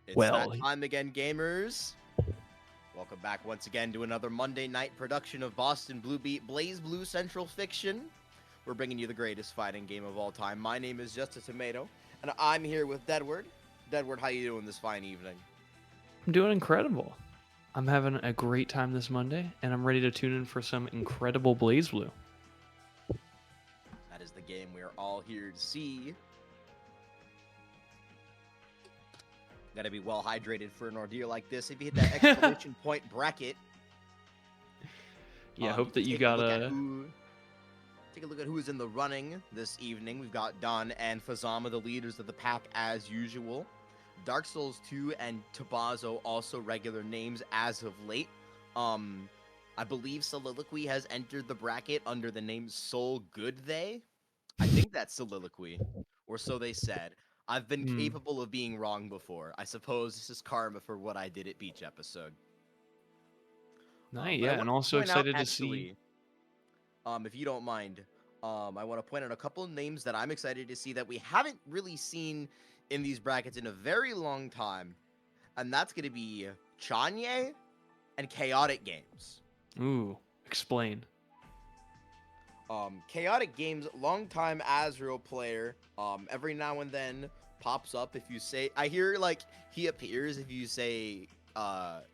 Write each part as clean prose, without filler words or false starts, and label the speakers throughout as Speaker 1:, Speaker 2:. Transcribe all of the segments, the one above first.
Speaker 1: It's that
Speaker 2: Well,
Speaker 1: time again, gamers. Welcome back once again to another Monday night production of Boston Blue Beat BlazBlue Central Fiction. We're bringing you the greatest fighting game of all time. My name is Just a Tomato, and I'm here with Deadward. Deadward, how you doing this fine evening?
Speaker 2: I'm doing incredible. I'm having a great time this Monday, and I'm ready to tune in for some incredible BlazBlue.
Speaker 1: That is the game we are all here to see. Gotta be well hydrated for an ordeal like this. If you hit that exclamation point bracket,
Speaker 2: Yeah, I
Speaker 1: you
Speaker 2: hope
Speaker 1: can
Speaker 2: that you
Speaker 1: take a
Speaker 2: got
Speaker 1: look at
Speaker 2: a...
Speaker 1: who is in the running this evening. We've got Don and Fazama, the leaders of the pack as usual. Dark Souls 2 and Tubazo also regular names as of late. I believe Soliloquy has entered the bracket under the name Soul Good They. I think that's Soliloquy, or so they said. I've been capable of being wrong before. I suppose this is karma for what I did at Beach episode.
Speaker 2: Nice,
Speaker 1: But I
Speaker 2: yeah, and
Speaker 1: want to
Speaker 2: also
Speaker 1: point out,
Speaker 2: excited to see...
Speaker 1: actually, if you don't mind, I want to point out a couple of names that I'm excited to see that we haven't really seen in these brackets in a very long time. And that's going to be CHanye and Chaotic Games.
Speaker 2: Ooh, explain.
Speaker 1: Chaotic Games, longtime Azrael player. Every now and then pops up if you say, I hear like he appears if you say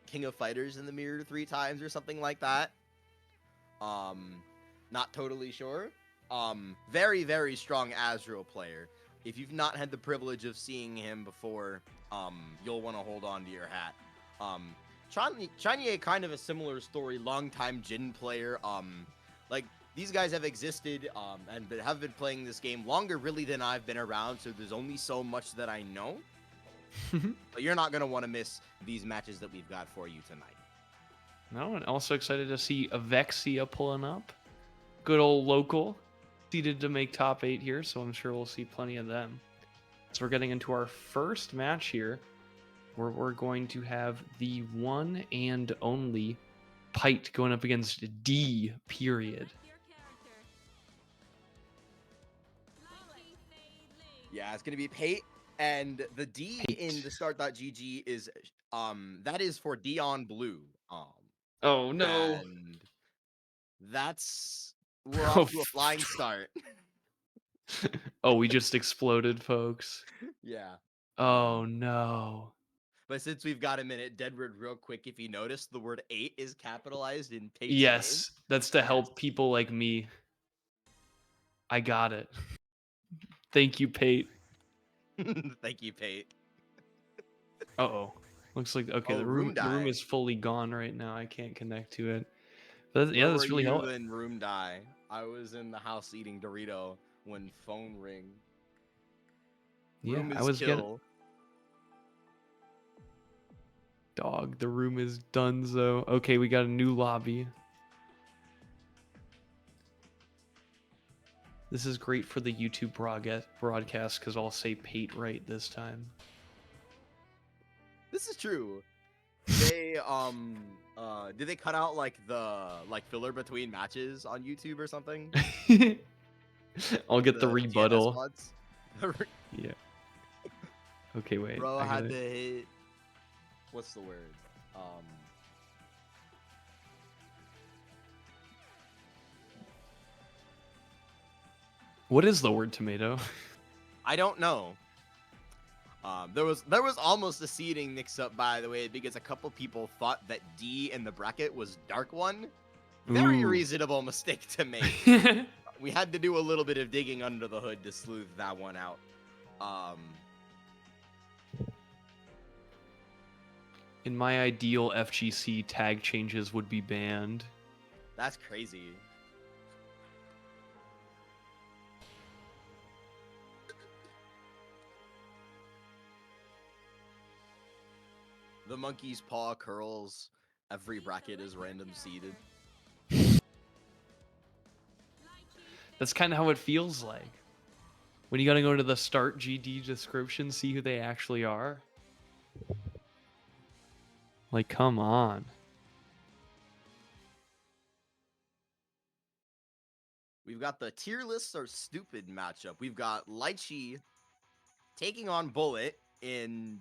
Speaker 1: King of Fighters in the mirror 3 times or something like that. Not totally sure. Very, very strong Azrael player. If you've not had the privilege of seeing him before, you'll want to hold on to your hat. CHanye, kind of a similar story, longtime Jin player. Like, these guys have existed and have been playing this game longer, really, than I've been around, so there's only so much that I know. But you're not going to want to miss these matches that we've got for you tonight.
Speaker 2: No, and also excited to see a Vexia pulling up. Good old local. Seeded to make top 8 here, so I'm sure we'll see plenty of them. So we're getting into our first match here, where we're going to have the one and only Peight going up against D, period.
Speaker 1: Yeah, it's gonna be Peight, and the D
Speaker 2: Peight.
Speaker 1: in the start.gg is that is for DeonBlue.
Speaker 2: Oh no.
Speaker 1: And we're
Speaker 2: Oh,
Speaker 1: off to a flying start.
Speaker 2: oh, we just exploded, folks.
Speaker 1: Yeah.
Speaker 2: Oh no.
Speaker 1: But since we've got a minute, Deadward, real quick, if you notice, the word 8 is capitalized in Peight's name.
Speaker 2: Yes, that's to help people like me. I got it. Thank you, Peight.
Speaker 1: Thank you, Peight.
Speaker 2: Uh-oh. Looks like okay,
Speaker 1: Oh,
Speaker 2: the
Speaker 1: room
Speaker 2: room
Speaker 1: die.
Speaker 2: is fully gone right now. I can't connect to it. But yeah,
Speaker 1: Where were
Speaker 2: that's really
Speaker 1: you
Speaker 2: helpful.
Speaker 1: in room die? I was in the house eating Dorito when phone ring.
Speaker 2: Yeah,
Speaker 1: Room
Speaker 2: I
Speaker 1: is
Speaker 2: was getting
Speaker 1: kill.
Speaker 2: dog. The room is donezo. Okay, we got a new lobby. This is great for the YouTube broadcast because I'll say Peight right this time.
Speaker 1: This is true. They did they cut out like the filler between matches on YouTube or something?
Speaker 2: I'll get the
Speaker 1: The TNS
Speaker 2: rebuttal.
Speaker 1: mods?
Speaker 2: Yeah. Okay, wait.
Speaker 1: Bro
Speaker 2: I
Speaker 1: had
Speaker 2: gotta...
Speaker 1: to hit, what's the word?
Speaker 2: What is the word tomato?
Speaker 1: I don't know. There was almost a seeding mix up, by the way, because a couple people thought that D in the bracket was Dark One. Very
Speaker 2: Ooh.
Speaker 1: reasonable mistake to make. We had to do a little bit of digging under the hood to sleuth that one out.
Speaker 2: In my ideal FGC, tag changes would be banned.
Speaker 1: That's crazy. The monkey's paw curls. Every bracket is random seeded.
Speaker 2: That's kind of how it feels like. When you gotta go to the start GD description, see who they actually are. Like, come on.
Speaker 1: We've got the tier lists are stupid matchup. We've got Litchi taking on Bullet in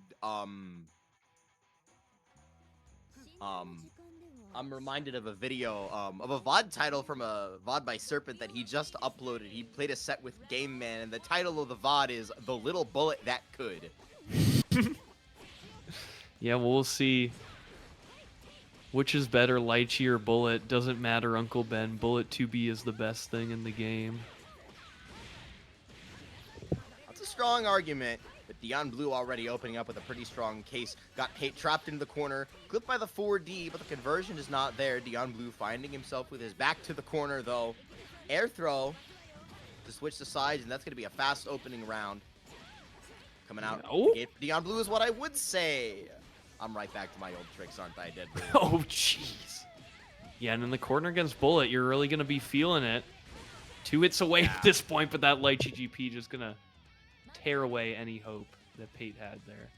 Speaker 1: I'm reminded of a video of a VOD title from a VOD by Serpent that he just uploaded. He played a set with Game Man, and the title of the VOD is "The Little Bullet That Could."
Speaker 2: Yeah, we'll see. Which is better, Litchi or Bullet? Doesn't matter, Uncle Ben. Bullet 2B is the best thing in the game.
Speaker 1: That's a strong argument, but DeonBlue already opening up with a pretty strong case. Got Peight trapped into the corner, clipped by the 4D, but the conversion is not there. DeonBlue finding himself with his back to the corner, though. Air throw to switch the sides, and that's going to be a fast opening round. Coming out.
Speaker 2: Oh.
Speaker 1: DeonBlue is what I would say. I'm right back to my old tricks, aren't I, Dead?
Speaker 2: Oh, jeez. Yeah, and in the corner against Bullet, you're really going to be feeling it. 2 hits away at this point, but that Litchi GP just going to tear away any hope that Peight had there.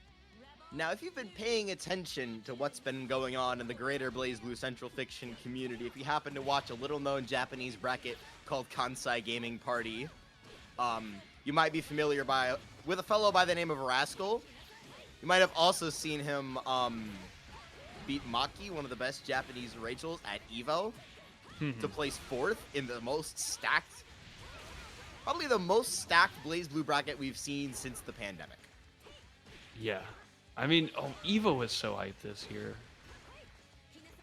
Speaker 1: Now, if you've been paying attention to what's been going on in the greater BlazBlue Central Fiction community, if you happen to watch a little-known Japanese bracket called Kansai Gaming Party, you might be familiar with a fellow by the name of Rascal. You might have also seen him beat Maki, one of the best Japanese Rachels, at EVO, to place 4th in the most stacked, probably the most stacked BlazBlue bracket we've seen since the pandemic.
Speaker 2: Yeah. I mean, EVO is so hyped this year.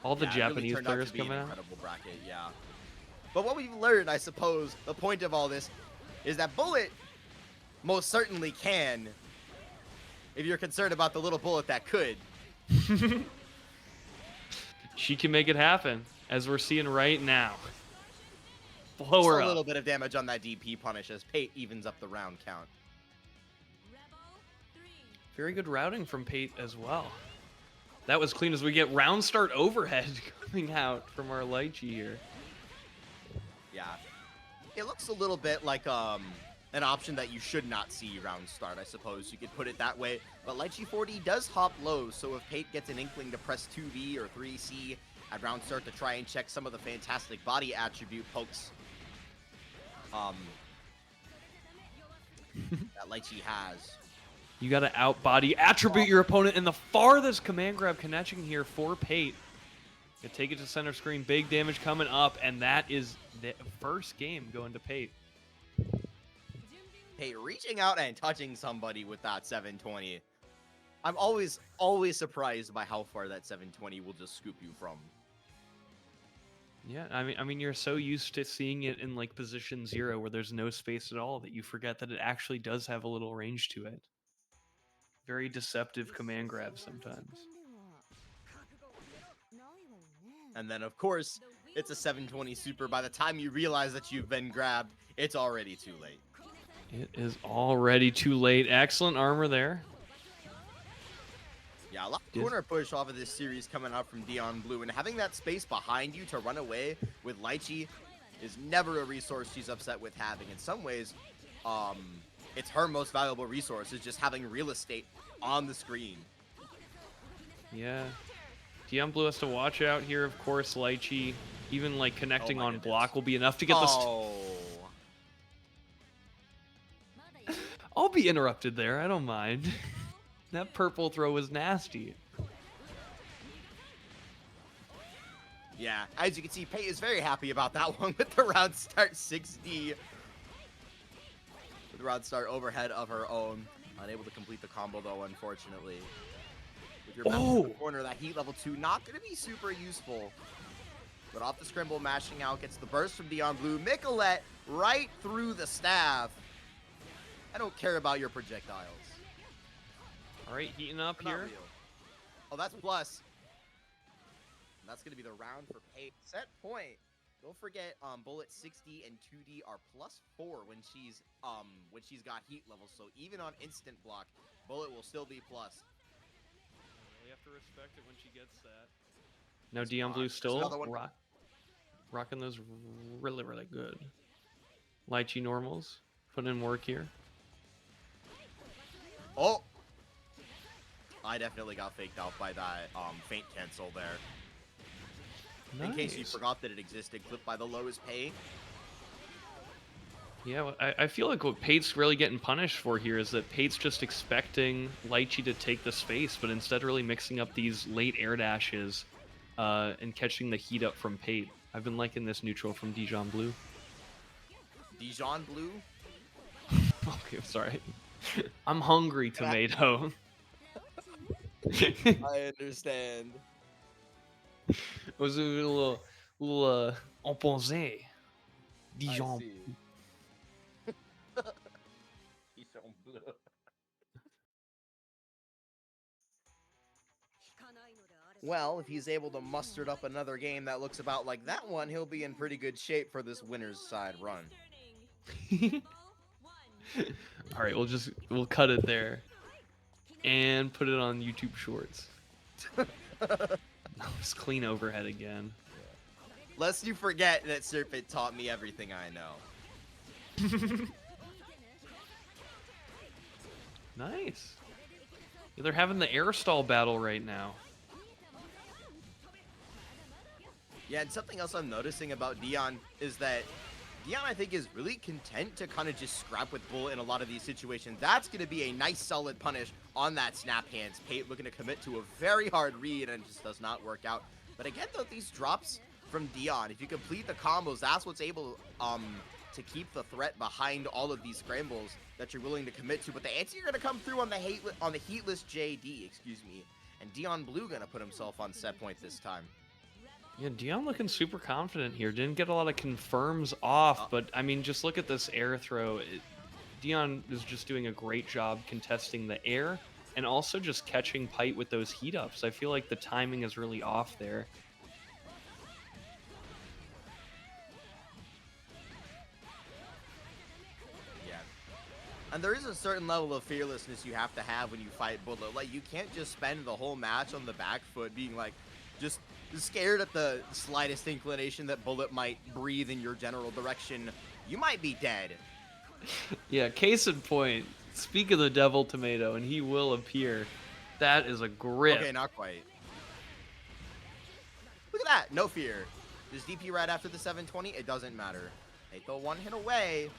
Speaker 2: All the Japanese
Speaker 1: really
Speaker 2: players
Speaker 1: out to be
Speaker 2: coming
Speaker 1: an
Speaker 2: out.
Speaker 1: incredible bracket, yeah. But what we've learned, I suppose, the point of all this, is that Bullet most certainly can, if you're concerned about the little bullet that could.
Speaker 2: She can make it happen, as we're seeing right now. Blow her
Speaker 1: Just a
Speaker 2: up.
Speaker 1: little bit of damage on that DP punish as Peight evens up the round count.
Speaker 2: Very good routing from Peight as well. That was clean as we get round start overhead coming out from our Litchi here.
Speaker 1: Yeah. It looks a little bit like an option that you should not see round start, I suppose you could put it that way. But Litchi 4D does hop low, so if Peight gets an inkling to press 2B or 3C at round start to try and check some of the fantastic body attribute pokes that Litchi has.
Speaker 2: You got to outbody attribute your opponent in the farthest command grab connection here for Peight. You take it to center screen, big damage coming up, and that is the first game going to Peight.
Speaker 1: Peight reaching out and touching somebody with that 720. I'm always surprised by how far that 720 will just scoop you from.
Speaker 2: Yeah, I mean, you're so used to seeing it in like position 0 where there's no space at all that you forget that it actually does have a little range to it. Very deceptive command grab sometimes.
Speaker 1: And then, of course, it's a 720 super. By the time you realize that you've been grabbed, it's already too late.
Speaker 2: It is already too late. Excellent armor there.
Speaker 1: Yeah, a lot of corner push off of this series coming out from DeonBlue, and having that space behind you to run away with Litchi is never a resource she's upset with having. In some ways, it's her most valuable resource, is just having real estate on the screen.
Speaker 2: Yeah. DeonBlue has to watch out here, of course. Litchi, even like connecting on block will be enough to get I'll be interrupted there, I don't mind. That purple throw was nasty.
Speaker 1: Yeah, as you can see, Peight is very happy about that one with the round start 6D. With the round start overhead of her own. Unable to complete the combo though, unfortunately. With your back to the corner, that heat level 2 not going to be super useful. But off the scramble, mashing out, gets the burst from DeonBlue. Micolette right through the staff. I don't care about your projectiles.
Speaker 2: All right, heating up here.
Speaker 1: Oh, that's plus. And that's going to be the round for Peight. Set point. Don't forget, Bullet 6D and 2D are +4 when she's got heat levels. So even on instant block, Bullet will still be plus.
Speaker 2: We have to respect it when she gets that. Now DeonBlue still rocking those really, really good. Litchi normals, putting in work here.
Speaker 1: Oh! I definitely got faked out by that feint cancel there. Nice. In case you forgot that it existed, clipped by the lowest pay.
Speaker 2: Yeah, I feel like what Peight's really getting punished for here is that Peight's just expecting Litchi to take the space, but instead really mixing up these late air dashes and catching the heat up from Peight. I've been liking this neutral from DeonBlue.
Speaker 1: DeonBlue?
Speaker 2: Okay, I'm sorry. I'm hungry, tomato.
Speaker 1: I understand.
Speaker 2: Was a little opposé.
Speaker 1: I
Speaker 2: Dijon.
Speaker 1: see. DeonBlue. Well, if he's able to muster up another game that looks about like that one, he'll be in pretty good shape for this winner's side run.
Speaker 2: All right, we'll cut it there and put it on YouTube Shorts. It's clean overhead again.
Speaker 1: Lest you forget that Serpent taught me everything I know.
Speaker 2: Nice. Yeah, they're having the air stall battle right now.
Speaker 1: Yeah, and something else I'm noticing about Deon is that Deon, I think, is really content to kind of just scrap with Bull in a lot of these situations. That's going to be a nice, solid punish on that snap hands. Peight looking to commit to a very hard read, and it just does not work out. But again, though, these drops from Deon, if you complete the combos, that's what's able to keep the threat behind all of these scrambles that you're willing to commit to. But the answer are going to come through on the heatless JD, excuse me. And DeonBlue going to put himself on set point this time.
Speaker 2: Yeah, Deon looking super confident here. Didn't get a lot of confirms off, but I mean, just look at this air throw. Deon is just doing a great job contesting the air and also just catching Peight with those heat ups. I feel like the timing is really off there.
Speaker 1: Yeah. And there is a certain level of fearlessness you have to have when you fight Bullet. Like, you can't just spend the whole match on the back foot being like, just scared at the slightest inclination that Bullet might breathe in your general direction. You might be dead.
Speaker 2: Yeah, case in point, speak of the devil tomato, and he will appear. That is a grip.
Speaker 1: Okay, not quite. Look at that, no fear. Does DP right after the 720? It doesn't matter. They throw one hit away.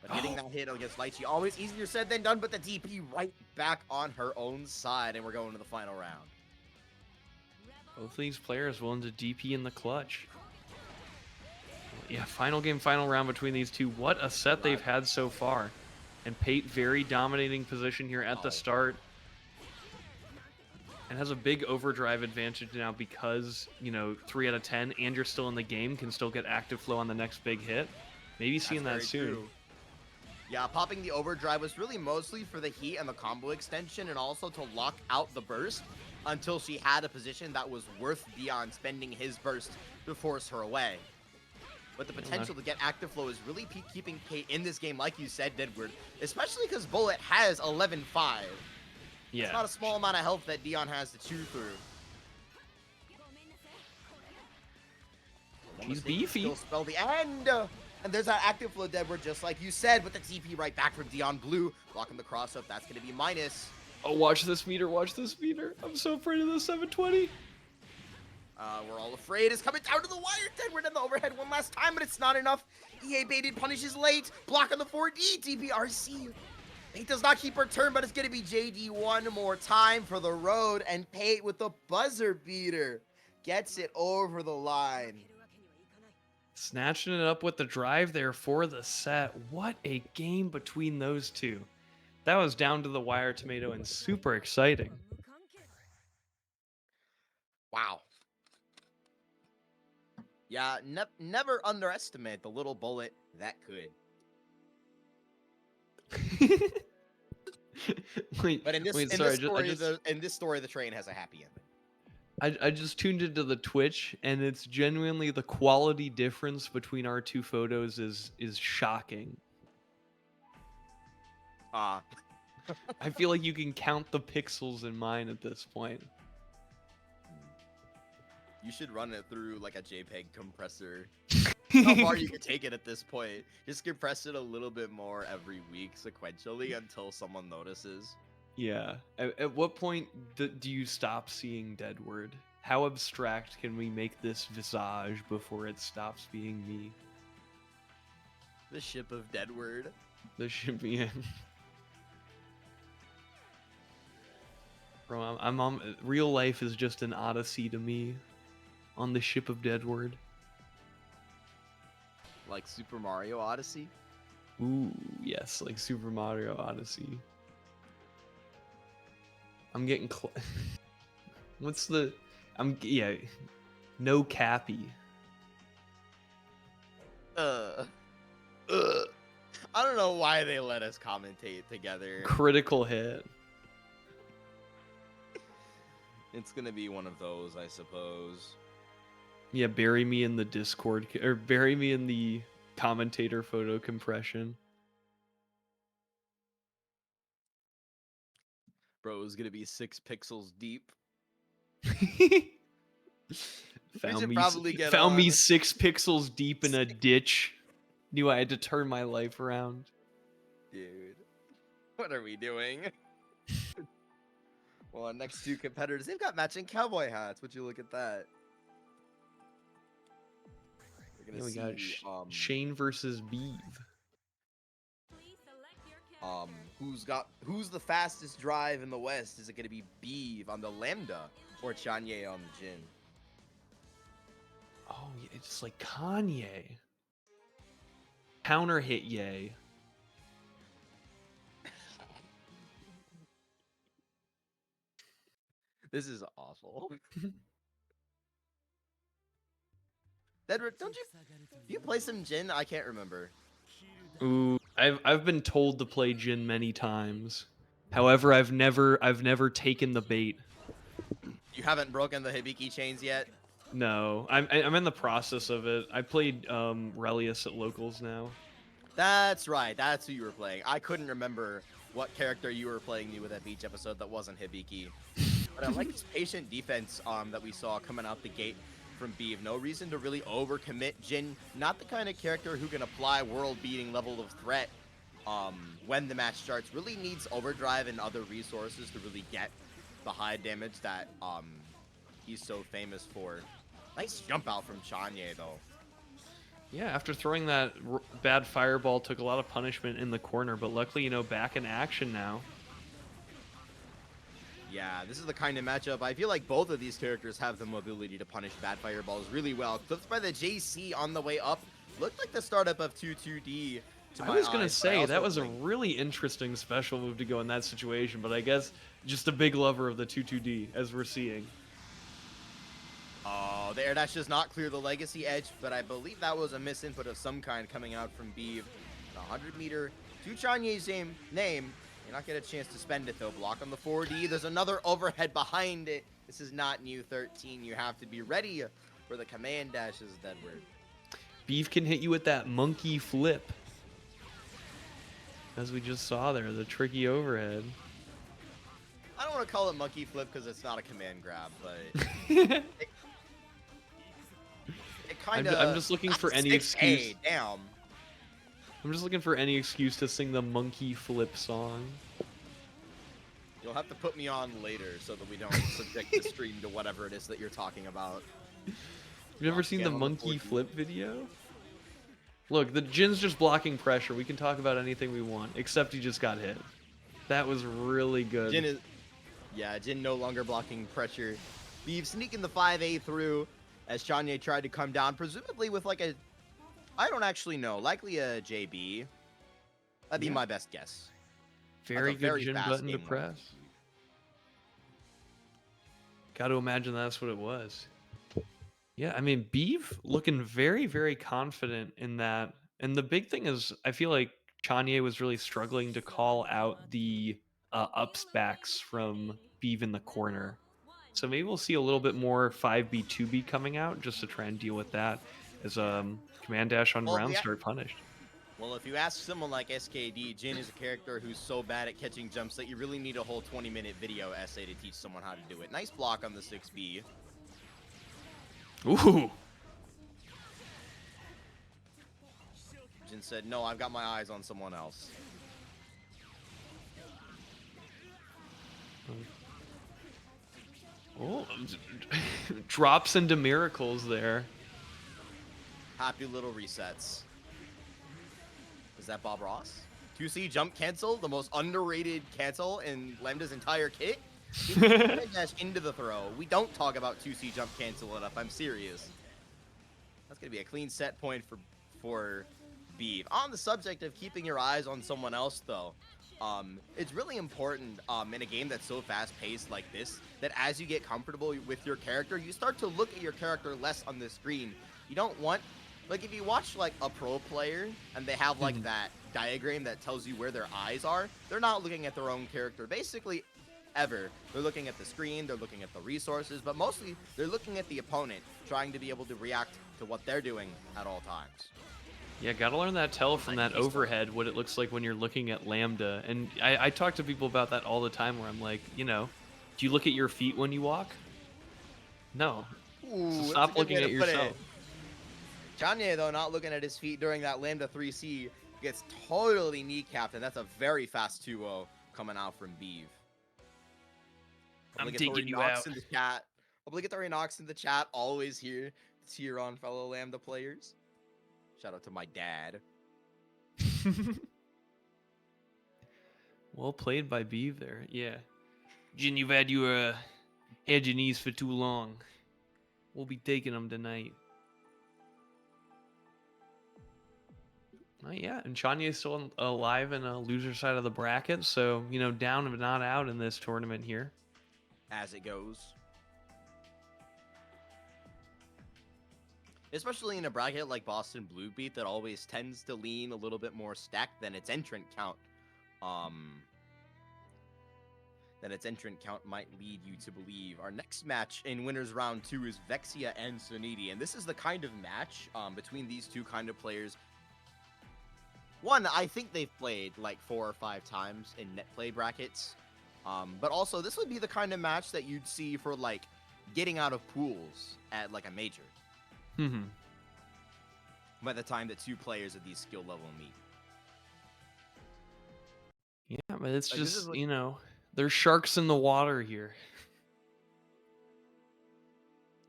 Speaker 1: But hitting that hit against Litchi, always easier said than done, but the DP right back on her own side, and we're going to the final round.
Speaker 2: Both these players willing to DP in the clutch. Yeah, final game, final round between these two. What a set they've had so far. And Peight very dominating position here at the start. And has a big overdrive advantage now because, you know, 3 out of 10 and you're still in the game, can still get active flow on the next big hit. Maybe seeing that soon.
Speaker 1: True. Yeah, popping the overdrive was really mostly for the heat and the combo extension and also to lock out the burst until she had a position that was worth Deon spending his burst to force her away. But the potential to get active flow is really keeping Peight in this game, like you said, Deadward, especially because Bullet has 11-5. Yeah. It's not a small amount of health that Deon has to chew through.
Speaker 2: He's beefy.
Speaker 1: Still spell the end. And there's that active flow, Deadward, just like you said, with the TP right back from DeonBlue. Blocking the cross up, that's going to be minus.
Speaker 2: Oh, watch this meter, watch this meter. I'm so afraid of the 720.
Speaker 1: We're all afraid. It's coming down to the wire. Deadward in the overhead one last time, but it's not enough. EA baited, punishes late. Block on the 4D. DPRC. Peight does not keep her turn, but it's going to be JD one more time for the road. And Peight with the buzzer beater gets it over the line.
Speaker 2: Snatching it up with the drive there for the set. What a game between those two. That was down to the wire, tomato, and super exciting.
Speaker 1: Wow. Yeah, never underestimate the little bullet that could. But in this story, the train has a happy ending.
Speaker 2: I just tuned into the Twitch, and it's genuinely the quality difference between our two photos is shocking. I feel like you can count the pixels in mine at this point.
Speaker 1: You should run it through like a JPEG compressor. How far you can take it at this point. Just compress it a little bit more every week sequentially until someone notices.
Speaker 2: Yeah. At what point do you stop seeing Deadward? How abstract can we make this visage before it stops being me?
Speaker 1: The ship of Deadward.
Speaker 2: The ship, yeah. from. I'm on real life is just an odyssey to me, on the ship of Deadward.
Speaker 1: Like Super Mario Odyssey.
Speaker 2: Ooh, yes, like Super Mario Odyssey. I'm getting What's the? Yeah, no Cappy.
Speaker 1: I don't know why they let us commentate together.
Speaker 2: Critical hit.
Speaker 1: It's gonna be one of those, I suppose.
Speaker 2: Yeah, bury me in the Discord or bury me in the commentator photo compression.
Speaker 1: Bro, it's gonna be 6 pixels deep.
Speaker 2: found
Speaker 1: on.
Speaker 2: me 6 pixels deep in a ditch. Knew I had to turn my life around.
Speaker 1: Dude, what are we doing? Well, our next 2 competitors, they've got matching cowboy hats. Would you look at that? We're gonna see
Speaker 2: Shane versus Beav.
Speaker 1: Who's the fastest drive in the West? Is it gonna be Beav on the Lambda or CHanye on the Jin?
Speaker 2: Oh, yeah, it's like Kanye. Counter hit yay.
Speaker 1: This is awful. Edward, do you play some Jin? I can't remember.
Speaker 2: Ooh, I've been told to play Jin many times. However, I've never taken the bait.
Speaker 1: You haven't broken the Hibiki chains yet?
Speaker 2: No, I'm in the process of it. I played Relius at locals now.
Speaker 1: That's right. That's who you were playing. I couldn't remember what character you were playing me with that beach episode that wasn't Hibiki. But I like this patient defense that we saw coming out the gate from Beav. No reason to really overcommit. Jin, not the kind of character who can apply world-beating level of threat when the match starts. Really needs overdrive and other resources to really get the high damage that he's so famous for. Nice jump out from CHanye, though.
Speaker 2: Yeah, after throwing that bad fireball, took a lot of punishment in the corner, but luckily, back in action now.
Speaker 1: Yeah, this is the kind of matchup. I feel like both of these characters have the mobility to punish bad fireballs really well. Clipped by the JC on the way up. Looked like the startup of 2-2D.
Speaker 2: I was going to say, that was a really interesting special move to go in that situation, but I guess just a big lover of the 2-2D, as we're seeing.
Speaker 1: Oh, the air dash does not clear the legacy edge, but I believe that was a misinput of some kind coming out from Beav. 100 meter to CHanye's name. You're not get a chance to spend it, though. Block on the 4D. There's another overhead behind it. This is not new 13. You have to be ready for the command dashes, Deadward.
Speaker 2: Beav can hit you with that monkey flip. As we just saw there, the tricky overhead.
Speaker 1: I don't want to call it monkey flip because it's not a command grab, but... it kind of...
Speaker 2: I'm just looking for any excuse.
Speaker 1: Damn.
Speaker 2: I'm just looking for any excuse to sing the monkey flip song.
Speaker 1: You'll have to put me on later so that we don't subject the stream to whatever it is that you're talking about.
Speaker 2: You've never seen the monkey flip video? Look, the Jin's just blocking pressure. We can talk about anything we want, except he just got hit. That was really good.
Speaker 1: Jin no longer blocking pressure. Beav sneaking the 5A through as CHanye tried to come down, presumably with like a... I don't actually know. Likely a JB. That'd be my best guess.
Speaker 2: Very good Jin button to press. Got to imagine that's what it was. Yeah, I mean, Beav looking very, very confident in that. And the big thing is, I feel like CHanye was really struggling to call out the ups backs from Beav in the corner. So maybe we'll see a little bit more 5B, 2B coming out just to try and deal with that as command dash on round start punished.
Speaker 1: Well, if you ask someone like SKD, Jin is a character who's so bad at catching jumps that you really need a whole 20-minute video essay to teach someone how to do it. Nice block on the 6B.
Speaker 2: Ooh.
Speaker 1: Jin said, no, I've got my eyes on someone else.
Speaker 2: Oh, drops into miracles there.
Speaker 1: Happy little resets. Is that Bob Ross? 2C jump cancel, the most underrated cancel in Lambda's entire kit. Dash into the throw. We don't talk about 2C jump cancel enough. I'm serious. That's gonna be a clean set point for Beav. On the subject of keeping your eyes on someone else, though, it's really important in a game that's so fast-paced like this that as you get comfortable with your character, you start to look at your character less on the screen. You don't want, like, if you watch like a pro player and they have like that diagram that tells you where their eyes are, they're not looking at their own character basically ever. They're looking at the screen, they're looking at the resources, but mostly they're looking at the opponent, trying to be able to react to what they're doing at all times.
Speaker 2: Yeah, gotta learn that tell from that overhead, what it looks like when you're looking at Lambda. And I talk to people about that all the time where I'm like, you know, do you look at your feet when you walk? No.
Speaker 1: Ooh,
Speaker 2: So stop looking at yourself.
Speaker 1: CHanye, though, not looking at his feet during that Lambda 3C, gets totally kneecapped, and that's a very fast 2-0 coming out from Beav.
Speaker 2: I'm taking you out.
Speaker 1: In the chat. Obligatory knocks in the chat, always here to cheer on fellow Lambda players. Shout out to my dad.
Speaker 2: Well played by Beav there. Yeah. Jin, you've had your knees for too long. We'll be taking them tonight. Yeah, and CHanye is still alive in a loser side of the bracket, so, you know, down but not out in this tournament here.
Speaker 1: As it goes. Especially in a bracket like Boston Blue Beat that always tends to lean a little bit more stacked than its entrant count. That its entrant count might lead you to believe. Our next match in winners round 2 is Vexia and Soniti, and this is the kind of match between these two kind of players. One, I think they've played like 4 or 5 times in net play brackets, but also this would be the kind of match that you'd see for like getting out of pools at like a major. By the time the two players at these skill level meet.
Speaker 2: Yeah, but it's like, just, you know, there's sharks in the water here.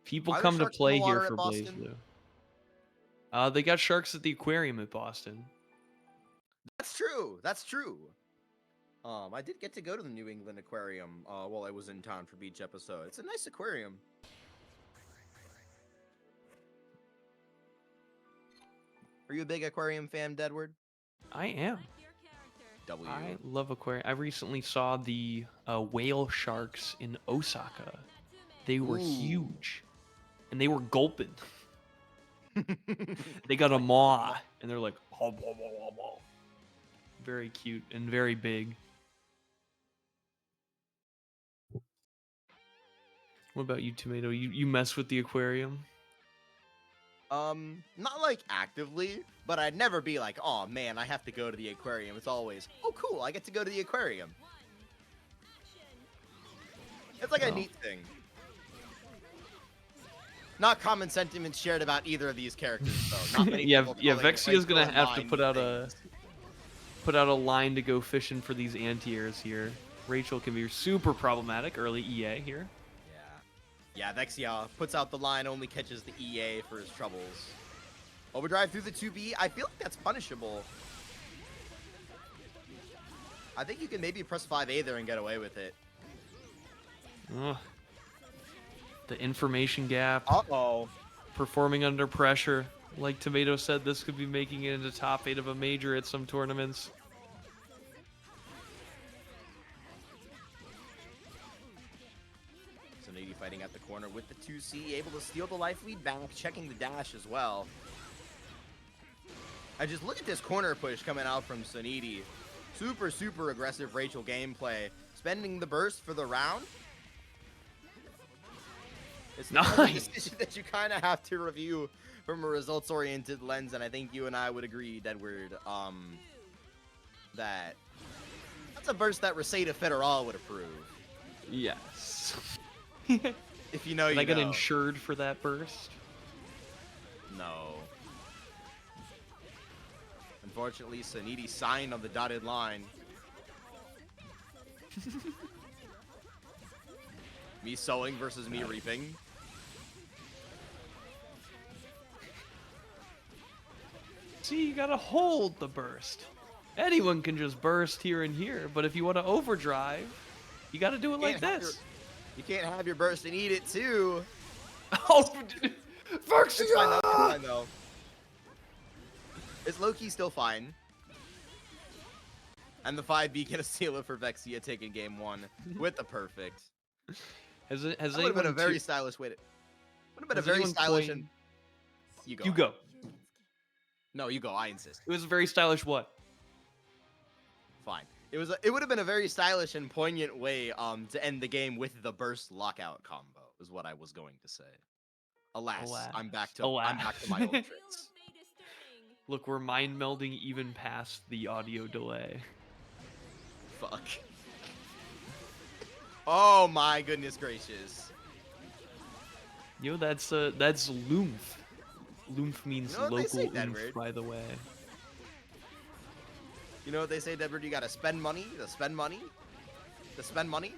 Speaker 2: People come to play here for BlazBlue. They got sharks at the aquarium at Boston.
Speaker 1: That's true. That's true. I did get to go to the New England Aquarium while I was in town for Beach episode. It's a nice aquarium. Are you a big aquarium fan, Deadward?
Speaker 2: I am.
Speaker 1: W.
Speaker 2: I love aquarium. I recently saw the whale sharks in Osaka. They were huge, and they were gulping. They got a maw, and they're like, oh, blah, blah, blah, blah. Very cute and very big. What about you, Tomato? You mess with the aquarium?
Speaker 1: Not like actively, but I'd never be like, oh man, I have to go to the aquarium. It's always, oh cool, I get to go to the aquarium. It's like a neat thing. Not common sentiments shared about either of these characters, though. Not many people
Speaker 2: Vexia's gonna have to put out a line to go fishing for these anti-airs here. Rachel can be super problematic early EA here.
Speaker 1: Yeah, Vexia puts out the line, only catches the EA for his troubles. Overdrive through the 2B, I feel like that's punishable. I think you can maybe press 5A there and get away with it.
Speaker 2: Ugh. The information gap.
Speaker 1: Uh-oh.
Speaker 2: Performing under pressure. Like Tomato said, this could be making it into top 8 of a major at some tournaments.
Speaker 1: Soniti fighting at the corner with the 2C, able to steal the life lead back, checking the dash as well. I just look at this corner push coming out from Soniti. Super, super aggressive Rachel gameplay. Spending the burst for the round. It's not a decision that you kind of have to review from a results-oriented lens, and I think you and I would agree, Deadward, that that's a burst that Reseda Federal would approve.
Speaker 2: Yes.
Speaker 1: If you know, you know.
Speaker 2: Did I get insured for that burst?
Speaker 1: No. Unfortunately, Soniti signed on the dotted line. Me sowing versus me reaping.
Speaker 2: See, you gotta hold the burst. Anyone can just burst here and here, but if you want to overdrive, You got to do it like this.
Speaker 1: You can't have your burst and eat it too.
Speaker 2: Oh,
Speaker 1: It's fine though. It's
Speaker 2: Vexia!
Speaker 1: fine though. It's low-key still fine. And the 5B gonna seal it for Vexia taking game 1 with the perfect.
Speaker 2: That would
Speaker 1: have been a very stylish way to. Would have been a very stylish and. You go.
Speaker 2: You go.
Speaker 1: No, you go. I insist.
Speaker 2: It was a very stylish what?
Speaker 1: Fine. It would have been a very stylish and poignant way to end the game with the burst lockout combo. Is what I was going to say. Alas. I'm back to my old tricks.
Speaker 2: Look, we're mind melding even past the audio delay.
Speaker 1: Fuck. Oh my goodness gracious.
Speaker 2: Yo, that's Lumph. Lumph means
Speaker 1: You know
Speaker 2: local
Speaker 1: say,
Speaker 2: oomph, by the way.
Speaker 1: You know what they say, Deadbird? You gotta spend money to spend money to spend money.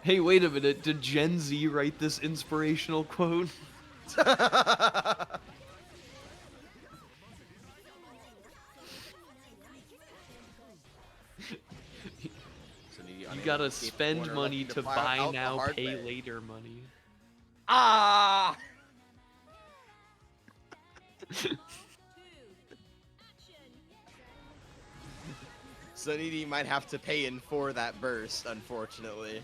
Speaker 2: Hey, wait a minute. Did Gen Z write this inspirational quote? You gotta spend money to buy now, pay later money.
Speaker 1: Ah! Soniti might have to pay in for that burst, unfortunately.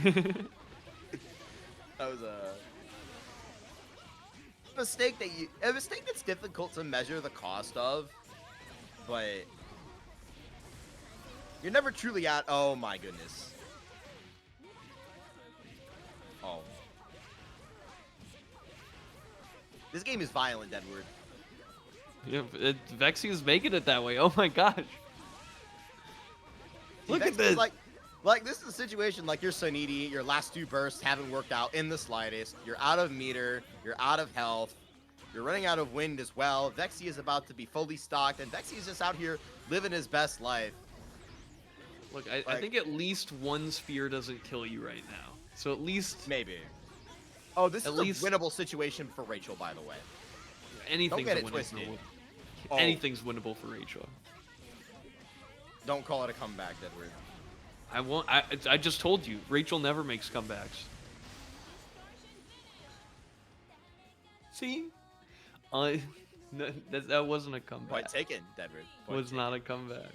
Speaker 1: That was a mistake that's difficult to measure the cost of, but you're never truly at. Oh my goodness. Oh. This game is violent, Edward.
Speaker 2: Yeah, Vexia's making it that way. Oh my gosh. Look at this.
Speaker 1: Like this is a situation like you're Soniti, your last 2 bursts haven't worked out in the slightest. You're out of meter, you're out of health, you're running out of wind as well. Vexia is about to be fully stocked, and Vexia is just out here living his best life.
Speaker 2: Look, I think at least one sphere doesn't kill you right now. So at least
Speaker 1: maybe. Oh, this is a winnable situation for Rachel, by the way.
Speaker 2: Anything's
Speaker 1: Don't get it twisted. Oh.
Speaker 2: Anything's winnable for Rachel.
Speaker 1: Don't call it a comeback, Edward.
Speaker 2: I won't. I just told you, Rachel never makes comebacks. See? That wasn't a comeback.
Speaker 1: Point taken, Edward.
Speaker 2: Was not a comeback.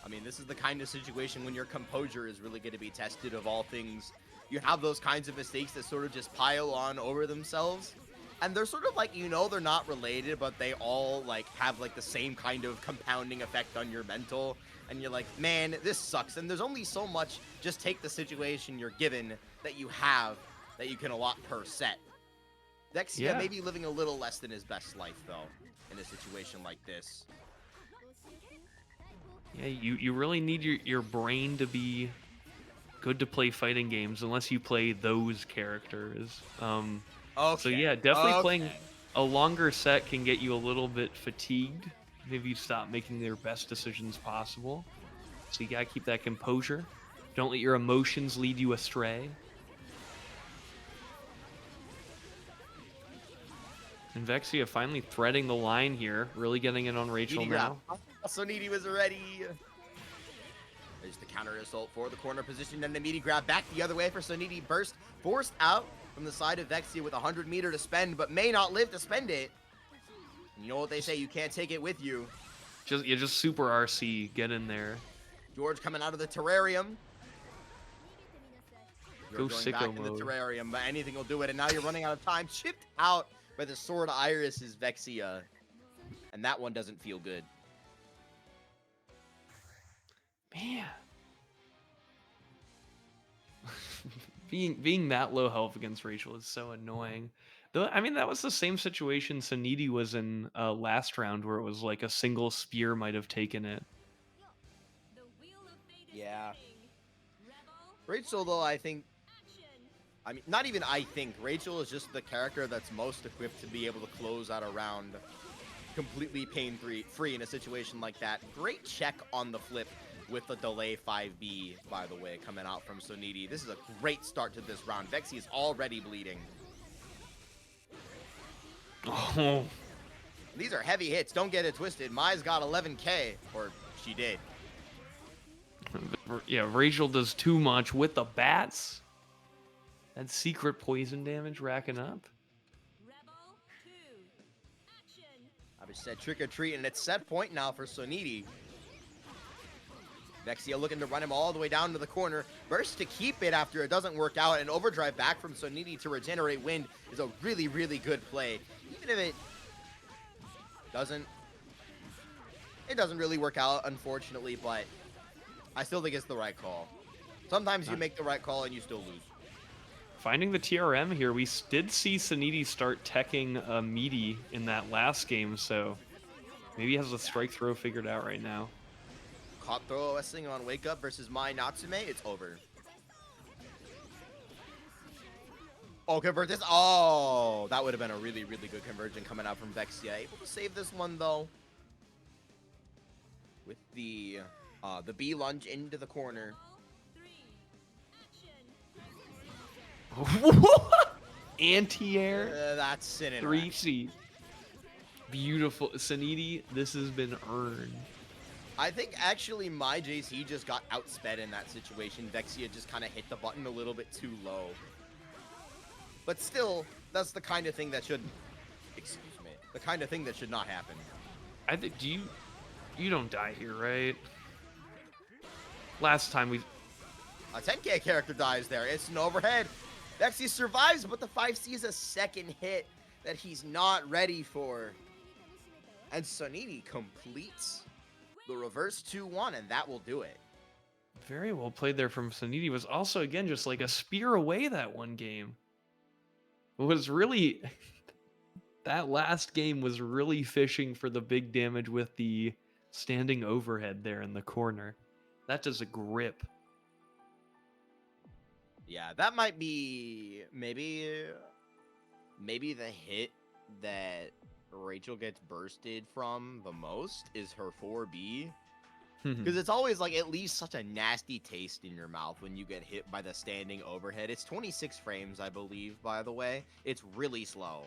Speaker 1: I mean, this is the kind of situation when your composure is really going to be tested of all things. You have those kinds of mistakes that sort of just pile on over themselves. And they're sort of like, you know, they're not related, but they all like have like the same kind of compounding effect on your mental. And you're like, man, this sucks. And there's only so much, just take the situation you're given that you have that you can allot per set. Vexia maybe living a little less than his best life, though, in a situation like this.
Speaker 2: Yeah, you really need your brain to be good to play fighting games unless you play those characters.
Speaker 1: Okay.
Speaker 2: So yeah, definitely playing a longer set can get you a little bit fatigued. Maybe you stop making their best decisions possible. So you gotta keep that composure. Don't let your emotions lead you astray. And Vexia finally threading the line here, really getting it on Rachel now.
Speaker 1: Soniti was ready. There's the counter assault for the corner position, and the meaty grab back the other way for Soniti. Burst forced out from the side of Vexia with 100 meter to spend, but may not live to spend it. And you know what they say, you can't take it with you.
Speaker 2: Just super RC, get in there.
Speaker 1: George coming out of the terrarium.
Speaker 2: Go
Speaker 1: sicko
Speaker 2: back
Speaker 1: mode.
Speaker 2: in
Speaker 1: the terrarium, but anything will do it. And now you're running out of time. Chipped out by the sword Iris is Vexia. And that one doesn't feel good.
Speaker 2: Man. being that low health against Rachel is so annoying. Though, I mean, that was the same situation Soniti was in last round, where it was like a single spear might have taken it.
Speaker 1: Yeah. Rachel, though, I mean, not even I think. Rachel is just the character that's most equipped to be able to close out a round completely pain-free in a situation like that. Great check on the flip with the delay 5B, by the way, coming out from Soniti. This is a great start to this round. Vexia is already bleeding.
Speaker 2: Oh.
Speaker 1: These are heavy hits. Don't get it twisted. Mai's got 11k, or she did.
Speaker 2: Yeah, Rachel does too much with the bats. That secret poison damage racking up.
Speaker 1: I just said trick or treat, and it's set point now for Soniti. Vexia looking to run him all the way down to the corner. Burst to keep it after it doesn't work out, and overdrive back from Soniti to regenerate wind is a really, really good play. Even if it doesn't really work out, unfortunately, but I still think it's the right call. Sometimes you make the right call and you still lose.
Speaker 2: Finding the TRM here, we did see Soniti start teching Meaty in that last game, so maybe he has the strike throw figured out right now.
Speaker 1: Caught throw wrestling on Wake Up versus Mai Natsume. It's over. Oh, convert this. Oh, that would have been a really, really good conversion coming out from Vexia. Able to save this one, though. With the B lunge into the corner.
Speaker 2: Anti-air.
Speaker 1: That's sin in
Speaker 2: 3C. Beautiful. Soniti, this has been earned.
Speaker 1: I think actually my JC just got outsped in that situation. Vexia just kind of hit the button a little bit too low. But still, that's the kind of thing that should, the kind of thing that should not happen.
Speaker 2: I think, you don't die here, right? Last time
Speaker 1: A 10k character dies there. It's an overhead. Vexia survives, but the 5C is a second hit that he's not ready for. And Soniti completes the reverse 2-1, and that will do it.
Speaker 2: Very well played there from Soniti. Was also, again, just like a spear away that one game. It was really... that last game was really fishing for the big damage with the standing overhead there in the corner. That does a grip.
Speaker 1: Yeah, that might be maybe the hit that Rachel gets bursted from the most is her 4B. Because it's always like at least such a nasty taste in your mouth when you get hit by the standing overhead. It's 26 frames, I believe, by the way. It's really slow.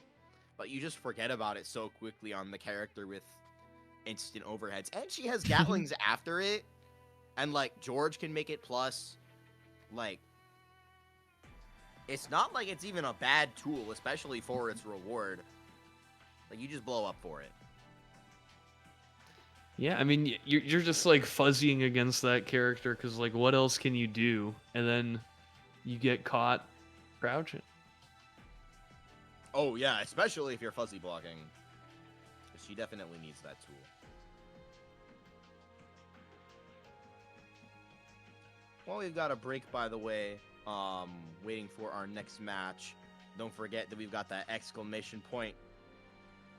Speaker 1: But you just forget about it so quickly on the character with instant overheads. And she has Gatlings after it. And, like, George can make it plus. Like, it's not like it's even a bad tool, especially for its reward. Like, you just blow up for it.
Speaker 2: Yeah, I mean, you're just, like, fuzzying against that character, because, like, what else can you do? And then you get caught crouching.
Speaker 1: Oh, yeah, especially if you're fuzzy blocking. She definitely needs that tool. Well, we've got a break, by the way, waiting for our next match. Don't forget that we've got that exclamation point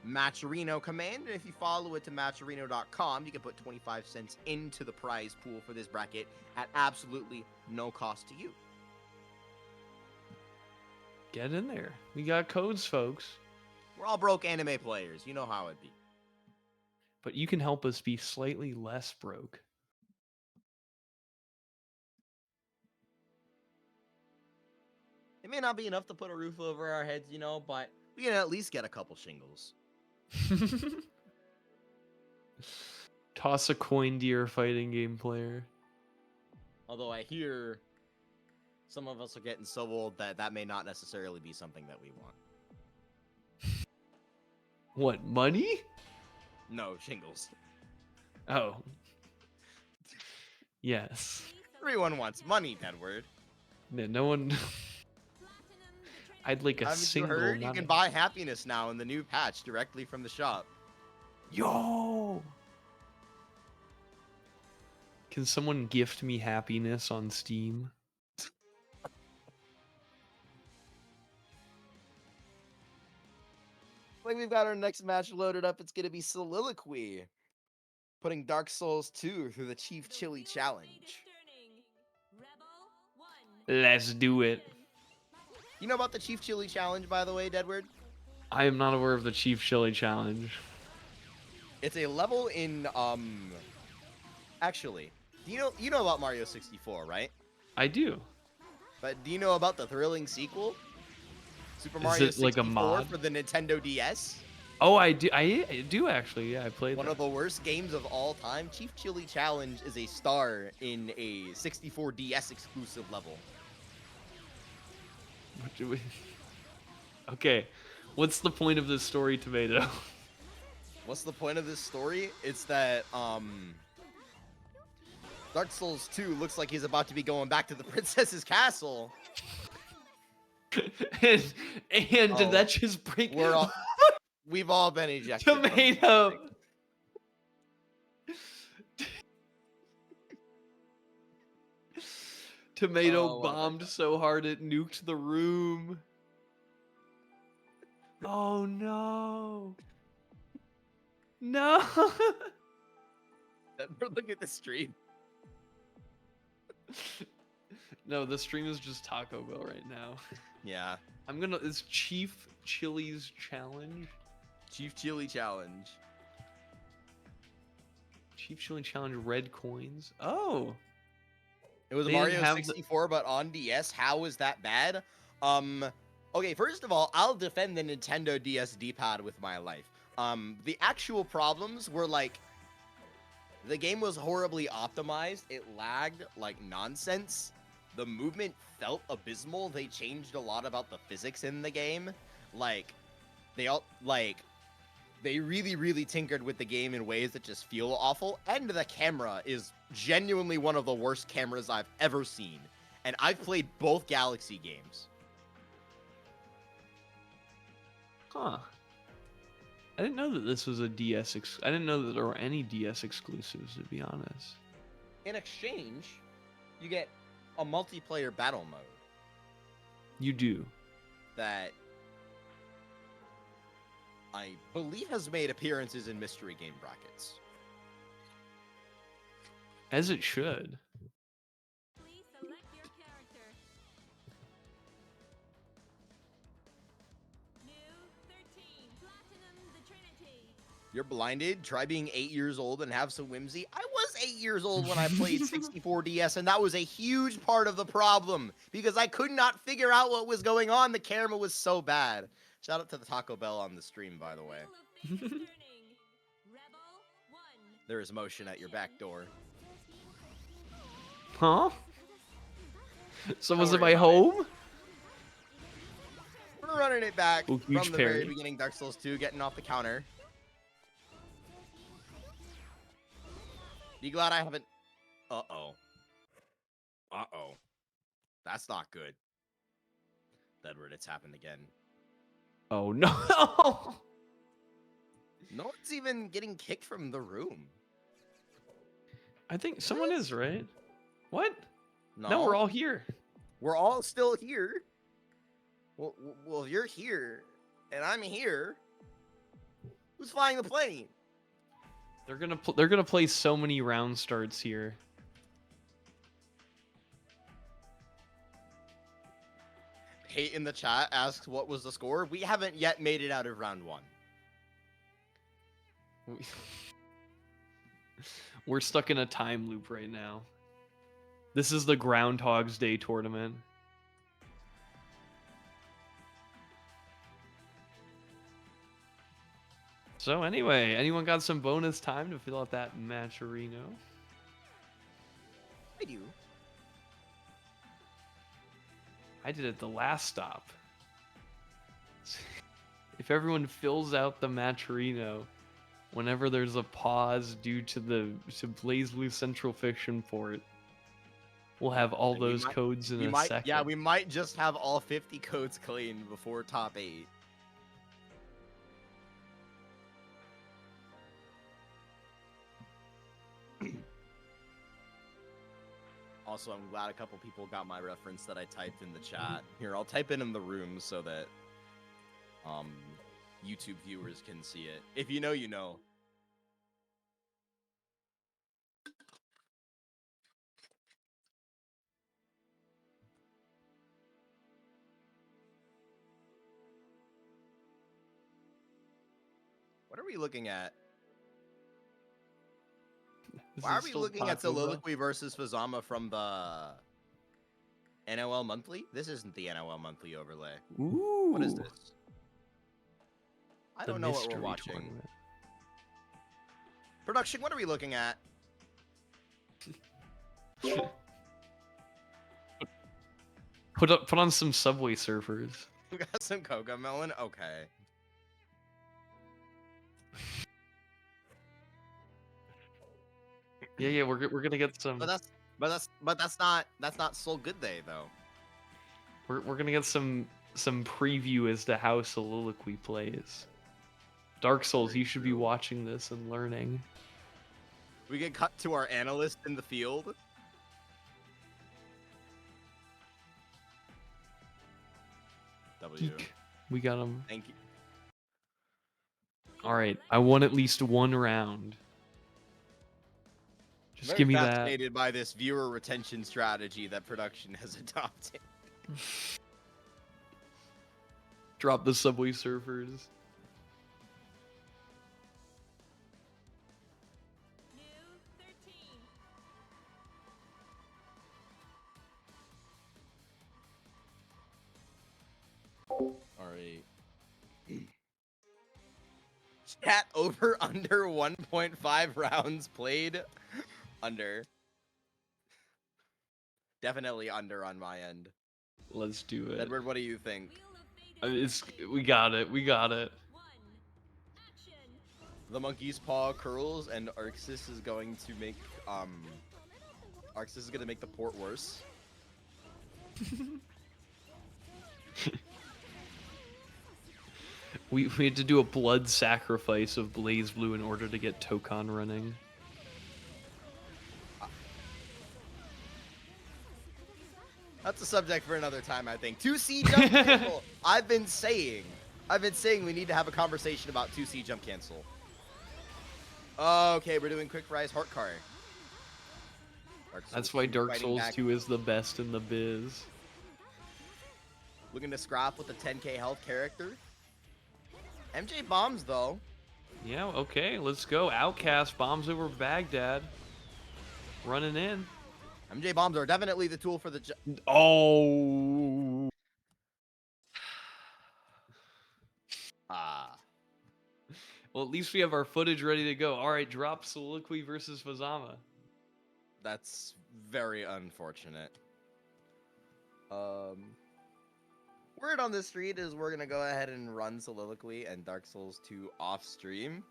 Speaker 1: Matcherino command, and if you follow it to Matcherino.com, you can put 25 cents into the prize pool for this bracket at absolutely no cost to you.
Speaker 2: Get in there. We got codes, folks.
Speaker 1: We're all broke anime players. You know how it be.
Speaker 2: But you can help us be slightly less broke.
Speaker 1: It may not be enough to put a roof over our heads, you know, but we can at least get a couple shingles.
Speaker 2: Toss a coin to your fighting game player.
Speaker 1: Although I hear some of us are getting so old that that may not necessarily be something that we want.
Speaker 2: What, money?
Speaker 1: No, shingles.
Speaker 2: Oh. Yes.
Speaker 1: Everyone wants money, Edward.
Speaker 2: No one... I'd like a single...
Speaker 1: You heard? You can buy happiness now in the new patch directly from the shop.
Speaker 2: Yo! Can someone gift me happiness on Steam?
Speaker 1: Like we've got our next match loaded up. It's going to be Soliloquy putting Dark Souls 2 through the Chief Chili Challenge.
Speaker 2: Let's do it.
Speaker 1: You know about the Chief Chili Challenge, by the way, Deadward?
Speaker 2: I am not aware of the Chief Chili Challenge.
Speaker 1: It's a level in, actually, you know about Mario 64, right?
Speaker 2: I do.
Speaker 1: But do you know about the thrilling sequel? Super Mario 64
Speaker 2: like a mod?
Speaker 1: for the Nintendo DS?
Speaker 2: Oh, I do actually. Yeah, I played
Speaker 1: One
Speaker 2: that.
Speaker 1: of the worst games of all time. Chief Chili Challenge is a star in a 64 DS exclusive level.
Speaker 2: What do we- Okay, what's the point of this story, Tomato?
Speaker 1: What's the point of this story? It's that Dark Souls 2 looks like he's about to be going back to the princess's castle.
Speaker 2: and did
Speaker 1: Oh,
Speaker 2: that just break?
Speaker 1: We've all been ejected.
Speaker 2: Tomato. Tomato
Speaker 1: Oh,
Speaker 2: bombed so hard it nuked the room. Oh no. No.
Speaker 1: Look at the stream.
Speaker 2: No, the stream is just Taco Bell right now.
Speaker 1: Yeah.
Speaker 2: It's Chief Chili's challenge.
Speaker 1: Chief Chili Challenge.
Speaker 2: Chief Chili Challenge red coins. Oh.
Speaker 1: It was
Speaker 2: They
Speaker 1: Mario
Speaker 2: didn't have
Speaker 1: 64, but on DS. How is that bad? Okay, first of all, I'll defend the Nintendo DS D-pad with my life. The actual problems were like, the game was horribly optimized. It lagged like nonsense. The movement felt abysmal. They changed a lot about the physics in the game. Like, they really tinkered with the game in ways that just feel awful. And the camera is genuinely one of the worst cameras I've ever seen. And I've played both Galaxy games.
Speaker 2: Huh. I didn't know that this was a DS. I didn't know that there were any DS exclusives, to be honest.
Speaker 1: In exchange, you get a multiplayer battle mode
Speaker 2: You do.
Speaker 1: that I believe has made appearances in mystery game brackets.
Speaker 2: As it should.
Speaker 3: Please select your character. New 13, Platinum the Trinity.
Speaker 1: You're blinded? Try being 8 years old and have some whimsy. I was 8 years old when I played 64 DS, and that was a huge part of the problem because I could not figure out what was going on. The camera was so bad. Shout out to the Taco Bell on the stream, by the way.
Speaker 3: Wheel of Fate is turning. Rebel 1.
Speaker 1: There is motion at your back door.
Speaker 2: Huh? So
Speaker 1: Don't
Speaker 2: was it
Speaker 1: worry
Speaker 2: my
Speaker 1: about it.
Speaker 2: home?
Speaker 1: We're running it back
Speaker 2: Oh,
Speaker 1: from
Speaker 2: huge
Speaker 1: the very
Speaker 2: parry.
Speaker 1: beginning. Dark Souls 2 getting off the counter. Be glad I haven't... Uh-oh. Uh-oh. That's not good. Edward, it's happened again.
Speaker 2: Oh no.
Speaker 1: No one's even getting kicked from the room.
Speaker 2: I think someone is, right? What?
Speaker 1: No,
Speaker 2: No, we're all here.
Speaker 1: We're all still here. Well, you're here, and I'm here. Who's flying the plane?
Speaker 2: They're gonna play so many round starts here.
Speaker 1: Peight in the chat asks, what was the score? We haven't yet made it out of round 1.
Speaker 2: We're stuck in a time loop right now. This is the Groundhog's Day tournament. So anyway, anyone got some bonus time to fill out that matcherino?
Speaker 1: I do.
Speaker 2: I did it the last stop. If everyone fills out the matcherino, whenever there's a pause due to BlazBlue Central Fiction port, we'll have all
Speaker 1: And we
Speaker 2: those
Speaker 1: might-
Speaker 2: codes in
Speaker 1: we
Speaker 2: a
Speaker 1: might,
Speaker 2: second.
Speaker 1: yeah, we might just have all 50 codes cleaned before top 8. Also, I'm glad a couple people got my reference that I typed in the chat. Here, I'll type it in the room so that YouTube viewers can see it. If you know, you know. What are we looking at?
Speaker 2: This
Speaker 1: Why are
Speaker 2: is
Speaker 1: we
Speaker 2: still
Speaker 1: looking at
Speaker 2: Taco Bell.
Speaker 1: Soliloquy versus Fazama from the NOL Monthly? This isn't the NOL Monthly overlay.
Speaker 2: Ooh.
Speaker 1: What is this? I
Speaker 2: the
Speaker 1: don't know what we're
Speaker 2: mystery
Speaker 1: watching.
Speaker 2: tournament.
Speaker 1: Production, what are we looking at?
Speaker 2: Put on some Subway Surfers.
Speaker 1: We got some Coca Melon. Okay.
Speaker 2: Yeah, we're gonna get some.
Speaker 1: But that's not Soul Good Day though.
Speaker 2: We're gonna get some preview as to how Soliloquy plays. Dark Souls,
Speaker 1: Very
Speaker 2: you should be
Speaker 1: true.
Speaker 2: watching this and learning.
Speaker 1: We get cut to our analyst in the field. W.
Speaker 2: Eek. We got him.
Speaker 1: Thank you.
Speaker 2: All right, I won at least one round. Just
Speaker 1: Very
Speaker 2: give me that.
Speaker 1: fascinated by this viewer retention strategy that production has adopted.
Speaker 2: Drop the Subway Surfers.
Speaker 3: New 13.
Speaker 1: All right. Chat over under 1.5 rounds played. Under. Definitely under on my end.
Speaker 2: Let's do it.
Speaker 1: Edward, what do you think?
Speaker 3: Wheel of Fate is
Speaker 2: We got it. We got it.
Speaker 3: 1. Action.
Speaker 1: The monkey's paw curls and Arcsys is going to make Arcsys is gonna make the port worse.
Speaker 2: We had to do a blood sacrifice of BlazBlue in order to get Tokon running.
Speaker 1: That's a subject for another time, I think. 2C jump cancel. I've been saying we need to have a conversation about 2C jump cancel. Okay, we're doing quick rise heart car.
Speaker 2: That's why Dark Souls 2 is the best in the biz.
Speaker 1: Looking to scrap with a 10k health character. MJ bombs though.
Speaker 2: Yeah, okay, let's go. Outcast bombs over Baghdad. Running in.
Speaker 1: MJ bombs are definitely the tool for the.
Speaker 2: Oh.
Speaker 1: Ah.
Speaker 2: Well, at least we have our footage ready to go. All right, drop Soliloquy versus Fazama.
Speaker 1: That's very unfortunate. Word on the street is we're gonna go ahead and run Soliloquy and Dark Souls 2 off stream.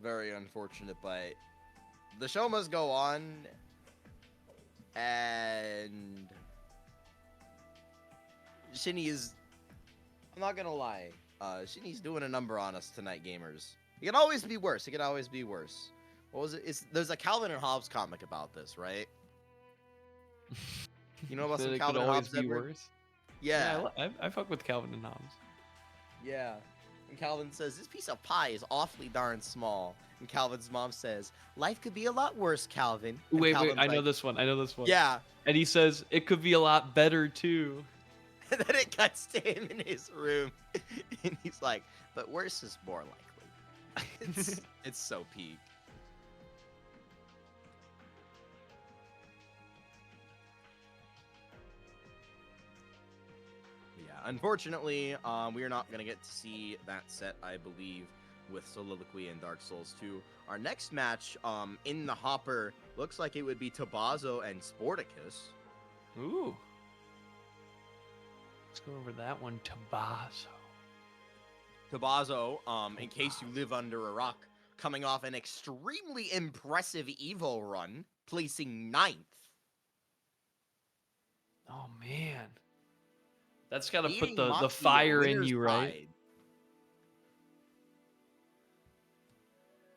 Speaker 1: Very unfortunate, but the show must go on. And Shinny is, I'm not gonna lie, Shinny's doing a number on us tonight, gamers. It can always be worse. It can always be worse. What was it? There's a Calvin and Hobbes comic about this, right? You know about some
Speaker 2: It
Speaker 1: Calvin
Speaker 2: could
Speaker 1: and
Speaker 2: always
Speaker 1: Hobbes?
Speaker 2: be
Speaker 1: Edward?
Speaker 2: worse.
Speaker 1: Yeah.
Speaker 2: I fuck with Calvin and Hobbes.
Speaker 1: Yeah. And Calvin says, this piece of pie is awfully darn small. And Calvin's mom says, life could be a lot worse, Calvin. And
Speaker 2: Wait,
Speaker 1: Calvin's
Speaker 2: I know
Speaker 1: like,
Speaker 2: this one. I know this one.
Speaker 1: Yeah.
Speaker 2: And he says, it could be a lot better too.
Speaker 1: And then it cuts to him in his room. And he's like, but worse is more likely. It's so peak. Yeah, unfortunately, we are not going to get to see that set, I believe, with Soliloquy and Dark Souls 2. Our next match in the hopper looks like it would be Tubazo and Sportacus.
Speaker 2: Ooh. Let's go over that one. Tubazo.
Speaker 1: Tubazo, in case you live under a rock, coming off an extremely impressive Evo run, placing 9th.
Speaker 2: Oh, man. That's got to put
Speaker 1: Beating
Speaker 2: the
Speaker 1: Maki
Speaker 2: fire in
Speaker 1: winner's
Speaker 2: you, right?
Speaker 1: pride.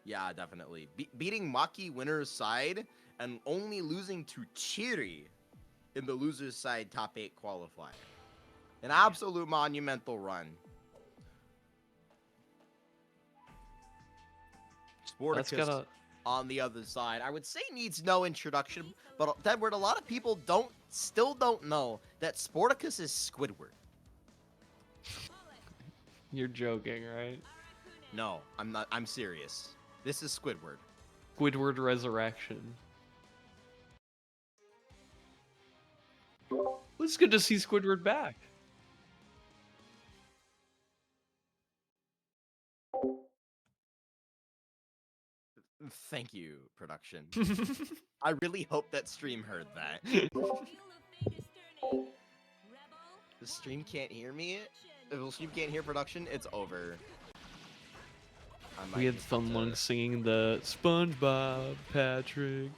Speaker 1: Yeah, definitely. Beating Maki winner's side and only losing to Chiri in the loser's side top 8 qualifier. An absolute monumental run. Sportacus on the other side, I would say needs no introduction, but Edward, a lot of people still don't know that Sportacus is Squidward.
Speaker 2: You're joking, right?
Speaker 1: No, I'm not. I'm serious. This is Squidward.
Speaker 2: Squidward Resurrection. Well, it's good to see Squidward back.
Speaker 1: Thank you, production. I really hope that stream heard that.
Speaker 3: Wheel of Fate is turning. Rebel.
Speaker 1: The stream can't hear me. If
Speaker 3: Action.
Speaker 1: the stream can't hear production, it's over. I might
Speaker 2: We had
Speaker 1: just have to-
Speaker 2: someone singing the SpongeBob Patrick.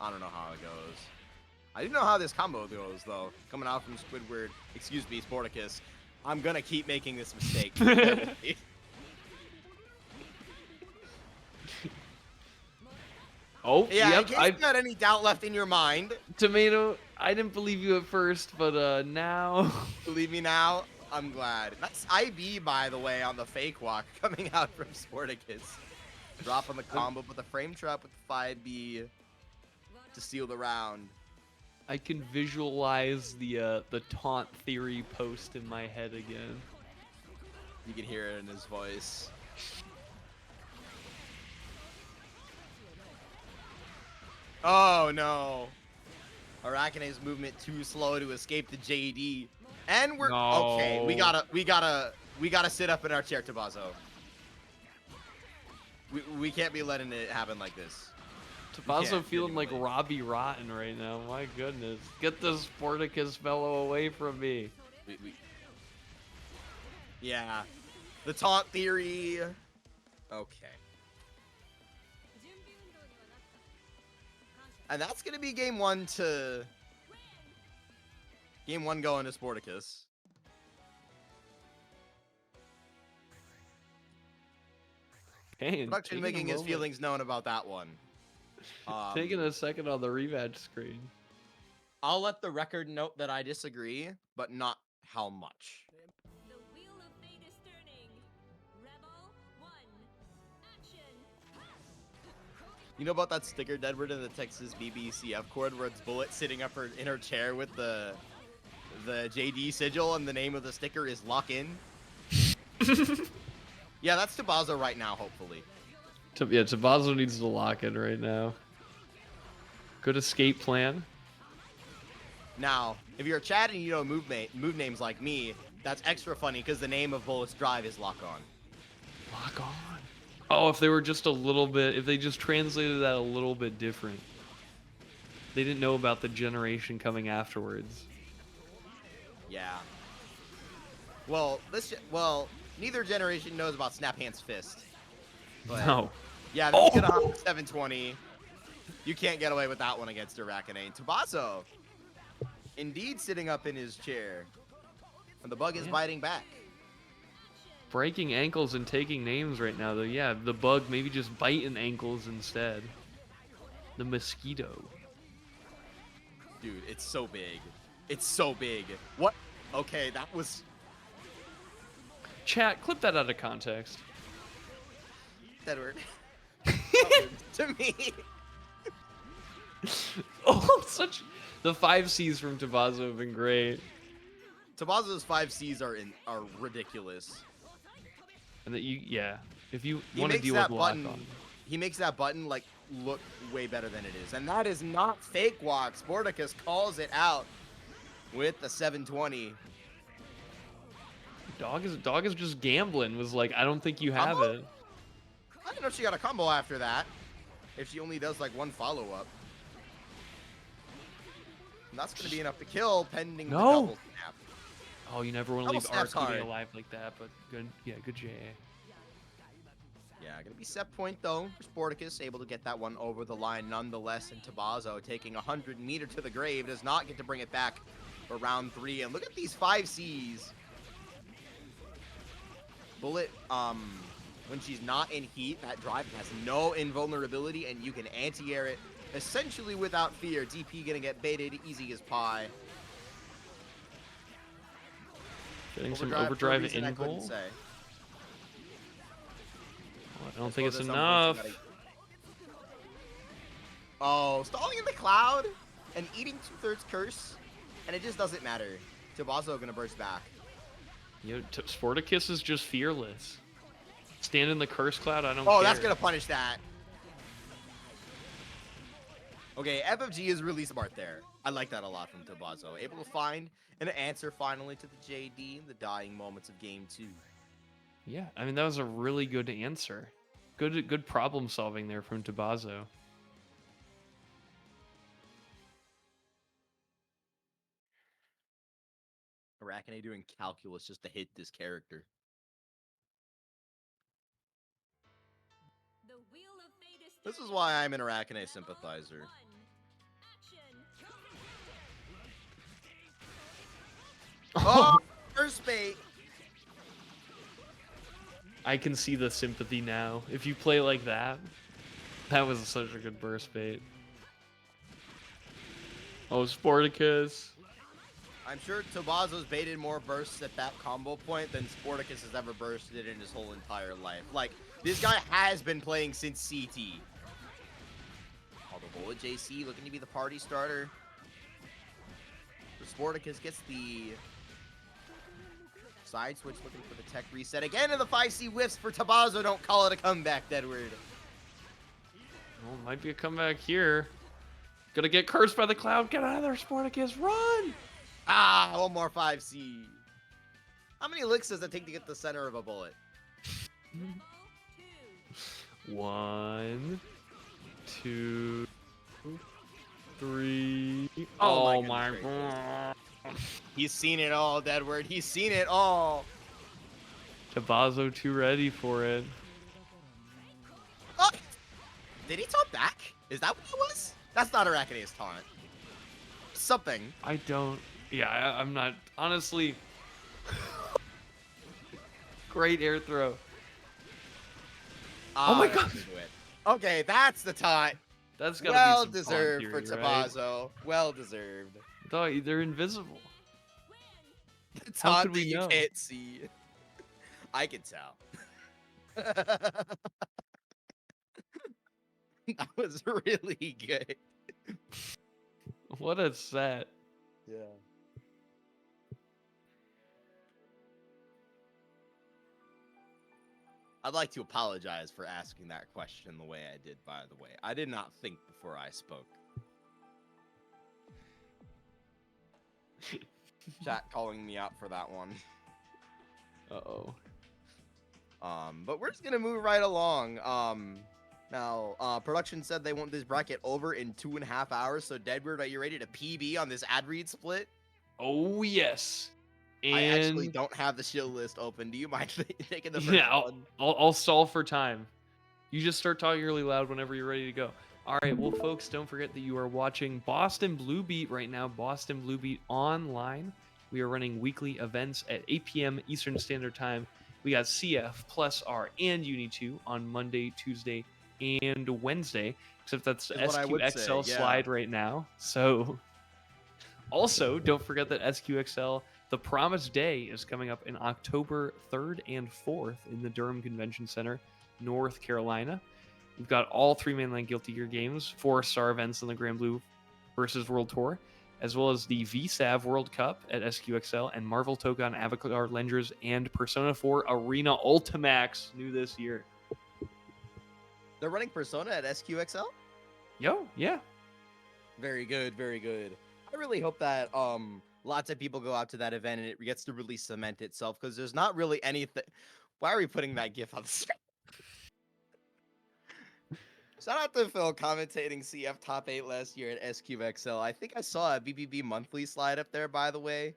Speaker 1: I don't know how it goes. I do know how this combo goes, though. Coming out from Squidward, excuse me, Sportacus. I'm gonna keep making this mistake. Bear with me.
Speaker 2: Oh,
Speaker 1: Yeah,
Speaker 2: yep.
Speaker 1: in case you had any doubt left in your mind,
Speaker 2: Tomato, I didn't believe you at first, but now.
Speaker 1: believe me now, I'm glad. That's IB, by the way, on the fake walk coming out from Sportacus. Dropping the combo with the frame trap with the 5B to seal the round.
Speaker 2: I can visualize the taunt theory post in my head again.
Speaker 1: You can hear it in his voice. Oh no. Arakune's movement too slow to escape the JD. And we're okay. We
Speaker 2: No.
Speaker 1: gotta sit up in our chair, Tubazo. We can't be letting it happen like this.
Speaker 2: Tubazo
Speaker 1: can't,
Speaker 2: feeling like
Speaker 1: genuinely.
Speaker 2: Robbie Rotten right now. My goodness. Get this Sportacus fellow away from me.
Speaker 1: Yeah. The taunt theory. Okay. And that's gonna be game one going to Sportacus.
Speaker 2: Okay, and
Speaker 1: Production
Speaker 2: taking a
Speaker 1: making his
Speaker 2: moment.
Speaker 1: feelings known about that one.
Speaker 2: Taking a second on the rematch screen.
Speaker 1: I'll let the record note that I disagree, but not how much.
Speaker 3: The wheel of fate is turning. Rebel 1. Action.
Speaker 1: You know about that sticker, Deadwood, in the Texas BBCF chord where it's Bullet sitting up in her chair with the JD sigil and the name of the sticker is Lock In? Yeah, that's Tubazo right now, hopefully.
Speaker 2: Yeah, Tubazo needs to lock it right now. Good escape plan.
Speaker 1: Now, if you're chatting and you know move names like me, that's extra funny because the name of Bullet's drive is Lock On.
Speaker 2: Lock on. Oh, if they were just a little bit, if they just translated that a little bit different. They didn't know about the generation coming afterwards.
Speaker 1: Yeah. Well, neither generation knows about Snap Hand's Fist. But
Speaker 2: No.
Speaker 1: yeah,
Speaker 2: Oh!
Speaker 1: they're gonna hop to 720. You can't get away with that one against Arakune. And Tubazo, indeed sitting up in his chair. And the bug is
Speaker 2: Yeah.
Speaker 1: biting back.
Speaker 2: Breaking ankles and taking names right now, though. Yeah, the bug maybe just biting ankles instead. The mosquito.
Speaker 1: Dude, it's so big. It's so big. What? Okay, that was...
Speaker 2: Chat, clip that out of context.
Speaker 1: Edward. To me.
Speaker 2: Oh, such... The 5 C's from Tubazo have been great.
Speaker 1: Tubazo's 5 C's are ridiculous.
Speaker 2: And that yeah. If you
Speaker 1: He
Speaker 2: want to
Speaker 1: makes
Speaker 2: deal
Speaker 1: that
Speaker 2: with lock
Speaker 1: button.
Speaker 2: on.
Speaker 1: He makes that button like look way better than it is, and that is not fake walk. Sportacus calls it out with the 720.
Speaker 2: Dog is just gambling. Was like, I don't think you have
Speaker 1: Combo?
Speaker 2: it.
Speaker 1: I don't know if she got a combo after that. If she only does like one follow-up. And that's gonna be enough to kill, pending the
Speaker 2: No.
Speaker 1: double snap.
Speaker 2: Oh, you never want to
Speaker 1: Double
Speaker 2: leave
Speaker 1: snap's
Speaker 2: Arcs
Speaker 1: hard.
Speaker 2: alive like that, but good. Yeah, good JA.
Speaker 1: Yeah, gonna be set point though for Sportacus, able to get that one over the line nonetheless. And Tubazo taking 100 meter to the grave, does not get to bring it back for round 3. And look at these 5 Cs. Bullet, when she's not in heat, that drive has no invulnerability, and you can anti-air it essentially without fear. DP gonna get baited easy as pie.
Speaker 2: Getting some
Speaker 1: for a
Speaker 2: overdrive
Speaker 1: reason I couldn't
Speaker 2: invul.
Speaker 1: say.
Speaker 2: Oh, I don't
Speaker 1: I
Speaker 2: think it's
Speaker 1: suppose at some
Speaker 2: enough.
Speaker 1: point Oh, stalling in the cloud and eating 2/3 curse, and it just doesn't matter. Tubazo gonna burst back.
Speaker 2: You know, Sportacus is just fearless. Stand in the curse cloud. I don't.
Speaker 1: Oh,
Speaker 2: care.
Speaker 1: that's gonna punish that. Okay, FFG is really smart there. I like that a lot from Tubazo. Able to find an answer finally to the JD in the dying moments of game 2.
Speaker 2: Yeah, I mean that was a really good answer. Good problem solving there from Tubazo.
Speaker 1: Arakune doing calculus just to hit this character.
Speaker 3: The wheel of fate is
Speaker 1: This is
Speaker 3: turning.
Speaker 1: why I'm an Arakune
Speaker 3: Rebel
Speaker 1: sympathizer.
Speaker 3: 1. Action.
Speaker 1: Oh, first bait.
Speaker 2: I can see the sympathy now. If you play like that, that was such a good burst bait. Oh, Sportacus.
Speaker 1: I'm sure Tubazo's baited more bursts at that combo point than Sportacus has ever bursted in his whole entire life. Like, this guy has been playing since CT. Oh, the bullet JC looking to be the party starter. The Sportacus gets the side switch, looking for the tech reset again, and the 5C whiffs for Tubazo. Don't call it a comeback, Deadward.
Speaker 2: Well, might be a comeback here. Gonna get cursed by the cloud. Get out of there, Sportacus. Run!
Speaker 1: Ah, one more 5C. How many licks does it take to get the center of a bullet?
Speaker 3: Rebel 2.
Speaker 2: 1, 2, 3.
Speaker 1: Oh
Speaker 2: Oh
Speaker 1: my
Speaker 2: my
Speaker 1: goodness
Speaker 2: god.
Speaker 1: He's seen it all, Deadward. He's seen it all.
Speaker 2: Tubazo too ready for it.
Speaker 1: Oh! Did he taunt back? Is that what it was? That's not Arakune's taunt. Something.
Speaker 2: I don't. Yeah, I'm not. Honestly. Great air throw. Oh my
Speaker 1: that's
Speaker 2: God.
Speaker 1: into it. Okay, that's the taunt.
Speaker 2: That's gotta
Speaker 1: Well
Speaker 2: be some
Speaker 1: deserved
Speaker 2: Pong
Speaker 1: for
Speaker 2: theory, right?
Speaker 1: Tabazo. Well deserved.
Speaker 2: Dog, they're invisible.
Speaker 1: The
Speaker 2: How
Speaker 1: taunt
Speaker 2: could
Speaker 1: that
Speaker 2: we
Speaker 1: you
Speaker 2: know?
Speaker 1: can't see. I can tell. That was really good.
Speaker 2: What a set.
Speaker 1: Yeah. I'd like to apologize for asking that question the way I did, by the way. I did not think before I spoke. Chat calling me out for that one.
Speaker 2: Uh-oh.
Speaker 1: But we're just gonna move right along. Now, production said they want this bracket over in 2.5 hours. So, Deadbird, are you ready to PB on this ad read split?
Speaker 2: Oh, yes. And
Speaker 1: I actually don't have the shield list open. Do you mind taking the first
Speaker 2: yeah,
Speaker 1: one?
Speaker 2: I'll stall for time. You just start talking really loud whenever you're ready to go. All right, well, folks, don't forget that you are watching Boston Blue Beat right now. Boston Blue Beat online. We are running weekly events at 8 p.m. Eastern Standard Time. We got CF plus R and Uni 2 on Monday, Tuesday, and Wednesday. Except that's the
Speaker 1: Is what I would say,
Speaker 2: SQXL
Speaker 1: yeah.
Speaker 2: slide right now. So, also, don't forget that SQXL, the Promised Day, is coming up in October 3rd and 4th in the Durham Convention Center, North Carolina. We've got all 3 mainland Guilty Gear games, 4-star events on the Grand Blue versus World Tour, as well as the VSAV World Cup at SQXL and Marvel Token Avatar Lengers and Persona 4 Arena Ultimax new this year.
Speaker 1: They're running Persona at SQXL?
Speaker 2: Yo, yeah.
Speaker 1: Very good, very good. I really hope that lots of people go out to that event and it gets to really cement itself, because there's not really anything. Why are we putting that gif on the screen? Shout out to Phil commentating CF top 8 last year at SQXL. I think I saw a BBB monthly slide up there, by the way,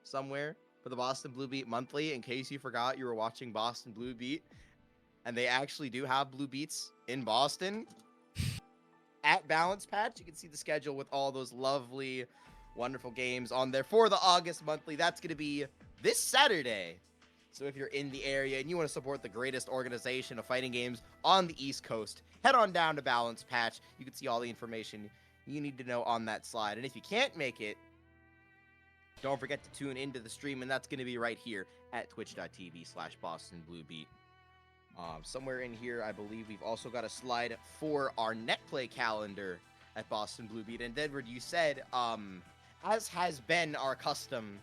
Speaker 1: somewhere for the Boston Blue Beat monthly. In case you forgot, you were watching Boston Blue Beat, and they actually do have Blue Beats in Boston. At Balance Patch, you can see the schedule with all those lovely, wonderful games on there for the August monthly. That's going to be this Saturday. So if you're in the area and you want to support the greatest organization of fighting games on the East Coast, head on down to Balance Patch. You can see all the information you need to know on that slide. And if you can't make it, don't forget to tune into the stream, and that's going to be right here at twitch.tv/BostonBlueBeat. Somewhere in here, I believe we've also got a slide for our net play calendar at Boston Blue Beat. And Edward, you said, as has been our custom,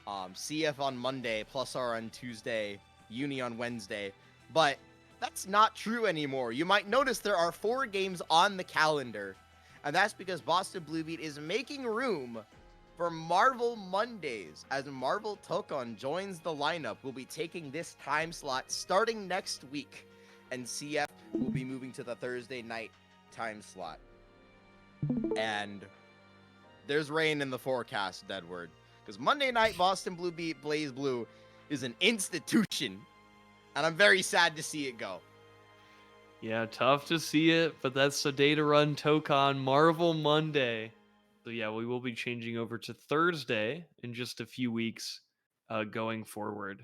Speaker 1: CF on Monday, plus R on Tuesday, Uni on Wednesday. But that's not true anymore. You might notice there are 4 games on the calendar, and that's because Boston Blue Beat is making room for Marvel Mondays, as Marvel Tokon joins the lineup, we'll be taking this time slot starting next week, and CF will be moving to the Thursday night time slot. And there's rain in the forecast, Deadward, because Monday night Boston Blue beat BlazBlue is an institution, and I'm very sad to see it go.
Speaker 2: Yeah, tough to see it, but that's the day to run Tokon Marvel Monday. So yeah, we will be changing over to Thursday in just a few weeks going forward.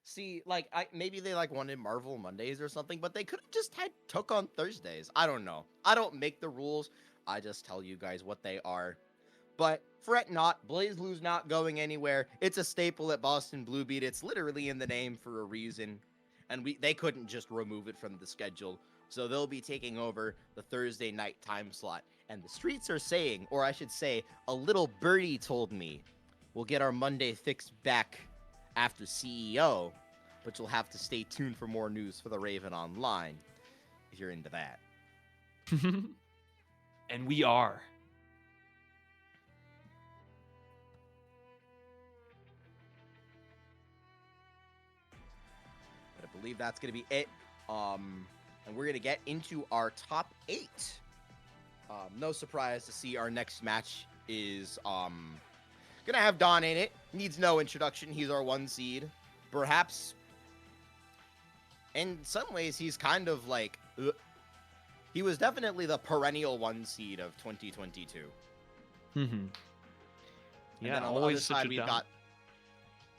Speaker 1: See, like, maybe they like wanted Marvel Mondays or something, but they could have just had Tokon Thursdays. I don't know. I don't make the rules. I just tell you guys what they are. But fret not, BlazBlue's not going anywhere. It's a staple at Boston Blue Beat. It's literally in the name for a reason. And they couldn't just remove it from the schedule. So they'll be taking over the Thursday night time slot. And the streets are saying, or I should say, a little birdie told me, we'll get our Monday fix back after CEO. But you'll have to stay tuned for more news for the Raven Online if you're into that.
Speaker 2: And we are.
Speaker 1: But I believe that's going to be it. And we're going to get into our top 8. No surprise to see our next match is going to have Don in it. Needs no introduction. He's our 1 seed. Perhaps, in some ways, he's kind of like... He was definitely the perennial 1 seed of 2022.
Speaker 2: Mm-hmm.
Speaker 1: Yeah, on the other side, we've got...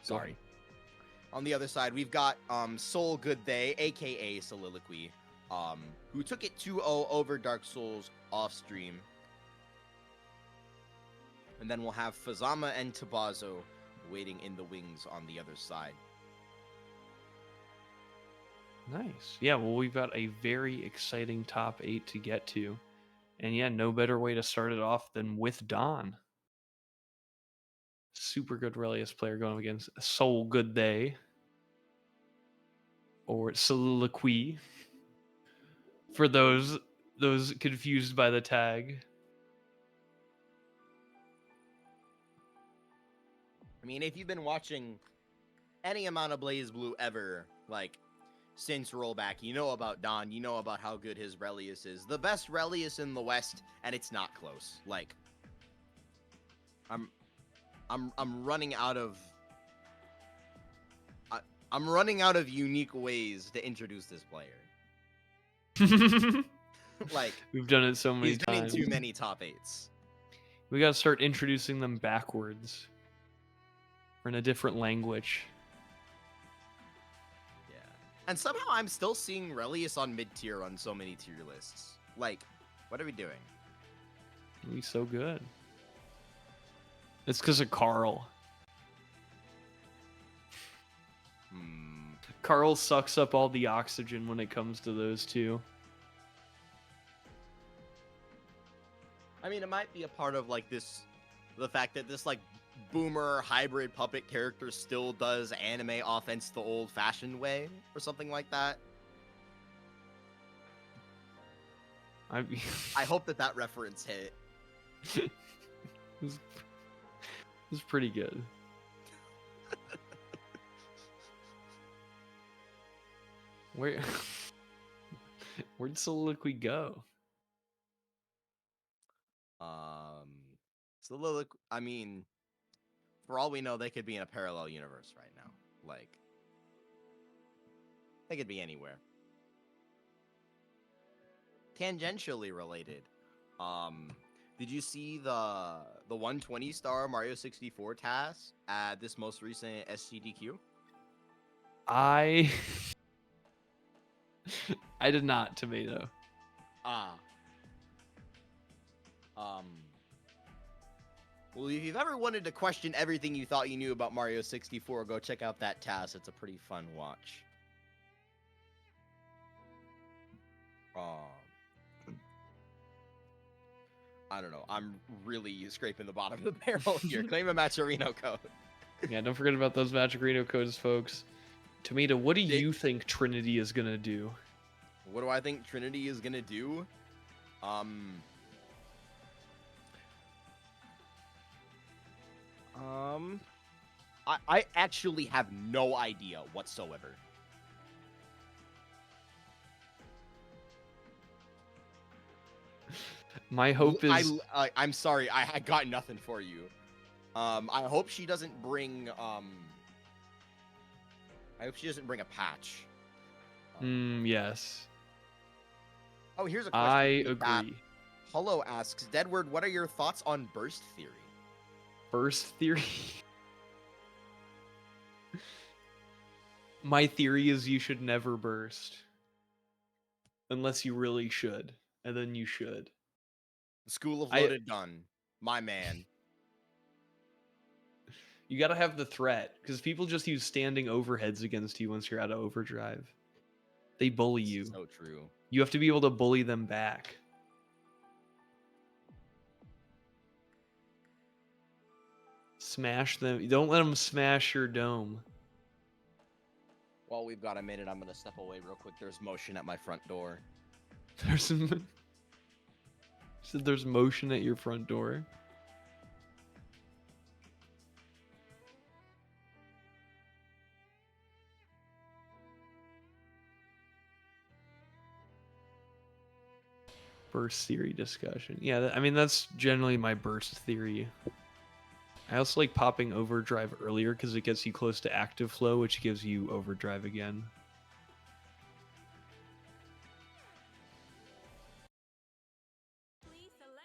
Speaker 2: Sorry.
Speaker 1: On the other side, we've got Soul Good Day, aka Soliloquy, who took it 2-0 over Dark Souls off stream. And then we'll have Fazama and Tubazo waiting in the wings on the other side.
Speaker 2: Nice. Yeah, well, we've got a very exciting top 8 to get to. And yeah, no better way to start it off than with Don. Super good Relius player going up against Soul Good Day. Or Soliloquy. For those confused by the tag.
Speaker 1: I mean, if you've been watching any amount of BlazBlue ever, like, since rollback, you know about Don, you know about how good his Relius is. The best Relius in the West, and it's not close. Like, I'm running out of... I'm running out of unique ways to introduce this player. Like,
Speaker 2: we've done it so many
Speaker 1: he's
Speaker 2: times.
Speaker 1: been in too many top 8s.
Speaker 2: We gotta start introducing them backwards. Or in a different language.
Speaker 1: Yeah. And somehow I'm still seeing Relius on mid-tier on so many tier lists. Like, what are we doing?
Speaker 2: He's so good. It's because of Carl. Carl sucks up all the oxygen when it comes to those two.
Speaker 1: I mean, it might be a part of, like, this... The fact that this, like, boomer hybrid puppet character still does anime offense the old-fashioned way, or something like that. I hope that reference hit.
Speaker 2: It was pretty good. Where'd Soliloquy go?
Speaker 1: Soliloquy, I mean, for all we know, they could be in a parallel universe right now. Like, they could be anywhere. Tangentially related. Did you see the 120 star Mario 64 task at this most recent SCDQ?
Speaker 2: I did not, Tomato.
Speaker 1: Well, if you've ever wanted to question everything you thought you knew about Mario 64, go check out that task. It's a pretty fun watch. I don't know. I'm really scraping the bottom of the barrel here. Claim a Matcherino code.
Speaker 2: Yeah, don't forget about those Matcherino codes, folks. Tomato, what do you think Trinity is gonna do?
Speaker 1: What do I think Trinity is gonna do? I actually have no idea whatsoever.
Speaker 2: My hope is
Speaker 1: I'm sorry, I got nothing for you. I hope she doesn't bring I hope she doesn't bring a patch.
Speaker 2: yes.
Speaker 1: Oh, here's a question.
Speaker 2: I
Speaker 1: from the chat.
Speaker 2: agree.
Speaker 1: Hello asks, Deadward, what are your thoughts on burst theory?
Speaker 2: Burst theory. My theory is you should never burst. Unless you really should. And then you should.
Speaker 1: The School of Loaded Gun. My man.
Speaker 2: You gotta have the threat, because people just use standing overheads against you once you're out of overdrive. They bully you.
Speaker 1: So true.
Speaker 2: You have to be able to bully them back. Smash them. Don't let them smash your dome.
Speaker 1: While we've got a minute, I'm gonna step away real quick. There's motion at my front door.
Speaker 2: There's motion at your front door. Burst theory discussion. Yeah, I mean, that's generally my burst theory. I also like popping overdrive earlier because it gets you close to active flow, which gives you overdrive again.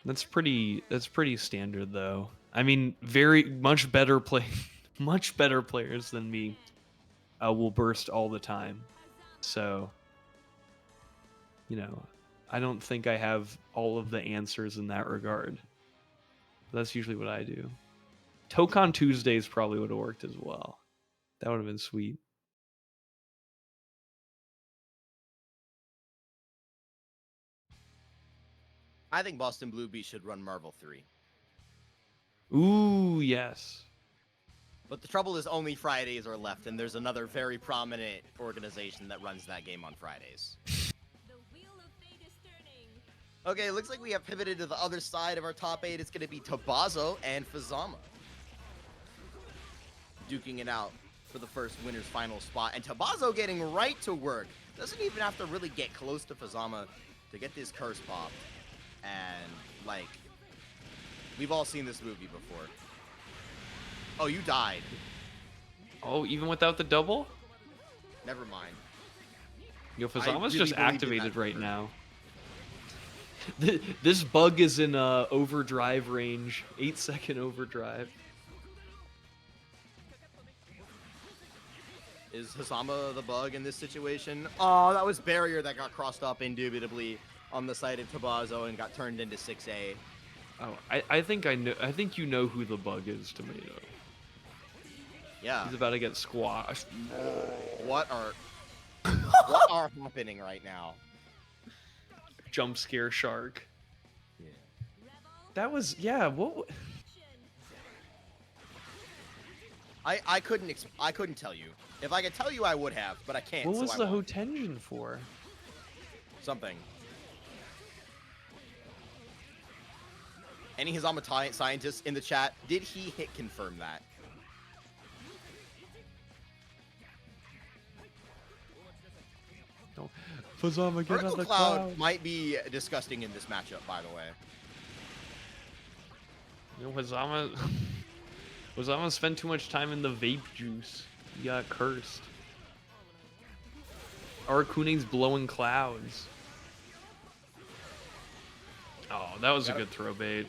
Speaker 2: That's pretty standard though. I mean, much better players than me will burst all the time. So, you know, I don't think I have all of the answers in that regard. But that's usually what I do. Tokon Tuesdays probably would have worked as well. That would have been sweet.
Speaker 1: I think Boston Blue Beat should run Marvel 3.
Speaker 2: Ooh, yes.
Speaker 1: But the trouble is only Fridays are left, and there's another very prominent organization that runs that game on Fridays.
Speaker 3: The wheel of fate is turning.
Speaker 1: Okay, looks like we have pivoted to the other side of our top 8. It's going to be Tubazo and Fazama duking it out for the first winner's final spot. And Tubazo getting right to work. Doesn't even have to really get close to Fazama to get this curse popped. And, like, we've all seen this movie before. Oh, you died.
Speaker 2: Oh, even without the double?
Speaker 1: Never mind.
Speaker 2: Yo,
Speaker 1: I
Speaker 2: Fazama's
Speaker 1: really
Speaker 2: just
Speaker 1: believed in
Speaker 2: activated
Speaker 1: that
Speaker 2: right
Speaker 1: first.
Speaker 2: now. This bug is in overdrive range. 8-second overdrive.
Speaker 1: Is Hazama the bug in this situation? Oh, that was barrier that got crossed up indubitably on the side of Tubazo and got turned into 6A.
Speaker 2: Oh, I think I know. I think you know who the bug is, Tomato.
Speaker 1: Yeah.
Speaker 2: He's about to get squashed.
Speaker 1: What are happening right now?
Speaker 2: Jump scare shark.
Speaker 1: Yeah.
Speaker 2: That was what?
Speaker 1: I couldn't tell you. If I could tell you, I would have, but I can't.
Speaker 2: What
Speaker 1: so
Speaker 2: was
Speaker 1: I
Speaker 2: the
Speaker 1: won't.
Speaker 2: Hotenjin for?
Speaker 1: Something. Any Hazama scientists in the chat, did he hit confirm that?
Speaker 2: No. Fazama, get
Speaker 1: Vertical
Speaker 2: out the
Speaker 1: Cloud
Speaker 2: cloud.
Speaker 1: might be disgusting in this matchup, by the way.
Speaker 2: You know, Hazama spent too much time in the vape juice. He got cursed. Arakune's blowing clouds. Oh, that was a good throw bait.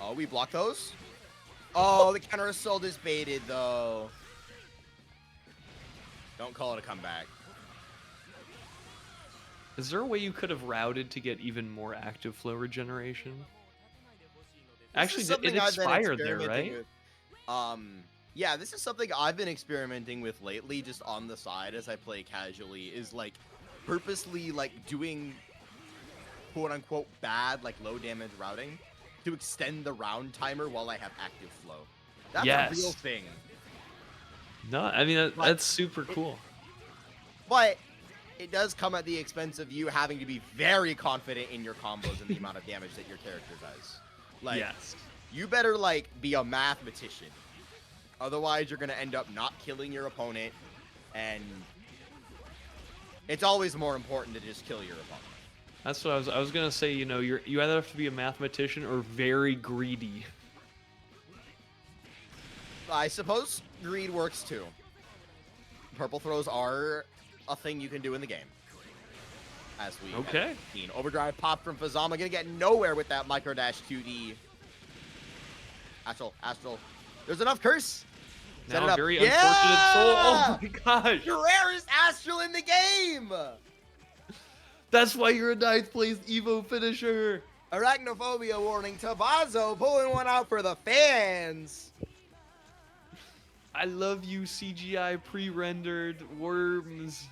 Speaker 1: Oh, we block those? Oh, the counter assault is baited, though. Don't call it a comeback.
Speaker 2: Is there a way you could have routed to get even more active flow regeneration? Actually, it expired there, right?
Speaker 1: Yeah, this is something I've been experimenting with lately, just on the side as I play casually, is like purposely like doing quote unquote bad, like low damage routing to extend the round timer while I have active flow. That's a real thing.
Speaker 2: No, I mean that's super cool.
Speaker 1: But it does come at the expense of you having to be very confident in your combos and the amount of damage that your character does. Like,
Speaker 2: Yes.
Speaker 1: you better, like, be a mathematician. Otherwise, you're going to end up not killing your opponent, and it's always more important to just kill your opponent.
Speaker 2: That's what I was gonna say. You know, you either have to be a mathematician or very greedy.
Speaker 1: I suppose greed works too. Purple throws are a thing you can do in the game. As we have seen. Overdrive pop from Fazama, gonna get nowhere with that micro dash 2D. Astral. There's enough curse. Set it
Speaker 2: Now,
Speaker 1: up.
Speaker 2: very unfortunate soul. Oh my gosh.
Speaker 1: The rarest Astral in the game.
Speaker 2: That's why you're a 9th place Evo finisher.
Speaker 1: Arachnophobia warning. Tubazo pulling one out for the fans.
Speaker 2: I love you, CGI pre-rendered worms.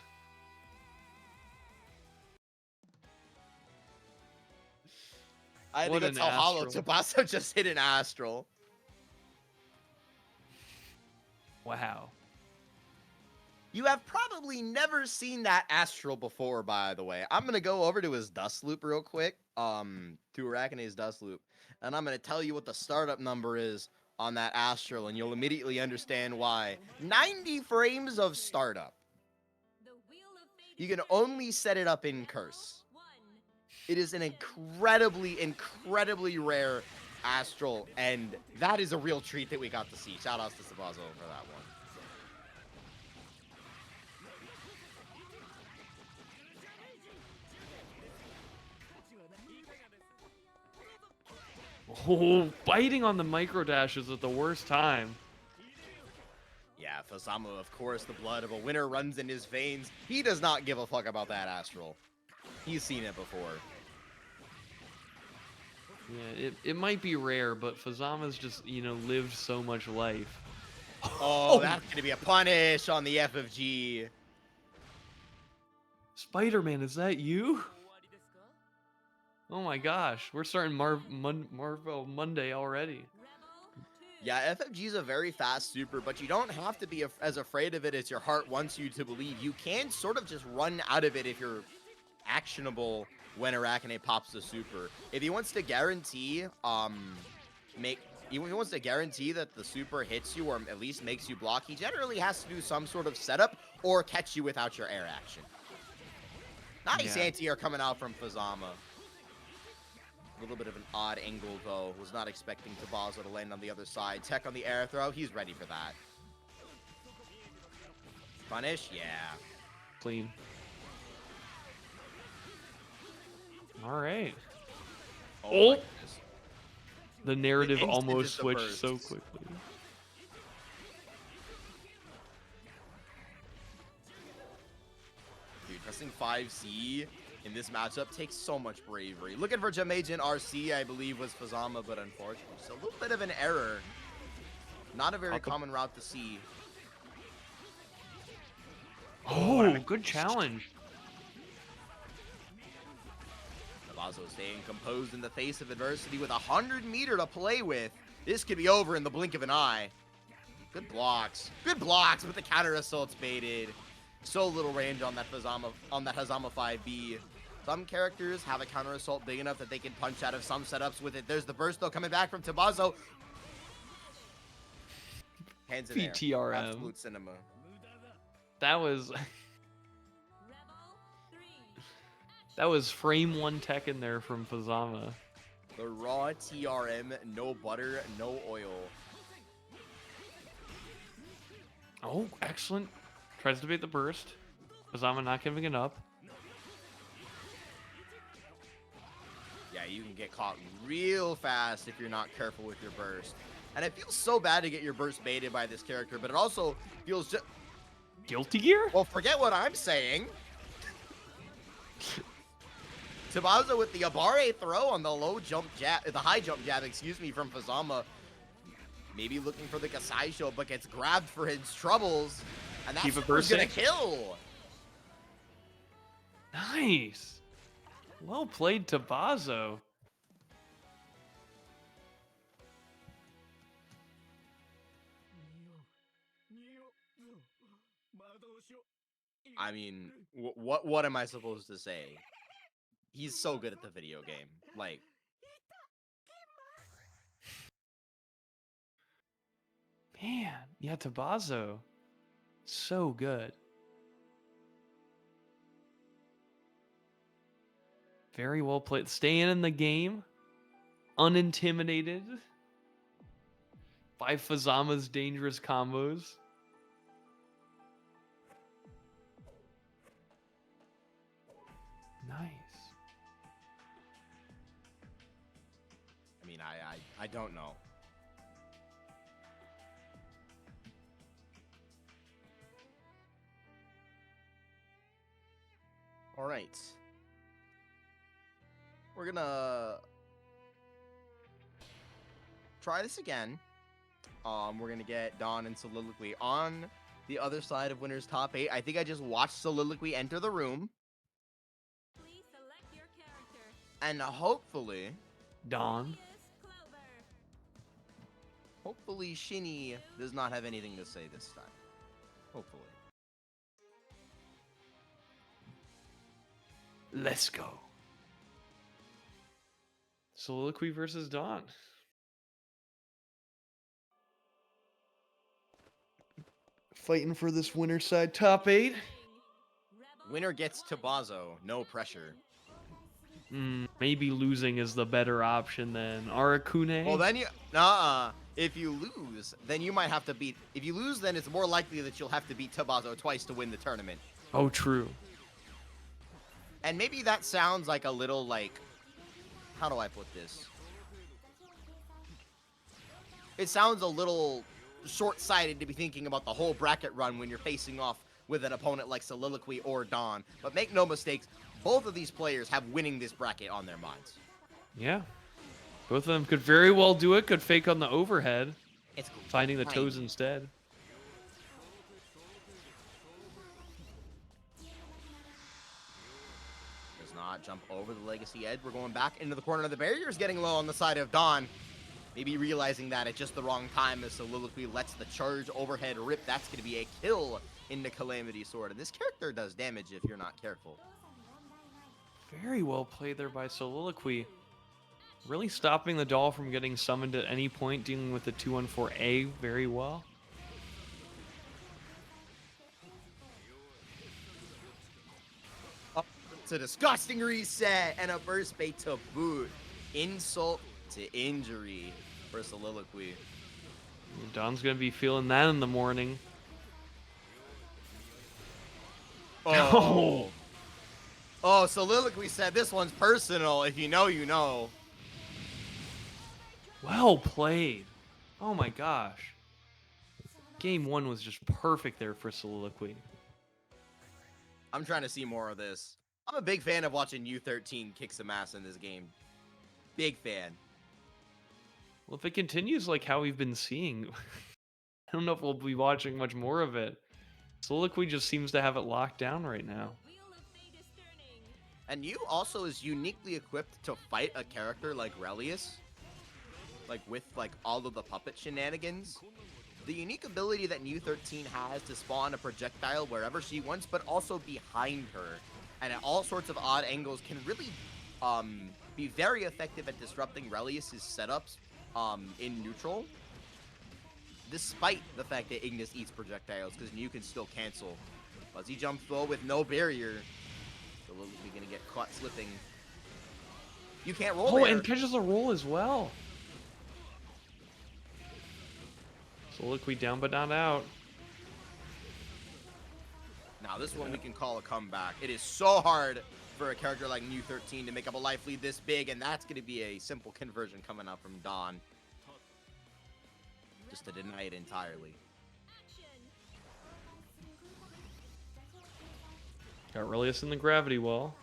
Speaker 1: I
Speaker 2: What
Speaker 1: think that's
Speaker 2: an
Speaker 1: how hollow
Speaker 2: Astral.
Speaker 1: Tubazo just hit an Astral.
Speaker 2: Wow.
Speaker 1: You have probably never seen that Astral before, by the way. I'm going to go over to his Dust Loop real quick, to Arakune's Dust Loop, and I'm going to tell you what the startup number is on that Astral, and you'll immediately understand why. 90 frames of startup.
Speaker 3: The wheel of fate
Speaker 1: You
Speaker 3: is
Speaker 1: can
Speaker 3: turning.
Speaker 1: only set it up in Curse.
Speaker 3: One.
Speaker 1: It is an incredibly rare Astral, and that is a real treat that we got to see. Shout outs to Tubazo for that one.
Speaker 2: Oh, biting on the micro dashes at the worst time.
Speaker 1: Yeah, Fazama, of course, the blood of a winner runs in his veins. He does not give a fuck about that Astral. He's seen it before.
Speaker 2: Yeah, it might be rare, but Fazama's just, you know, lived so much life.
Speaker 1: Oh, that's going to be a punish on the FFG.
Speaker 2: Spider-Man, is that you? Oh my gosh, we're starting Marvel Monday already.
Speaker 3: Rebel 2.
Speaker 1: Yeah, FFG is a very fast super, but you don't have to be as afraid of it as your heart wants you to believe. You can sort of just run out of it if you're actionable when Arakune pops the super. If he wants to guarantee, if he wants to guarantee that the super hits you or at least makes you block, he generally has to do some sort of setup or catch you without your air action. Nice anti-air coming out from Fazama. A little bit of an odd angle, though. Was not expecting Tubazo to land on the other side. Tech on the air throw. He's ready for that. Punish? Yeah.
Speaker 2: Clean. All right.
Speaker 1: Oh,
Speaker 2: Oh!
Speaker 1: my goodness.
Speaker 2: The narrative
Speaker 1: instant
Speaker 2: almost
Speaker 1: is the
Speaker 2: switched
Speaker 1: burst.
Speaker 2: so quickly.
Speaker 1: Dude, pressing 5C in this matchup takes so much bravery. Looking for Jamaican RC, I believe, was Fazama, but unfortunately, just a little bit of an error. Not a very common route to see.
Speaker 2: Oh, good challenge.
Speaker 1: Tubazo staying composed in the face of adversity with 100 meter to play with. This could be over in the blink of an eye. Good blocks. Good blocks, but the counter assault's baited. So little range on that Hazama 5B. Some characters have a counter assault big enough that they can punch out of some setups with it. There's the burst though coming back from Tubazo. Hands in air.
Speaker 2: PTRM.
Speaker 1: Absolute cinema.
Speaker 2: That was
Speaker 3: Rebel 3.
Speaker 2: that was frame one tech in there from Fazama.
Speaker 1: The raw TRM, no butter, no oil.
Speaker 2: Oh, excellent. Tries to bait the burst. Fazama not giving it up.
Speaker 1: Yeah, you can get caught real fast if you're not careful with your burst. And it feels so bad to get your burst baited by this character, but it also feels just...
Speaker 2: Guilty Gear?
Speaker 1: Well, forget what I'm saying. Tubazo with the Abare throw on the low jump jab, the high jump jab, excuse me, from Fazama. Maybe looking for the Kasai show, but gets grabbed for his troubles. And that's
Speaker 2: Keep it
Speaker 1: who's gonna
Speaker 2: bursting.
Speaker 1: kill.
Speaker 2: Nice. Well played, Tubazo.
Speaker 1: I mean, what am I supposed to say? He's so good at the video game. Like,
Speaker 2: Man, yeah, Tubazo. So good. Very well played. Staying in the game. Unintimidated. By Fazama's dangerous combos. Nice.
Speaker 1: I mean, I don't know. All right. We're gonna try this again. We're gonna get Dawn and Soliloquy on the other side of winner's top 8. I think I just watched Soliloquy enter the room,
Speaker 3: Please select your character.
Speaker 1: and hopefully
Speaker 2: Dawn.
Speaker 1: hopefully Shinny does not have anything to say this time. Hopefully.
Speaker 2: Let's go. Soliloquy versus Dawn. Fighting for this winner side top 8.
Speaker 1: Winner gets Tubazo, no pressure.
Speaker 2: Maybe losing is the better option than Arakune.
Speaker 1: Well, then if you lose, then you might have to beat. If you lose, then it's more likely that you'll have to beat Tubazo twice to win the tournament.
Speaker 2: Oh, true.
Speaker 1: And maybe that sounds like a little like, how do I put this? It sounds a little short-sighted to be thinking about the whole bracket run when you're facing off with an opponent like Soliloquy or Dawn. But make no mistakes, both of these players have winning this bracket on their minds.
Speaker 2: Yeah. Both of them could very well do it. Could fake on the overhead.
Speaker 1: It's
Speaker 2: Finding the
Speaker 1: fine.
Speaker 2: toes instead.
Speaker 1: Does not jump over the legacy edge. We're going back into the corner. The barrier is getting low on the side of Dawn. Maybe realizing that at just the wrong time as Soliloquy lets the charge overhead rip. That's going to be a kill into Calamity Sword. And this character does damage if you're not careful.
Speaker 2: Very well played there by Soliloquy. Really stopping the doll from getting summoned at any point, dealing with the 214A very well.
Speaker 1: Oh, it's a disgusting reset and a burst bait to boot. Insult to injury for Soliloquy.
Speaker 2: Don's going to be feeling that in the morning.
Speaker 1: Oh. Oh, Soliloquy said this one's personal. If you know, you know.
Speaker 2: Well played. Oh my gosh. Game 1 was just perfect there for Soliloquy.
Speaker 1: I'm trying to see more of this. I'm a big fan of watching U13 kick some ass in this game. Big fan.
Speaker 2: Well, if it continues like how we've been seeing, I don't know if we'll be watching much more of it. Soliloquy just seems to have it locked down right now.
Speaker 3: Wheel of Fate is turning.
Speaker 1: And you also is uniquely equipped to fight a character like Relius. Like with like all of the puppet shenanigans. The unique ability that U13 has to spawn a projectile wherever she wants, but also behind her. And at all sorts of odd angles can really be very effective at disrupting Relius's setups in neutral. Despite the fact that Ignis eats projectiles, because you can still cancel. Fuzzy jumps low with no barrier. Soliloquy gonna get caught slipping. You can't roll there.
Speaker 2: And catches a roll as well. Soliloquy down but not out.
Speaker 1: Now this one we can call a comeback. It is so hard for a character like U13 to make up a life lead this big, and that's going to be a simple conversion coming up from Dawn. Just to deny it entirely.
Speaker 2: Got Relius in the gravity wall.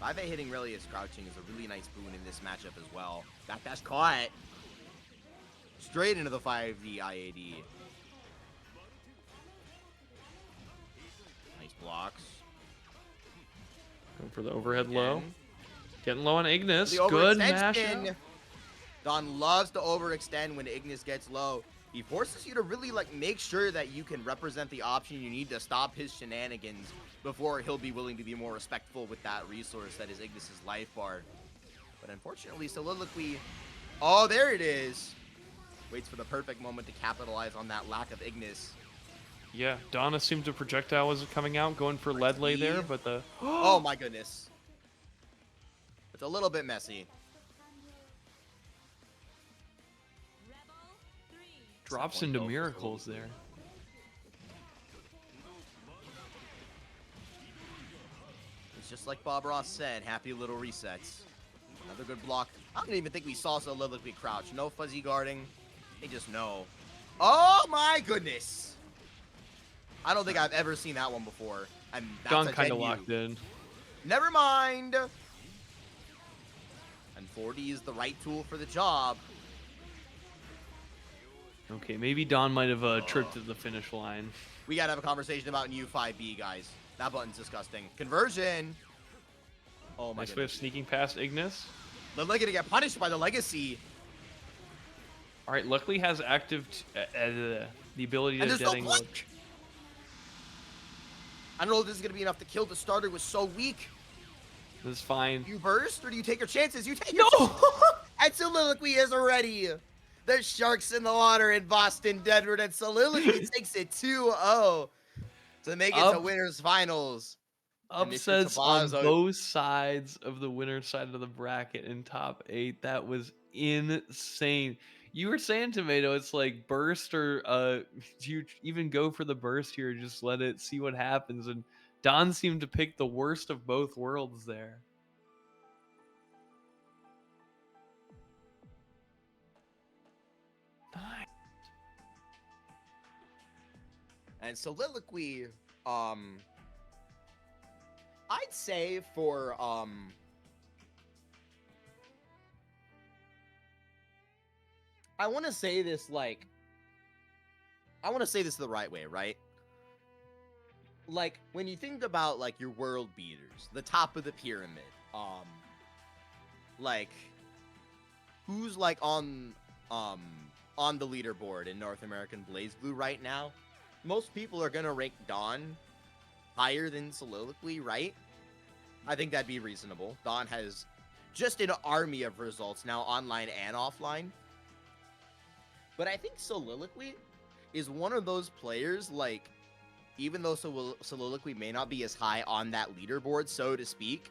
Speaker 1: 5A hitting Relius crouching is a really nice boon in this matchup as well. Backdash caught. Straight into the 5D IAD. Nice blocks.
Speaker 2: Going for the overhead
Speaker 1: Again.
Speaker 2: low. Getting low on Ignis.
Speaker 1: The
Speaker 2: Good
Speaker 1: overextension.
Speaker 2: mashup.
Speaker 1: Dawn loves to overextend when Ignis gets low. he forces you to really like make sure that you can represent the option you need to stop his shenanigans before he'll be willing to be more respectful with that resource that is Ignis's life bar. But unfortunately, Soliloquy, oh, there it is. Waits for the perfect moment to capitalize on that lack of Ignis.
Speaker 2: Yeah, Dawn assumed a projectile was coming out, going for lead lay there, but the
Speaker 1: oh my goodness. It's a little bit messy.
Speaker 3: Rebel 3.
Speaker 2: drops
Speaker 1: One
Speaker 2: into
Speaker 1: goal for
Speaker 2: miracles
Speaker 1: Soliloquy.
Speaker 2: there.
Speaker 1: It's just like Bob Ross said, happy little resets. Another good block. I don't even think we saw Soliloquy crouch. No fuzzy guarding. They just know. Oh my goodness. I don't think I've ever seen that one before. And that's
Speaker 2: Dawn
Speaker 1: a
Speaker 2: kind of
Speaker 1: 10U.
Speaker 2: locked in.
Speaker 1: Never mind. And 40 is the right tool for the job.
Speaker 2: Okay, maybe Dawn might have tripped to the finish line.
Speaker 1: We gotta have a conversation about new 5B, guys. That button's disgusting. Conversion. Oh my
Speaker 2: Nice way of
Speaker 1: goodness.
Speaker 2: sneaking past Ignis.
Speaker 1: They're gonna get punished by the legacy.
Speaker 2: All right, luckily has active the ability
Speaker 1: And
Speaker 2: to
Speaker 1: there's no
Speaker 2: dead angle.
Speaker 1: blink. I don't know if this is gonna be enough to kill. The starter was so weak.
Speaker 2: This is fine.
Speaker 1: You burst or do you take your chances? You take
Speaker 2: No!
Speaker 1: your chances. And Soliloquy is ready. There's sharks in the water in Boston, Deadwood, and Soliloquy takes it 2-0 to make it to
Speaker 2: Up-
Speaker 1: winners finals. And Mr.
Speaker 2: Upsets on
Speaker 1: Tubazo-
Speaker 2: both sides of the winner side of the bracket in top 8. That was insane. You were saying, Tomato, it's like burst or do you even go for the burst here? Just let it see what happens. And Don seemed to pick the worst of both worlds there. Nice.
Speaker 1: And Soliloquy, I'd say for, I want to say this like, I want to say this the right way, right? Like, when you think about, like, your world beaters, the top of the pyramid, like, who's, like, on the leaderboard in North American BlazBlue right now, most people are gonna rank Dawn higher than Soliloquy, right? I think that'd be reasonable. Dawn has just an army of results now, online and offline. But I think Soliloquy is one of those players, like, even though Soliloquy may not be as high on that leaderboard, so to speak,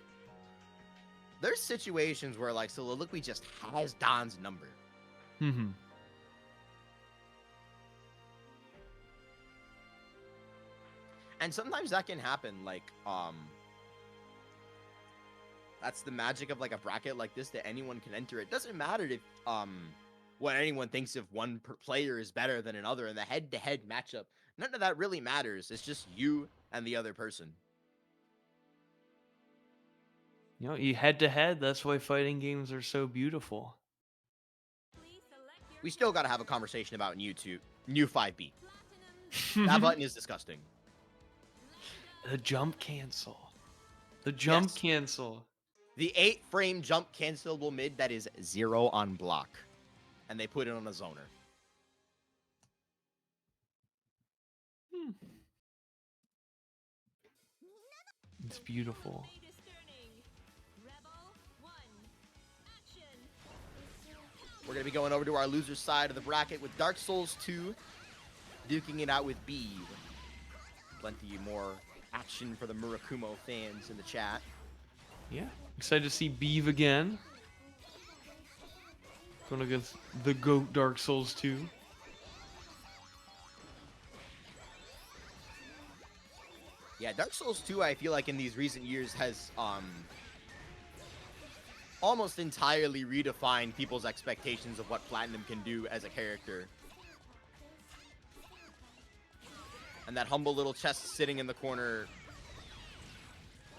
Speaker 1: there's situations where, like, Soliloquy just has Dawn's number.
Speaker 2: Mm-hmm.
Speaker 1: And sometimes that can happen, like, that's the magic of, like, a bracket like this, that anyone can enter. It doesn't matter if, what anyone thinks if one player is better than another in the head-to-head matchup. None of that really matters. It's just you and the other person.
Speaker 2: You know, you head to head. That's why fighting games are so beautiful.
Speaker 3: Please select your
Speaker 1: We still got to have a conversation about new 5B.
Speaker 3: platinum.
Speaker 1: That button is disgusting.
Speaker 2: The jump cancel. The jump
Speaker 1: Yes.
Speaker 2: cancel.
Speaker 1: The 8-frame jump cancelable mid that is 0 on block. And they put it on a zoner.
Speaker 2: It's beautiful.
Speaker 3: Fate is turning. Rebel 1. Action.
Speaker 1: We're going to be going over to our loser side of the bracket with Dark Souls 2 duking it out with Beav. Plenty more action for the Murakumo fans in the chat.
Speaker 2: Yeah. Excited to see Beav again. Going against the GOAT Dark Souls 2.
Speaker 1: Yeah, Dark Souls 2, I feel like in these recent years has almost entirely redefined people's expectations of what Platinum can do as a character. And that humble little chest sitting in the corner,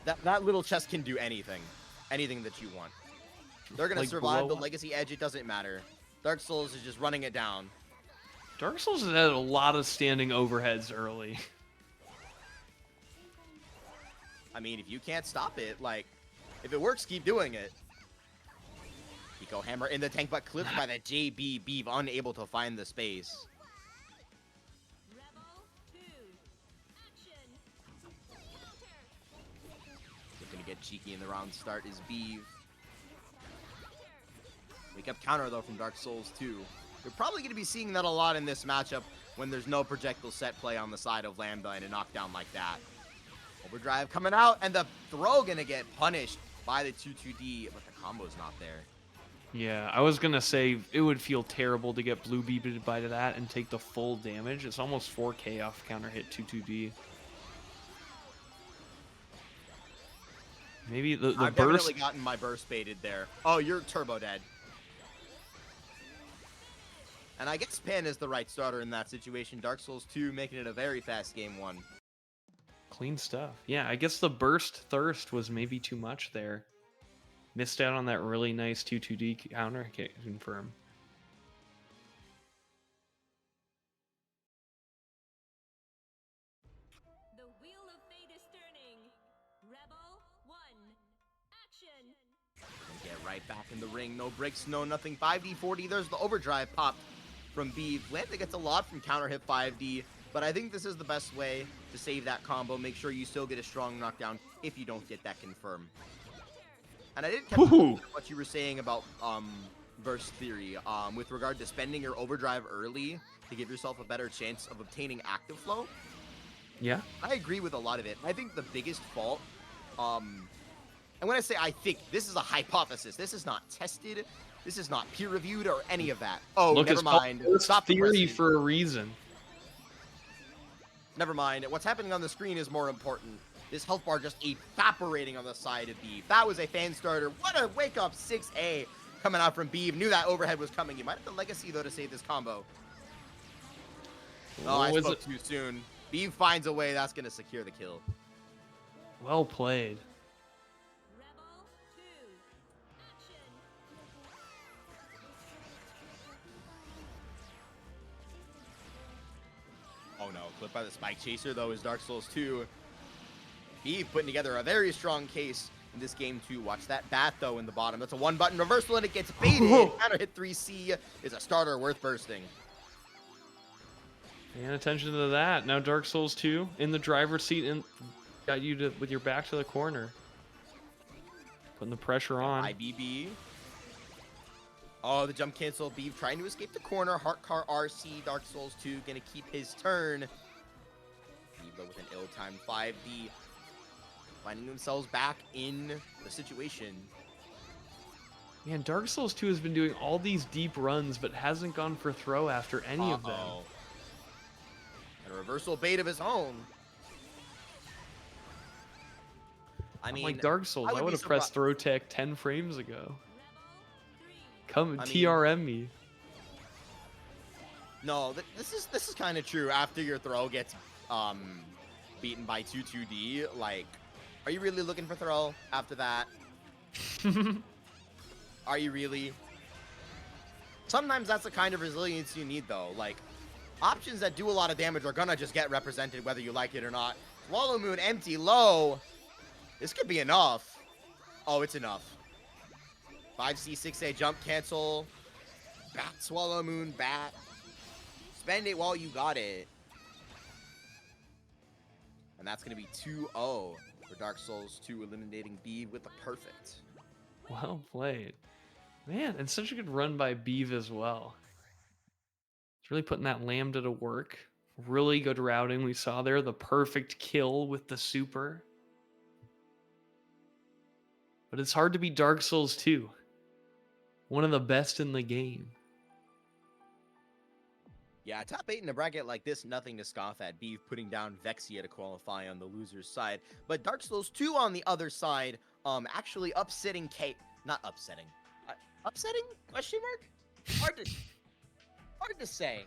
Speaker 1: that little chest can do anything. Anything that you want. They're going
Speaker 2: Like
Speaker 1: to survive
Speaker 2: blow
Speaker 1: the
Speaker 2: up.
Speaker 1: Legacy Edge, it doesn't matter. Dark Souls is just running it down.
Speaker 2: Dark Souls has had a lot of standing overheads early.
Speaker 1: I mean, if you can't stop it, like, if it works, keep doing it. Eco Hammer in the tank, but clipped by the JB Beav, unable to find the space. get cheeky in the round start is Beav. Wake up counter though from Dark Souls 2. You're probably going to be seeing that a lot in this matchup when there's no projectile set play on the side of Lambda and a knockdown like that. Overdrive coming out, and the throw going to get punished by the 2-2D, but the combo's not there.
Speaker 2: Yeah, I was gonna say it would feel terrible to get blue beated by that and take the full damage. It's almost 4k off counter hit 2-2D. Maybe the
Speaker 1: I've
Speaker 2: burst.
Speaker 1: definitely gotten my burst baited there. Oh, you're turbo dead. And I guess Pan is the right starter in that situation. Dark Souls 2 making it a very fast game 1.
Speaker 2: Clean stuff. Yeah, I guess the burst thirst was maybe too much there. Missed out on that really nice 2-2D counter confirm.
Speaker 3: The wheel of fate is turning. Rebel 1. Action.
Speaker 1: And get right back in the ring. No bricks, no nothing. 5D40. There's the overdrive popped from Beav. Lambda gets a lot from counter hit 5D, but I think this is the best way to save that combo. Make sure you still get a strong knockdown if you don't get that confirm. And I didn't catch what you were saying about burst theory with regard to spending your overdrive early to give yourself a better chance of obtaining active flow.
Speaker 2: Yeah.
Speaker 1: I agree with a lot of it. I think the biggest fault, and when I say I think, this is a hypothesis. This is not tested. This is not peer-reviewed or any of that. Oh,
Speaker 2: Look,
Speaker 1: never mind. Stop the
Speaker 2: theory
Speaker 1: precedent.
Speaker 2: for a reason.
Speaker 1: Never mind. What's happening on the screen is more important. This health bar just evaporating on the side of Beav. That was a fan starter. What a wake-up 6A coming out from Beav. Knew that overhead was coming. You might have the legacy, though, to save this combo. Oh, I spoke too soon. Beav finds a way. That's going to secure the kill.
Speaker 2: Well played.
Speaker 3: Rebel 2. Action.
Speaker 1: Oh, no. Clipped by the Spike Chaser, though, is Dark Souls 2. Beav putting together a very strong case in this game, too. Watch that bat, though, in the bottom. That's a one-button reversal, and it gets baited. Counter hit 3C is a starter worth bursting.
Speaker 2: Paying attention to that. Now Dark Souls 2 in the driver's seat and got you to with your back to the corner. Putting the pressure on.
Speaker 1: IBB. Oh, the jump cancel. Beav trying to escape the corner. Heart car RC. Dark Souls 2 gonna keep his turn. Beav, though, with an ill-timed 5D. Finding themselves back in the situation.
Speaker 2: Man, Dark Souls 2 has been doing all these deep runs, but hasn't gone for throw after any of them.
Speaker 1: And a reversal bait of his own. I mean,
Speaker 2: like Dark Souls, I would have pressed throw tech 10 frames ago. Come TRM me.
Speaker 1: No, this is kind of true. After your throw gets beaten by 2-2D, like, are you really looking for throw after that? Are you really? Sometimes that's the kind of resilience you need, though. Like, options that do a lot of damage are gonna just get represented whether you like it or not. Swallow Moon, empty, low. This could be enough. Oh, it's enough. 5C, 6A, jump, cancel. Bat, Swallow Moon, bat. Spend it while you got it. And that's gonna be 2-0 for Dark Souls 2, eliminating Beav with the perfect.
Speaker 2: Well played. Man, and such a good run by Beav as well. It's really putting that Lambda to work. Really good routing we saw there. The perfect kill with the super. But it's hard to beat Dark Souls 2. One of the best in the game.
Speaker 1: Yeah, top 8 in a bracket like this, nothing to scoff at. Beav putting down Vexia to qualify on the loser's side. But Dark Souls 2 on the other side, actually upsetting not upsetting. Upsetting? Question mark? Hard to say.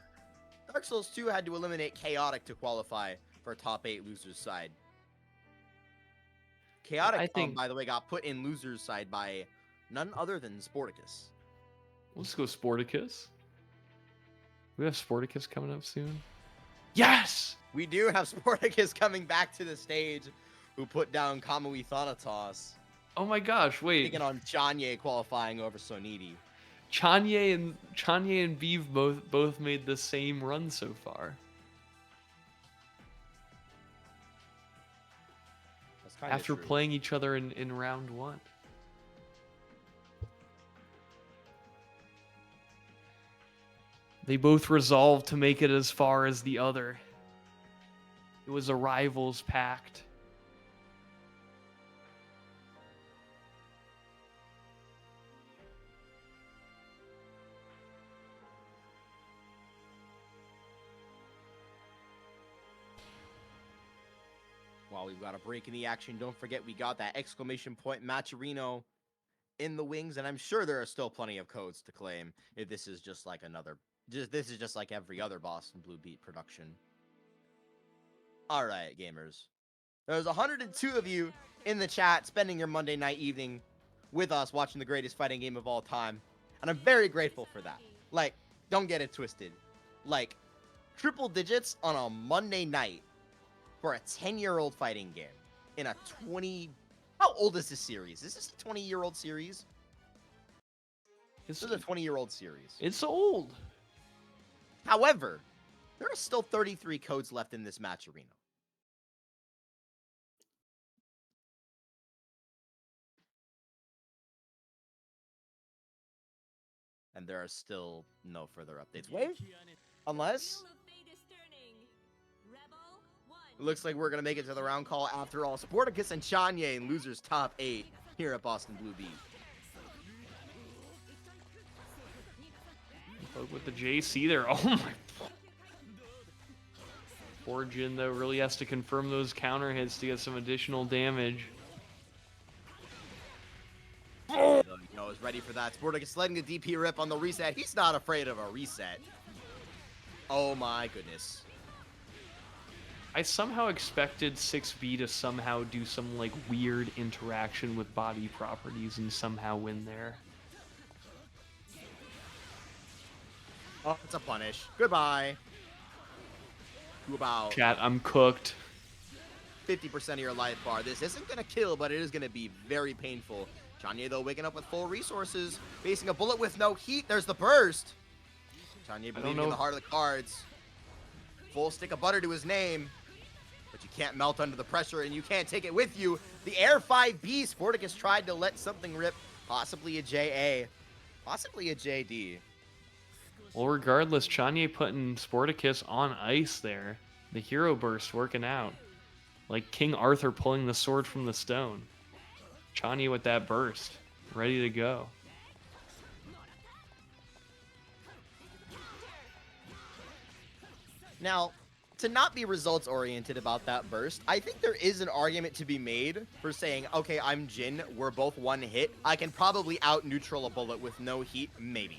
Speaker 1: Dark Souls 2 had to eliminate Chaotic to qualify for top 8 loser's side. Chaotic,
Speaker 2: I think,
Speaker 1: by the way, got put in loser's side by none other than Sportacus.
Speaker 2: Let's go Sportacus. We have Sportacus coming up soon. Yes!
Speaker 1: We do have Sportacus coming back to the stage, who put down Kamui Thanatos.
Speaker 2: Oh my gosh, wait.
Speaker 1: Taking on CHanye qualifying over Soniti.
Speaker 2: CHanye and Beav both made the same run so far.
Speaker 1: Let's Kinda
Speaker 2: after
Speaker 1: true.
Speaker 2: playing each other in round 1. They both resolved to make it as far as the other. It was a rivals pact.
Speaker 1: While we've got a break in the action, don't forget we got that exclamation point Maturino in the wings, and I'm sure there are still plenty of codes to claim if this is just like this is just like every other Boston Blue Beat production. All right, gamers. There's 102 of you in the chat spending your Monday night evening with us watching the greatest fighting game of all time, and I'm very grateful for that. Like, don't get it twisted. Like, triple digits on a Monday night for a 10-year-old fighting game in a 20... How old is this series? Is this a 20-year-old series? This is a 20-year-old series.
Speaker 2: It's old.
Speaker 1: However, there are still 33 codes left in this match arena. And there are still no further updates. Wait, unless... It looks like we're going to make it to the round call after all. Sportacus and CHanye in losers top 8 here at Boston Blue Beat.
Speaker 2: Look with the JC there. Oh my. Poor Jin, though, really has to confirm those counter hits to get some additional damage.
Speaker 1: You know, is ready for that. Sportacus letting the DP rip on the reset. He's not afraid of a reset. Oh my goodness.
Speaker 2: I somehow expected 6B to somehow do some like weird interaction with body properties and somehow win there.
Speaker 1: Oh, it's a punish. Goodbye. To about
Speaker 2: Chat, I'm cooked.
Speaker 1: 50% of your life bar. This isn't going to kill, but it is going to be very painful. CHanye, though, waking up with full resources. Facing a bullet with no heat. There's the burst. CHanye believing in the heart of the cards. Full stick of butter to his name. But you can't melt under the pressure, and you can't take it with you. The Air 5B, Sportacus tried to let something rip. Possibly a JA. Possibly a JD.
Speaker 2: Well, regardless, CHanye putting Sportacus on ice there. The hero burst working out. Like King Arthur pulling the sword from the stone. CHanye with that burst. Ready to go.
Speaker 1: Now, to not be results-oriented about that burst, I think there is an argument to be made for saying, okay, I'm Jin, we're both one hit. I can probably out-neutral a bullet with no heat, maybe.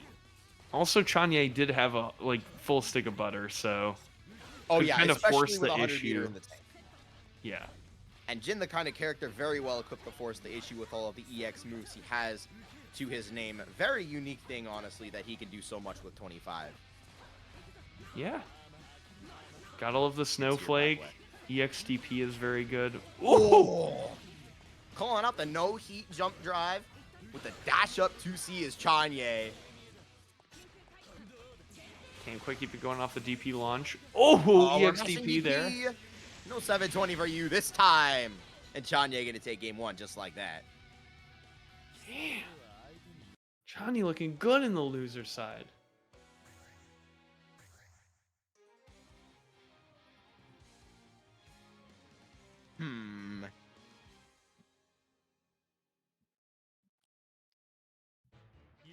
Speaker 2: Also, CHanye did have a like full stick of butter, so
Speaker 1: oh yeah,
Speaker 2: kind of
Speaker 1: especially
Speaker 2: force
Speaker 1: with
Speaker 2: the
Speaker 1: 100
Speaker 2: issue.
Speaker 1: meter in the tank.
Speaker 2: Yeah.
Speaker 1: And Jin, the kind of character very well equipped to force the issue with all of the EX moves he has to his name. Very unique thing, honestly, that he can do so much with 25.
Speaker 2: Yeah. Got all of the snowflake. EXTP is very good.
Speaker 1: Oh! Calling out the no heat jump drive with the dash up 2C is CHanye.
Speaker 2: Can't quite keep it going off the DP launch. Oh,
Speaker 1: we're missing
Speaker 2: EXTP there.
Speaker 1: No 720 for you this time. And CHanye gonna take game 1 just like that.
Speaker 2: Damn. CHanye looking good in the loser side.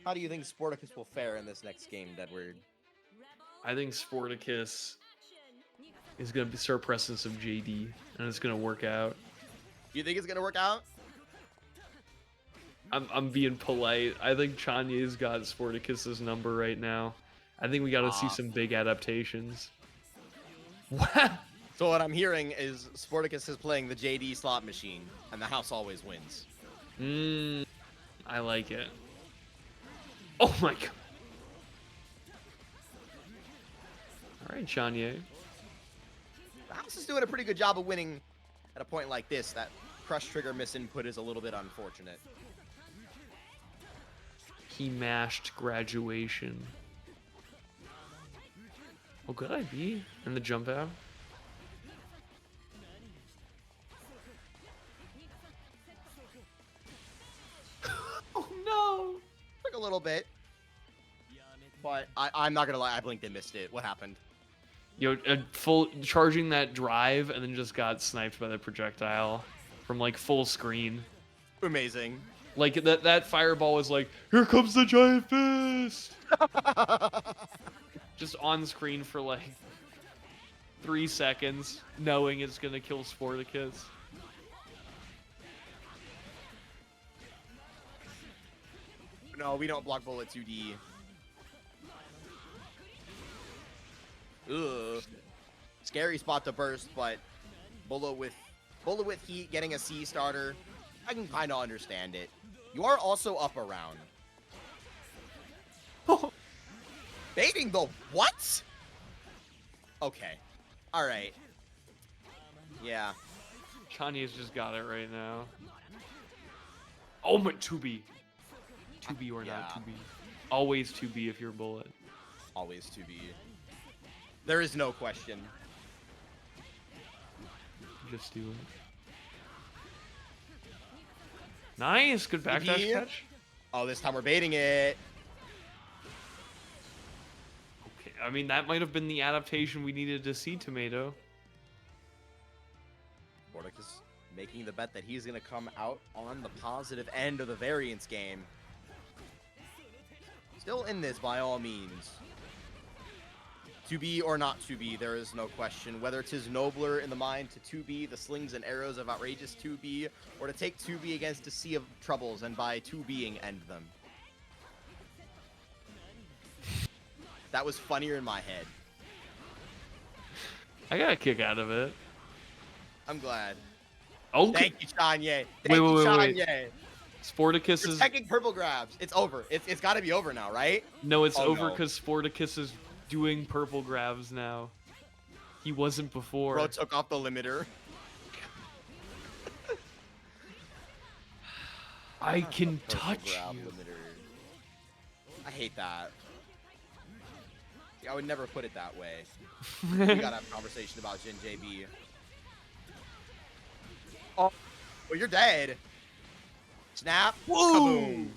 Speaker 1: How do you think Sportacus will fare in this next game, Deadward?
Speaker 2: I think Sportacus is going to start pressing some JD, and it's going to work out.
Speaker 1: You think it's gonna work out?
Speaker 2: I'm being polite. I think CHanye's got Sportacus's number right now. I think we got to see some big adaptations. What?
Speaker 1: So what I'm hearing is Sportacus is playing the JD slot machine, and the house always wins.
Speaker 2: I like it. Oh my god. All right, CHanye.
Speaker 1: The house is doing a pretty good job of winning at a point like this. That crush trigger misinput is a little bit unfortunate.
Speaker 2: He mashed graduation. Oh, good IB. And the jump out.
Speaker 1: little bit. But I'm not gonna lie, I blinked and missed it. What happened?
Speaker 2: Full charging that drive and then just got sniped by the projectile from like full screen.
Speaker 1: Amazing.
Speaker 2: Like that fireball was like, here comes the giant fist. Just on screen for like 3 seconds, knowing it's gonna kill Sportacus.
Speaker 1: No, we don't block bullet 2D. Ugh. Scary spot to burst, but bullet with heat getting a C starter, I can kind of understand it. You are also up around. Baiting the what? Okay. All right. Yeah.
Speaker 2: CHanye's just got it right now. Oh my 2B. 2B or not 2B. Always 2B if you're bullet.
Speaker 1: Always 2B. There is no question.
Speaker 2: Just do it. Nice, good backdash catch.
Speaker 1: Oh, this time we're baiting it.
Speaker 2: Okay, I mean that might have been the adaptation we needed to see, Tomato.
Speaker 1: Sportacus making the bet that he's gonna come out on the positive end of the variance game. Still in this by all means. To be or not to be, there is no question. Whether it's his nobler in the mind to 2B, the slings and arrows of outrageous 2B, or to take 2B against a sea of troubles and by 2Bing end them. That was funnier in my head.
Speaker 2: I got a kick out of it.
Speaker 1: I'm glad.
Speaker 2: Okay.
Speaker 1: Thank you, CHanye. Thank
Speaker 2: Wait,
Speaker 1: you,
Speaker 2: wait, wait,
Speaker 1: CHanye.
Speaker 2: Sportacus
Speaker 1: You're
Speaker 2: is...
Speaker 1: checking purple grabs. It's over. It's got to be over now, right?
Speaker 2: No, it's
Speaker 1: Oh,
Speaker 2: over
Speaker 1: no.
Speaker 2: because Sportacus is doing purple grabs now. He wasn't before.
Speaker 1: Bro took off the limiter.
Speaker 2: I can
Speaker 1: Purple
Speaker 2: touch
Speaker 1: grab
Speaker 2: you.
Speaker 1: limiter. I hate that. I would never put it that way. We gotta have a conversation about Jin JB. Oh, well, you're dead. Snap. Kaboom.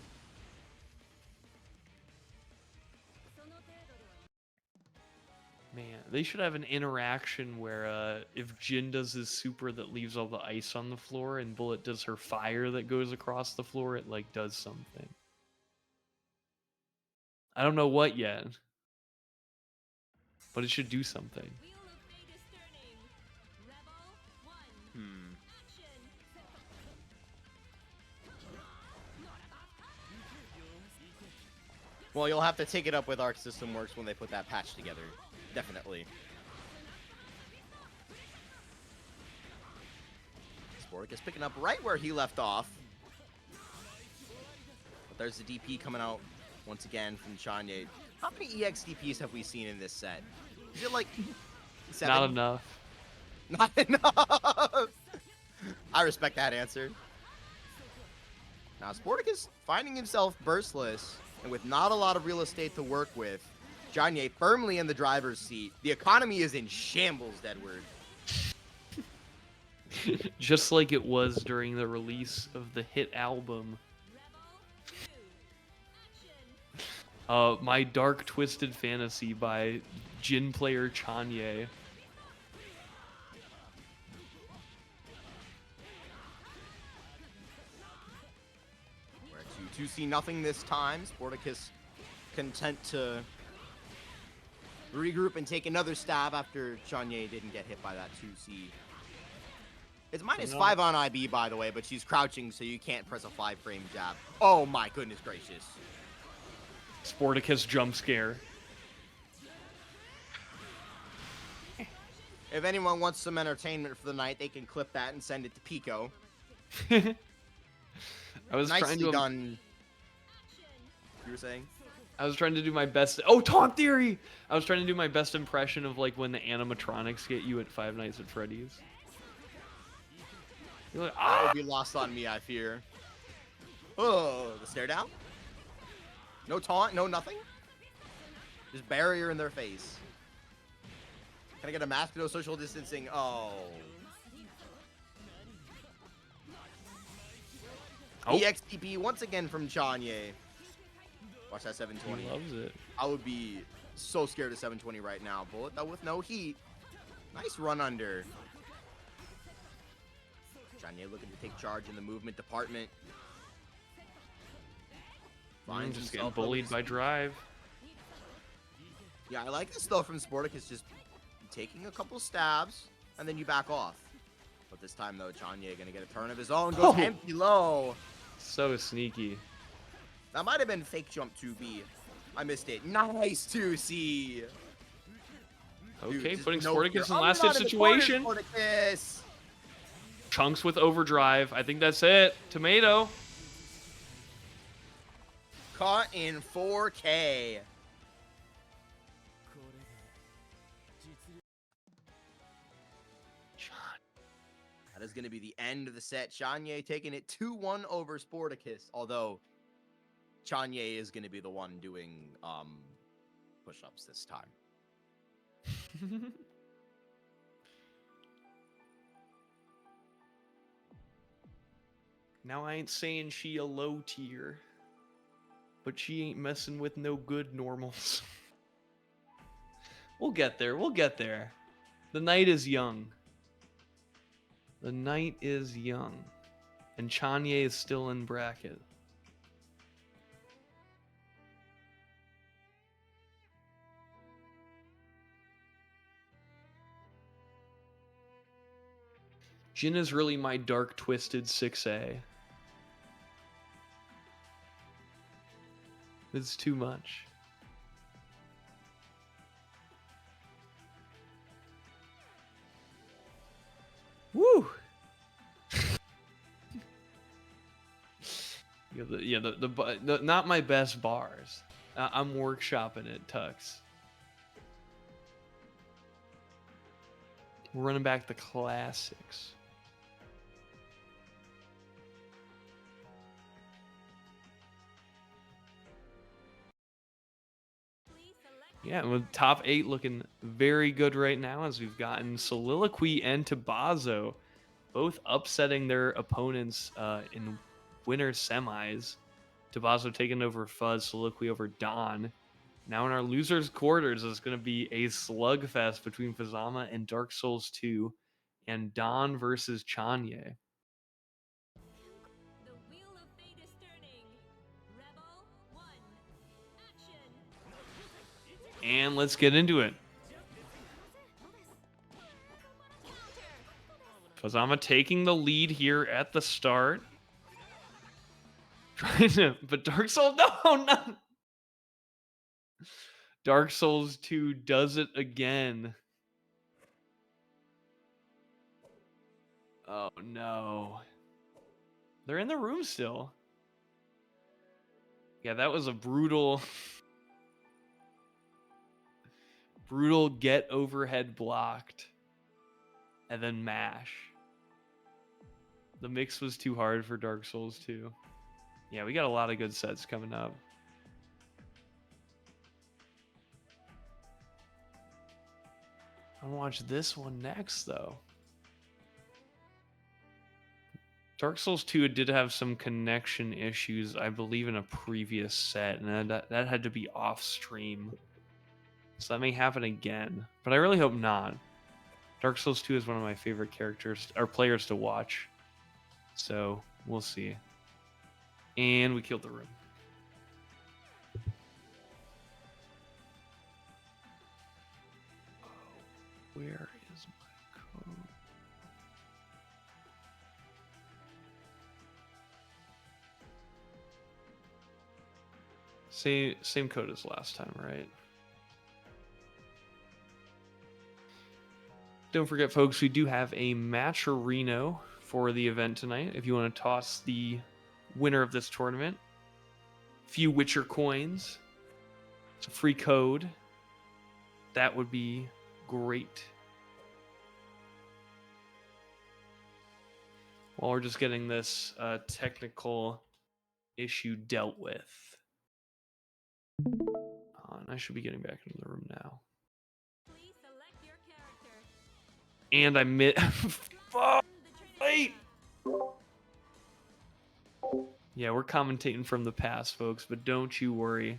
Speaker 2: Man, they should have an interaction where if Jin does his super that leaves all the ice on the floor and Bullet does her fire that goes across the floor, it like does something. I don't know what yet, but it should do something.
Speaker 3: Wheel of fate is turning. Rebel 1.
Speaker 1: Hmm.
Speaker 3: Action.
Speaker 1: Well, you'll have to take it up with arcsystemworks when they put that patch together. Definitely. Sportacus picking up right where he left off. But there's the DP coming out once again from CHanye. How many EX DPs have we seen in this set? Is it like 7?
Speaker 2: Not enough.
Speaker 1: Not enough. I respect that answer. Now Sportacus finding himself burstless and with not a lot of real estate to work with. CHanye firmly in the driver's seat. The economy is in shambles, Deadward.
Speaker 2: Just like it was during the release of the hit album.
Speaker 3: Rebel 2. Action.
Speaker 2: My Dark Twisted Fantasy by Jin player CHanye.
Speaker 1: We're to see nothing this time. Sportacus content to regroup and take another stab after CHanye didn't get hit by that 2C. It's -5 on IB, by the way, but she's crouching, so you can't press a 5-frame jab. Oh my goodness gracious.
Speaker 2: Sportacus jump scare.
Speaker 1: If anyone wants some entertainment for the night, they can clip that and send it to Pico.
Speaker 2: I was trying
Speaker 1: Nicely
Speaker 2: to
Speaker 1: done. You were saying?
Speaker 2: I was trying to do my best. Oh, Taunt Theory! I was trying to do my best impression of like when the animatronics get you at Five Nights at Freddy's. You're like,
Speaker 1: That
Speaker 2: ah!
Speaker 1: would be lost on me, I fear. Oh, the stare down? No taunt, no nothing? Just barrier in their face. Can I get a mask? No social distancing. Oh.
Speaker 2: Oh.
Speaker 1: EXTP once again from CHanye. Watch that
Speaker 2: He
Speaker 1: 720.
Speaker 2: loves it.
Speaker 1: I would be so scared of 720 right now. Bullet though with no heat. Nice run under. CHanye looking to take charge in the movement department. Finds
Speaker 2: Just getting
Speaker 1: himself
Speaker 2: bullied
Speaker 1: really
Speaker 2: by drive.
Speaker 1: Yeah, I like this though from Sportacus, just taking a couple stabs and then you back off. But this time though, CHanye gonna get a turn of his own, goes
Speaker 2: Oh.
Speaker 1: empty low.
Speaker 2: So sneaky.
Speaker 1: That might have been fake jump 2B. I missed it. Nice 2C.
Speaker 2: Okay,
Speaker 1: Dude,
Speaker 2: putting
Speaker 1: just no
Speaker 2: Sportacus
Speaker 1: fear.
Speaker 2: in
Speaker 1: Oh,
Speaker 2: last
Speaker 1: you're
Speaker 2: hit
Speaker 1: not in the corner,
Speaker 2: situation.
Speaker 1: Sportacus.
Speaker 2: Chunks with overdrive. I think that's it. Tomato.
Speaker 1: Caught in 4K. That is going to be the end of the set. CHanye taking it 2-1 over Sportacus. Although, CHanye is going to be the one doing push-ups this time.
Speaker 2: Now I ain't saying she a low tier, but she ain't messing with no good normals. We'll get there. We'll get there. The night is young. The night is young. And CHanye is still in bracket. Jin is really my dark twisted 6A. It's too much. Woo! The not my best bars. I'm workshopping it, Tux. We're running back the classics. Yeah, with top 8 looking very good right now as we've gotten Soliloquy and Tubazo both upsetting their opponents in winner semis. Tubazo taking over Fuzz, Soliloquy over Don. Now in our losers quarters, it's going to be a slugfest between Fazama and Dark Souls 2 and Don versus CHanye.
Speaker 3: The wheel of fate is turning. Rebel 1. Action.
Speaker 2: And let's get into it. Fazama taking the lead here at the start. Trying to, but Dark Souls, no. Dark Souls 2 does it again. Oh no. They're in the room still. Yeah, that was a brutal get overhead blocked and then mash. The mix was too hard for Dark Souls 2. Yeah, we got a lot of good sets coming up. I want to watch this one next, though. Dark Souls 2 did have some connection issues, I believe, in a previous set, and that had to be off stream. So that may happen again, but I really hope not. Dark Souls 2 is one of my favorite characters or players to watch. So we'll see. And we killed the room. Where is my code? Same code as last time, right? Don't forget, folks, we do have a matcherino for the event tonight. If you want to toss the winner of this tournament, a few Witcher coins, it's a free code. That would be great. While we're just getting this technical issue dealt with. And I should be getting back into the room now.
Speaker 3: Please select your character.
Speaker 2: And I Wait! Yeah, we're commentating from the past, folks, but don't you worry.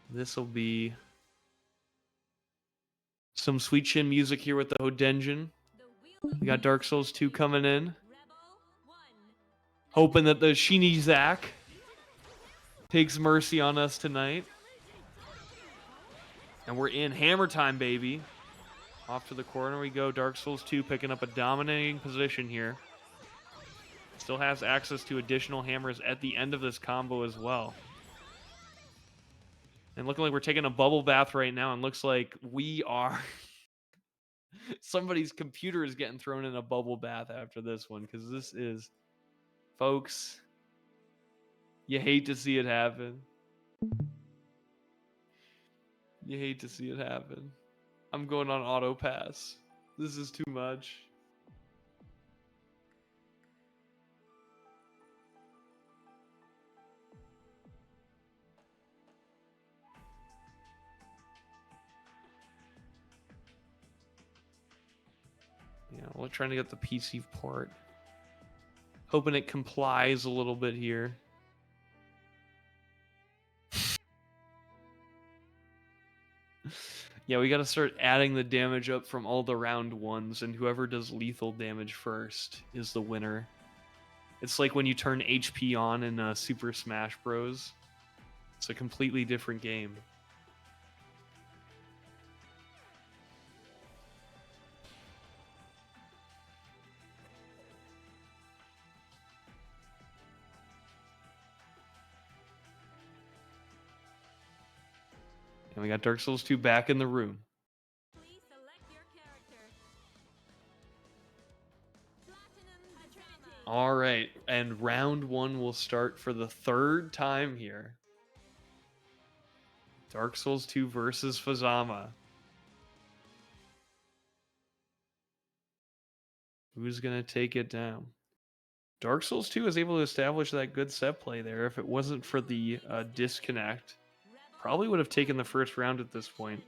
Speaker 2: This will be some sweet chin music here with the Hodenjin. We got Dark Souls 2 coming in. Hoping that the Shini Zack takes mercy on us tonight. And we're in hammer time, baby. Off to the corner we go. Dark Souls 2 picking up a dominating position here. Still has access to additional hammers at the end of this combo as well. And looking like we're taking a bubble bath right now, and looks like we are... Somebody's computer is getting thrown in a bubble bath after this one, because this is... Folks, you hate to see it happen. You hate to see it happen. I'm going on auto pass. This is too much. Yeah, we're trying to get the PC port. Hoping it complies a little bit here. Yeah, we got to start adding the damage up from all the round ones, and whoever does lethal damage first is the winner. It's like when you turn HP on in Super Smash Bros. It's a completely different game. And we got Dark Souls 2 back in the room.
Speaker 3: Please select your character. Platinum Drama.
Speaker 2: All right, and round one will start for the third time here. Dark Souls 2 versus Fazama. Who's going to take it down? Dark Souls 2 is able to establish that good set play there. If it wasn't for the disconnect, probably would have taken the first round at this point.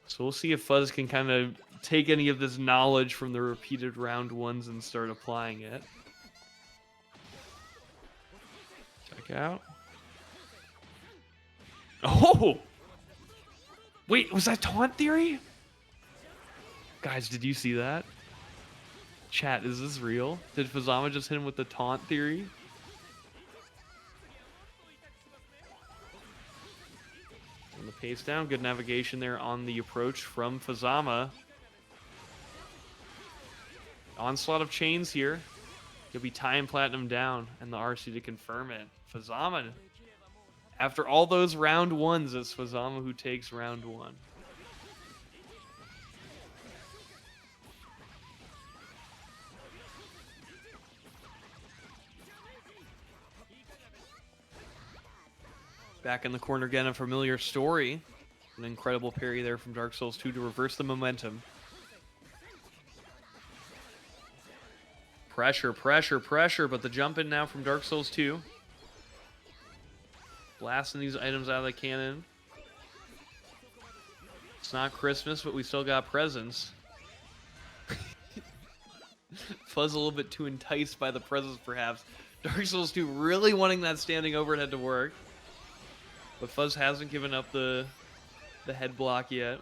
Speaker 2: So we'll see if Fuzz can kind of take any of this knowledge from the repeated round ones and start applying it. Check out. Oh! Wait, was that taunt theory? Guys, did you see that? Chat, is this real? Did Fazama just hit him with the taunt theory? And the pace down, good navigation there on the approach from Fazama. Onslaught of chains here. He'll be tying Platinum down, and the RC to confirm it. Fazama, after all those round ones, it's Fazama who takes round one. Back in the corner again, a familiar story. An incredible parry there from Dark Souls 2 to reverse the momentum. Pressure, pressure, pressure, but the jump in now from Dark Souls 2. Blasting these items out of the cannon. It's not Christmas, but we still got presents. Fuzz a little bit too enticed by the presents, perhaps. Dark Souls 2 really wanting that standing overhead to work. But Fuzz hasn't given up the head block yet.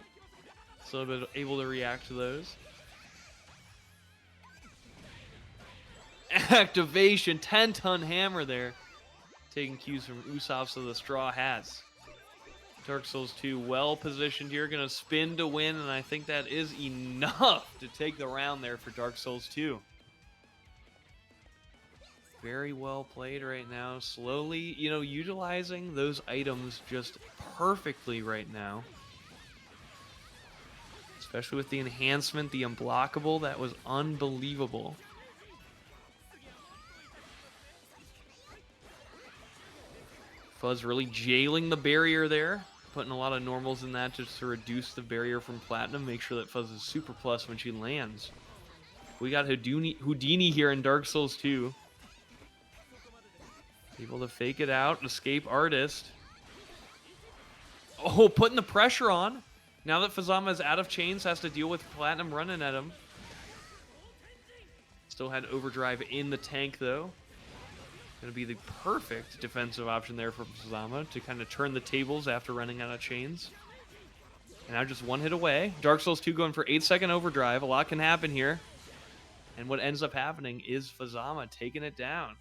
Speaker 2: So been able to react to those. Activation, 10-ton hammer there. Taking cues from Usopp's of the Straw Hats. Dark Souls 2 well positioned here. Going to spin to win, and I think that is enough to take the round there for Dark Souls 2. Very well played right now. Slowly, utilizing those items just perfectly right now. Especially with the enhancement, the unblockable, that was unbelievable. Fuzz really jailing the barrier there. Putting a lot of normals in that just to reduce the barrier from Platinum. Make sure that Fuzz is super plus when she lands. We got Houdini here in Dark Souls 2. Able to fake it out, escape artist. Oh, putting the pressure on. Now that Fazama is out of chains, has to deal with Platinum running at him. Still had overdrive in the tank though. Gonna be the perfect defensive option there for Fazama to kind of turn the tables after running out of chains. And now just one hit away. Dark Souls 2 going for 8-second overdrive. A lot can happen here. And what ends up happening is Fazama taking it down.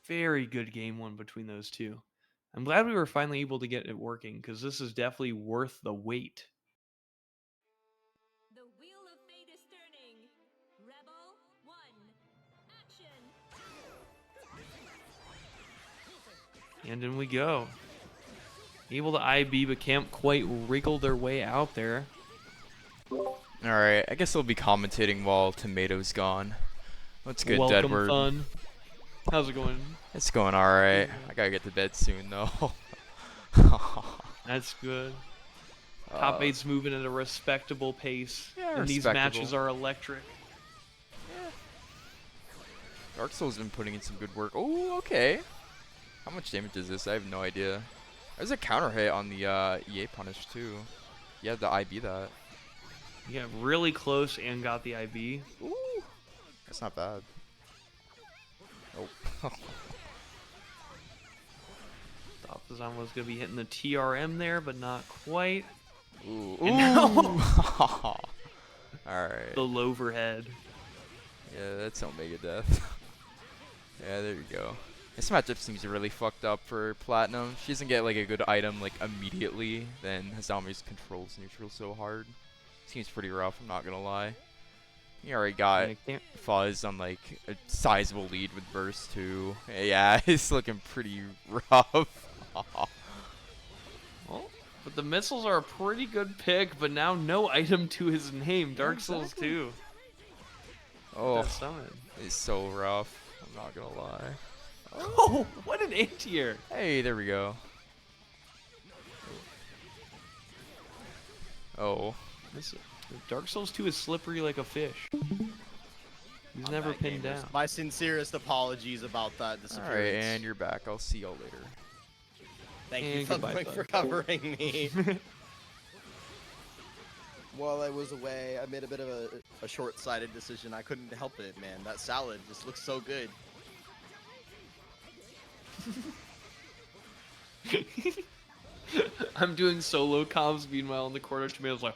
Speaker 2: Very good game one between those two. I'm glad we were finally able to get it working because this is definitely worth the wait.
Speaker 3: The wheel of fate is turning. Rebel 1. Action.
Speaker 2: And in we go. Able to IB, but can't quite wriggle their way out there.
Speaker 4: Alright, I guess I'll be commentating while Tomato's gone. What's good,
Speaker 2: Welcome,
Speaker 4: Deadward?
Speaker 2: fun. How's it going?
Speaker 4: It's going alright. I gotta get to bed soon, though.
Speaker 2: That's good. Top 8's moving at a respectable pace.
Speaker 4: Yeah,
Speaker 2: and these
Speaker 4: respectable.
Speaker 2: matches are electric.
Speaker 4: Dark Souls been putting in some good work. Oh, okay. How much damage is this? I have no idea. There's a counter hit on the EA punish, too. You had to IB that.
Speaker 2: Yeah, really close and got the IB.
Speaker 4: Ooh. That's not bad. Nope.
Speaker 2: Thought Fazama was going to be hitting the TRM there, but not quite.
Speaker 4: Ooh.
Speaker 2: And now-
Speaker 4: Alright.
Speaker 2: The Loverhead.
Speaker 4: Yeah, that's Omega Death. Yeah, there you go. This matchup seems really fucked up for Platinum. She doesn't get like a good item like immediately, then Hazami's controls neutral so hard. Seems pretty rough, I'm not gonna lie. He already got
Speaker 2: I can't-
Speaker 4: Fuzz on like a sizable lead with Burst too. Yeah, it's looking pretty rough.
Speaker 2: Well, but the missiles are a pretty good pick, but now no item to his name. Dark Souls
Speaker 4: exactly.
Speaker 2: 2.
Speaker 4: Oh,
Speaker 2: That summon.
Speaker 4: it's so rough. I'm not gonna lie.
Speaker 2: Oh, what an anti-air.
Speaker 4: Hey, there we go. Oh.
Speaker 2: Dark Souls 2 is slippery like a fish. He's
Speaker 1: On
Speaker 2: never
Speaker 1: that,
Speaker 2: pinned
Speaker 1: gamers.
Speaker 2: down.
Speaker 1: My sincerest apologies about that disappearance.
Speaker 4: Alright, and you're back. I'll see y'all later.
Speaker 1: Thank you
Speaker 2: And goodbye,
Speaker 1: Thunderwing,
Speaker 2: bud.
Speaker 1: for covering me. While I was away, I made a bit of a short-sighted decision. I couldn't help it, man. That salad just looks so good.
Speaker 2: I'm doing solo comms, meanwhile in the corner, Tomato's like,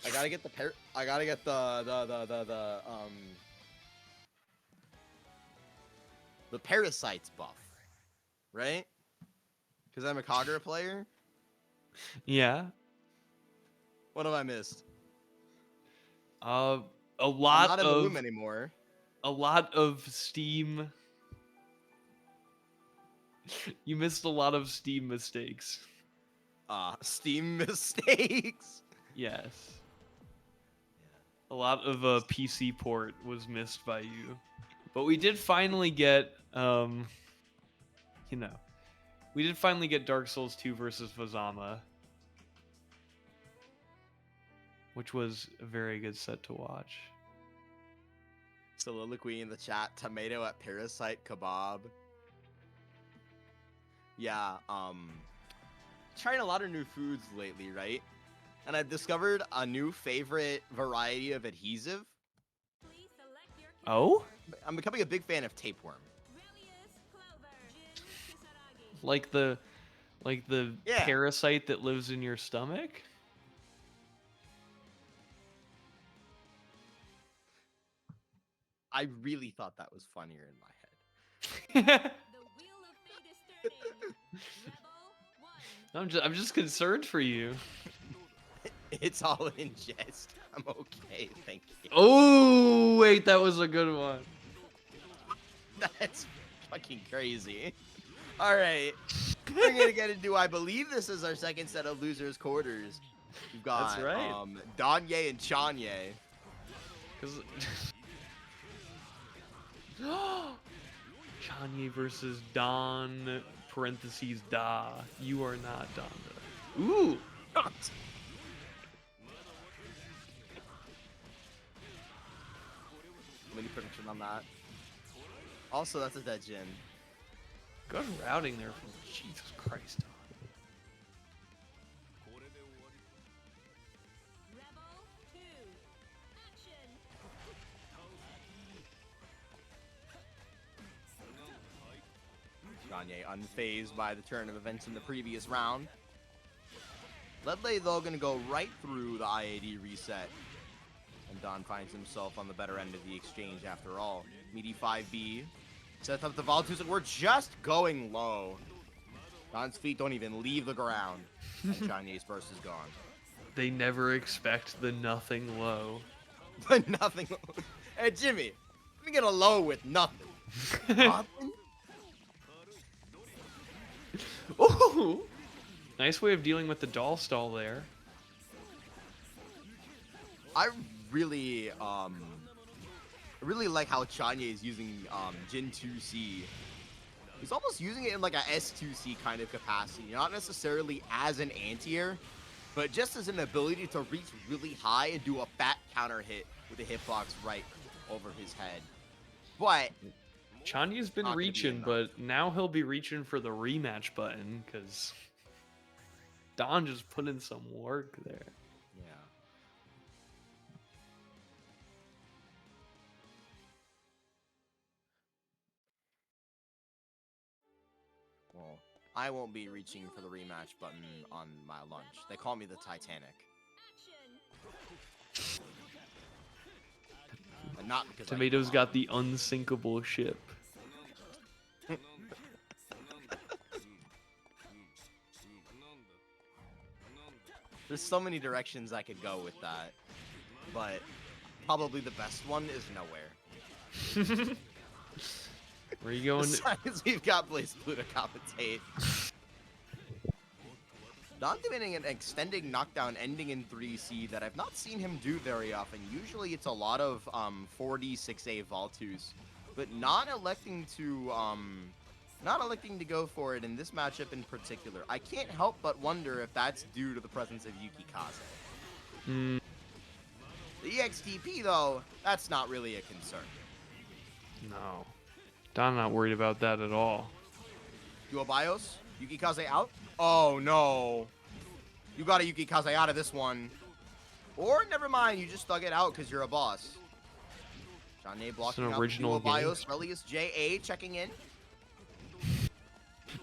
Speaker 1: I gotta get the parasites buff, right? Because I'm a Kagura player.
Speaker 2: yeah.
Speaker 1: What have I missed?
Speaker 2: A
Speaker 1: I'm
Speaker 2: lot
Speaker 1: not in the
Speaker 2: of
Speaker 1: loom anymore.
Speaker 2: a lot of Steam. You missed a lot of Steam mistakes.
Speaker 1: Steam mistakes.
Speaker 2: Yes. A lot of PC port was missed by you. But we did finally get, we did finally get Dark Souls 2 versus Fazama. Which was a very good set to watch.
Speaker 1: Soliloquy in the chat. Tomato at Parasite Kebab. Yeah, trying a lot of new foods lately, right? And I've discovered a new favorite variety of adhesive.
Speaker 3: Please select your
Speaker 2: Oh?
Speaker 1: I'm becoming a big fan of tapeworm.
Speaker 3: Relius Clover. Jin Kisaragi.
Speaker 2: Like the
Speaker 1: Yeah.
Speaker 2: parasite that lives in your stomach?
Speaker 3: The
Speaker 1: I really thought that was funnier in my head.
Speaker 3: wheel of fate is turning. Rebel 1.
Speaker 2: I'm just concerned for you.
Speaker 1: It's all in jest. I'm okay, thank you.
Speaker 2: Oh, wait, that was a good one.
Speaker 1: That's fucking crazy. All right, we're gonna get into. I believe this is our second set of losers quarters. We've got
Speaker 2: That's right.
Speaker 1: Danye and CHanye.
Speaker 2: Cause CHanye versus Don parentheses Da. You are not Donda. Ooh.
Speaker 1: Let me put attention on that. Also, that's a dead Jin.
Speaker 2: Good routing there from Jesus Christ.
Speaker 3: Rebel 2. Action.
Speaker 1: CHanye unfazed by the turn of events in the previous round. Ledley, though, going to go right through the IAD reset. And Don finds himself on the better end of the exchange after all. Meaty 5B sets up the Voltus, and we're just going low. Don's feet don't even leave the ground. And CHanye's burst is gone.
Speaker 2: They never expect the nothing low.
Speaker 1: But nothing. Hey, Jimmy, let me get a low with nothing. Nothing?
Speaker 2: Ooh! Nice way of dealing with the doll stall there.
Speaker 1: I really like how CHanye is using Jin 2C. He's almost using it in like a S2C kind of capacity, not necessarily as an anti-air, but just as an ability to reach really high and do a fat counter hit with a hitbox right over his head. But
Speaker 2: CHanye's been
Speaker 1: Not gonna be
Speaker 2: reaching,
Speaker 1: enough.
Speaker 2: but now he'll be reaching for the rematch button because Don just put in some work there.
Speaker 1: yeah. Well, I won't be reaching for the rematch button on my lunch. They call me the Titanic.
Speaker 3: Action.
Speaker 1: And not because
Speaker 2: Tomatoes got the unsinkable ship.
Speaker 1: There's so many directions I could go with that, but probably the best one is nowhere.
Speaker 2: Where are you going?
Speaker 1: Besides, we've got BlazBlue to compensate. Don doing an extending knockdown ending in 3C that I've not seen him do very often. Usually it's a lot of 4D 6A Voltus, but not electing to go for it in this matchup in particular. I can't help but wonder if that's due to the presence of Yuki Kaze.
Speaker 2: Mm,
Speaker 1: The EXTP though, that's not really a concern.
Speaker 2: no. Don not worried about that at all.
Speaker 1: Duo Bios, Yuki Kaze out. Oh no. You got a Yuki Kaze out of this one. Or never mind, you just thug it out because you're a boss. CHanye blocking
Speaker 2: an
Speaker 1: out
Speaker 2: original
Speaker 1: Duo
Speaker 2: game.
Speaker 1: Bios, Relius JA checking in.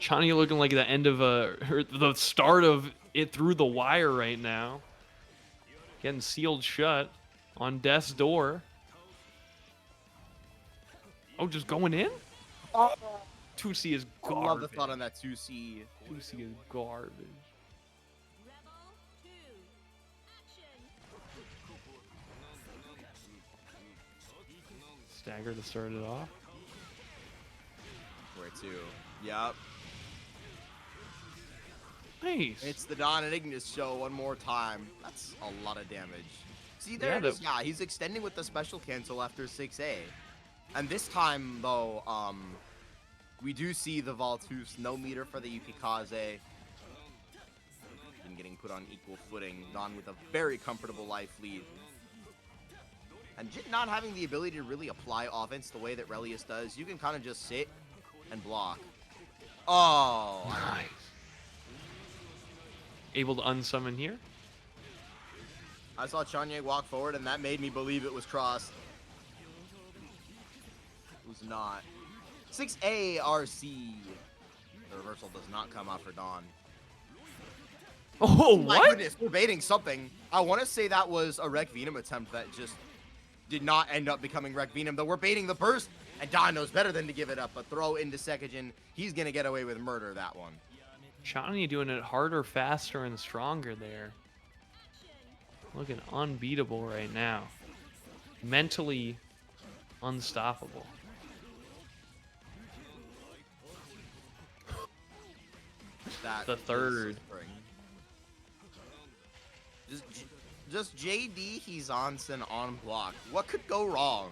Speaker 2: CHanye looking like the end of the start of it through the wire right now. Getting sealed shut on death's door. Oh, just going in?
Speaker 1: Oh,
Speaker 2: 2C is
Speaker 1: I
Speaker 2: garbage.
Speaker 1: love the thought on that 2C.
Speaker 2: 2C is garbage.
Speaker 3: Rebel 2. Action.
Speaker 2: Stagger to start it off.
Speaker 1: Where to? Yup.
Speaker 2: Nice.
Speaker 1: It's the Don and Ignis show one more time. That's a lot of damage. See, there
Speaker 2: Yeah,
Speaker 1: it is. Yeah, he's extending with the special cancel after 6A. And this time, though, we do see the Voltus, no meter for the Yuki Kaze. And getting put on equal footing. Don with a very comfortable life lead. And Jit not having the ability to really apply offense the way that Relius does, you can kind of just sit and block. Oh,
Speaker 2: Nice. Able to unsummon here.
Speaker 1: I saw CHanye walk forward, and that made me believe it was crossed. It was not. 6A RC. The reversal does not come out for Don.
Speaker 2: Oh,
Speaker 1: My
Speaker 2: what?
Speaker 1: goodness, we're baiting something. I want to say that was a Rec Venom attempt that just did not end up becoming Rec Venom, though we're baiting the burst, and Don knows better than to give it up, but throw into Sekijin. He's going to get away with murder, that one.
Speaker 2: CHanye doing it harder, faster, and stronger there. Looking unbeatable right now. Mentally unstoppable.
Speaker 1: That
Speaker 2: The
Speaker 1: is
Speaker 2: third.
Speaker 1: spring. Just JD, he's on block. What could go wrong?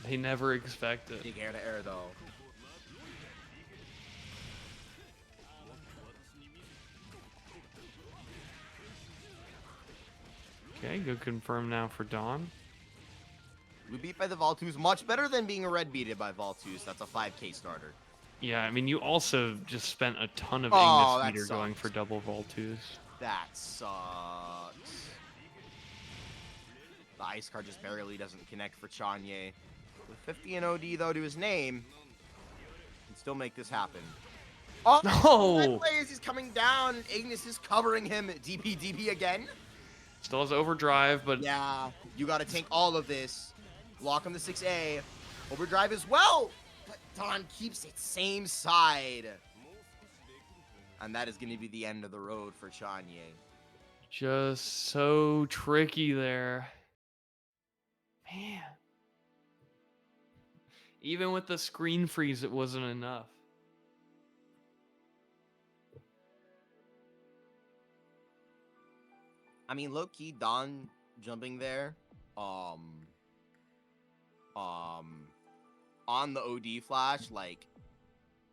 Speaker 2: They never expect it.
Speaker 1: Big air to air, though.
Speaker 2: Okay, good confirm now for Dawn.
Speaker 1: Blue beat by the Voltus, much better than being red beated by Voltus. That's a 5k starter.
Speaker 2: Yeah, I mean, you also just spent a ton of
Speaker 1: Oh,
Speaker 2: Ignis
Speaker 1: that
Speaker 2: meter going
Speaker 1: sucks.
Speaker 2: for double Voltus.
Speaker 1: That sucks. The ice card just barely doesn't connect for CHanye. With 50 and OD though to his name, can still make this happen. Oh,
Speaker 2: No!
Speaker 1: Red Blaze is coming down. Ignis is covering him. DP again.
Speaker 2: Still has overdrive, but
Speaker 1: Yeah, you gotta tank all of this. Lock on the 6A. Overdrive as well. But Don keeps it same side. And that is going to be the end of the road for CHanye.
Speaker 2: just so tricky there. Man. Even with the screen freeze, it wasn't enough.
Speaker 1: I mean, low-key, Don jumping there, on the OD flash, like,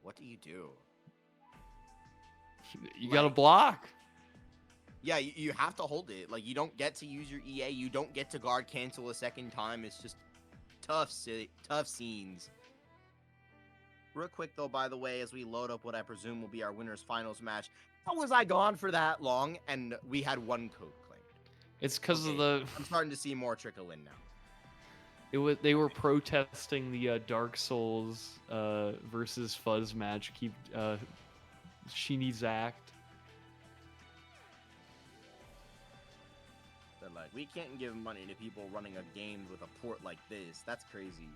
Speaker 1: what do you do?
Speaker 2: You gotta block.
Speaker 1: Yeah, you have to hold it. Like, you don't get to use your EA. You don't get to guard cancel a second time. It's just tough scenes. Real quick, though, by the way, as we load up what I presume will be our winner's finals match, how was I gone for that long and we had one code claim?
Speaker 2: It's because of
Speaker 1: Okay,
Speaker 2: the.
Speaker 1: I'm starting to see more trickle in now.
Speaker 2: They were protesting the Dark Souls versus Fuzz match. Keep she needs act.
Speaker 1: They're like, we can't give money to people running a game with a port like this. That's crazy.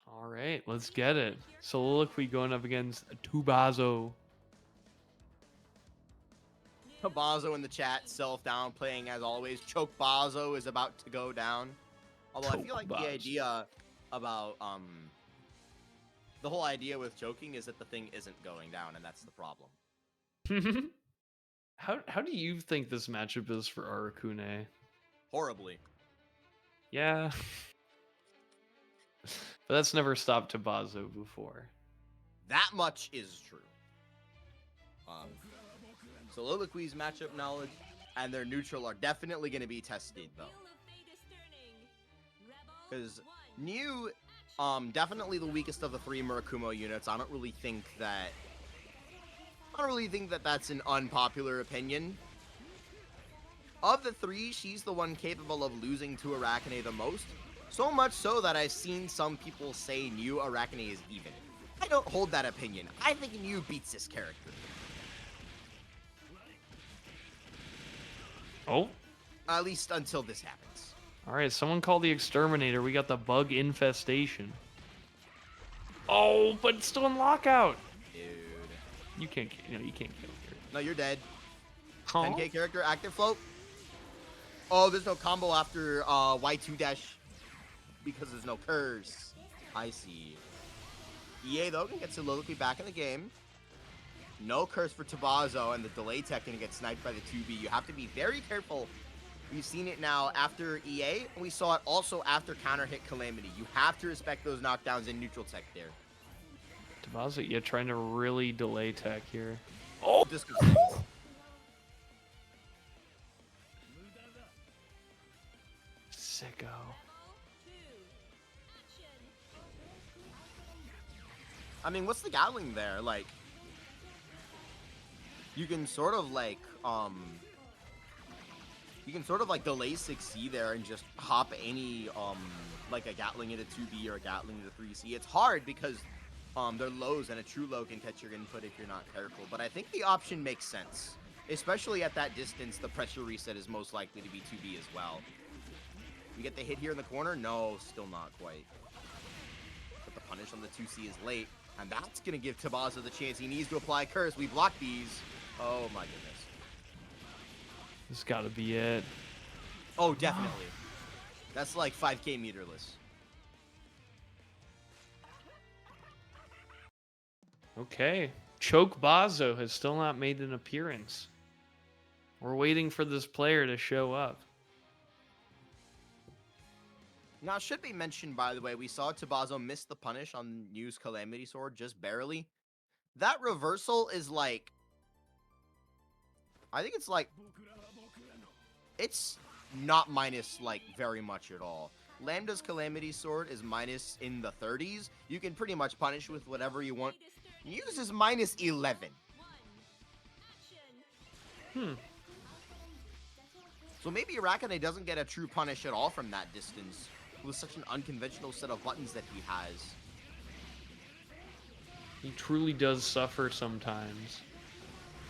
Speaker 2: All right, let's get it. Soliloquy going up against Tubazo.
Speaker 1: Tubazo in the chat, self down, playing as always. Chokebazo is about to go down. Although I feel like the
Speaker 2: Chokebazo.
Speaker 1: idea about the whole idea with choking is that the thing isn't going down, and that's the problem.
Speaker 2: How do you think this matchup is for Arakune?
Speaker 1: Horribly.
Speaker 2: Yeah. But that's never stopped Tubazo before.
Speaker 1: That much is true. Soliloquy's matchup knowledge and their neutral are definitely going to be tested, though. Because New, definitely the weakest of the three Murakumo units. I don't really think that that's an unpopular opinion. Of the three, she's the one capable of losing to Arakune the most. So much so that I've seen some people say New Arakune is even. I don't hold that opinion. I think New beats this character.
Speaker 2: Oh.
Speaker 1: At least until this happens.
Speaker 2: All right, someone call the exterminator. We got the bug infestation. Oh, but it's still in lockout.
Speaker 1: Dude.
Speaker 2: You can't kill here.
Speaker 1: No, you're dead.
Speaker 2: Huh?
Speaker 1: 10k character, active float. Oh, there's no combo after Y2 dash because there's no curse. I see. EA, though, can get Soliloquy back in the game. No curse for Tubazo, and the delay tech gonna get sniped by the 2B. You have to be very careful. We've seen it now after EA, and we saw it also after counter hit Calamity. You have to respect those knockdowns in neutral tech there.
Speaker 2: Tubazo, yeah, trying to really delay tech here.
Speaker 1: Oh!
Speaker 2: Sicko.
Speaker 1: I mean, what's the Gatling there? Like, you can sort of like delay 6C there and just hop any like a Gatling into 2B or a Gatling into 3C. It's hard because they're lows and a true low can catch your input if you're not careful. But I think the option makes sense, especially at that distance. The pressure reset is most likely to be 2B as well. We get the hit here in the corner. No, still not quite. But the punish on the 2C is late. And that's going to give Tubazo the chance he needs to apply curse. We block these. Oh my goodness.
Speaker 2: This gotta be it.
Speaker 1: Oh, definitely. That's like 5k meterless.
Speaker 2: Okay. Chokebazo has still not made an appearance. We're waiting for this player to show up.
Speaker 1: Now, it should be mentioned, by the way, we saw Tubazo miss the punish on New's Calamity Sword just barely. That reversal is like... I think it's like... It's not minus, like, very much at all. Lambda's Calamity Sword is minus in the 30s. You can pretty much punish with whatever you want. New's is minus 11. So maybe Arakune doesn't get a true punish at all from that distance, with such an unconventional set of buttons that he has.
Speaker 2: He truly does suffer sometimes,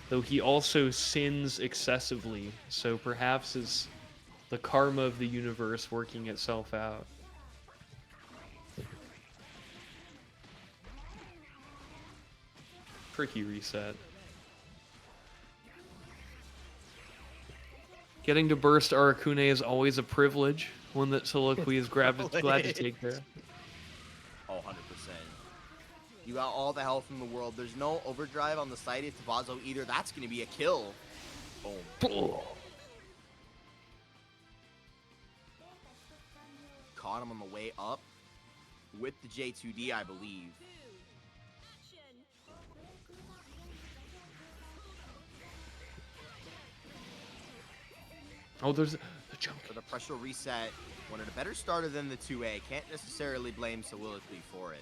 Speaker 2: though he also sins excessively, so perhaps it's the karma of the universe working itself out. Tricky reset. Getting to burst Arakune is always a privilege, one that Soliloquy is glad to take there.
Speaker 1: Oh, 100%. You got all the health in the world. There's no overdrive on the side of Tubazo either. That's going to be a kill. Boom. Caught him on the way up with the J2D, I believe.
Speaker 2: Oh, there's the jump.
Speaker 1: For the pressure reset, wanted a better starter than the 2A. Can't necessarily blame Soliloquy for it.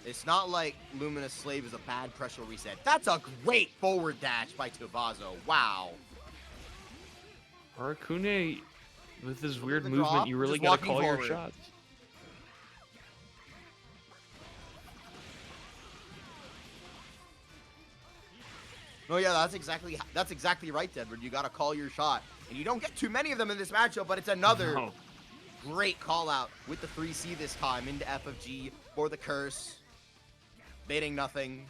Speaker 1: It's not like Luminous Slave is a bad pressure reset. That's a great forward dash by Tubazo. Wow.
Speaker 2: Arakune, with his weird
Speaker 1: the
Speaker 2: movement,
Speaker 1: drop,
Speaker 2: you really
Speaker 1: just
Speaker 2: gotta
Speaker 1: walking
Speaker 2: call your
Speaker 1: forward.
Speaker 2: shots.
Speaker 1: No, yeah, that's exactly right, Edward. You gotta call your shot. And you don't get too many of them in this matchup, but it's another
Speaker 2: No.
Speaker 1: great call out with the 3C this time into F of G for the curse. Baiting nothing.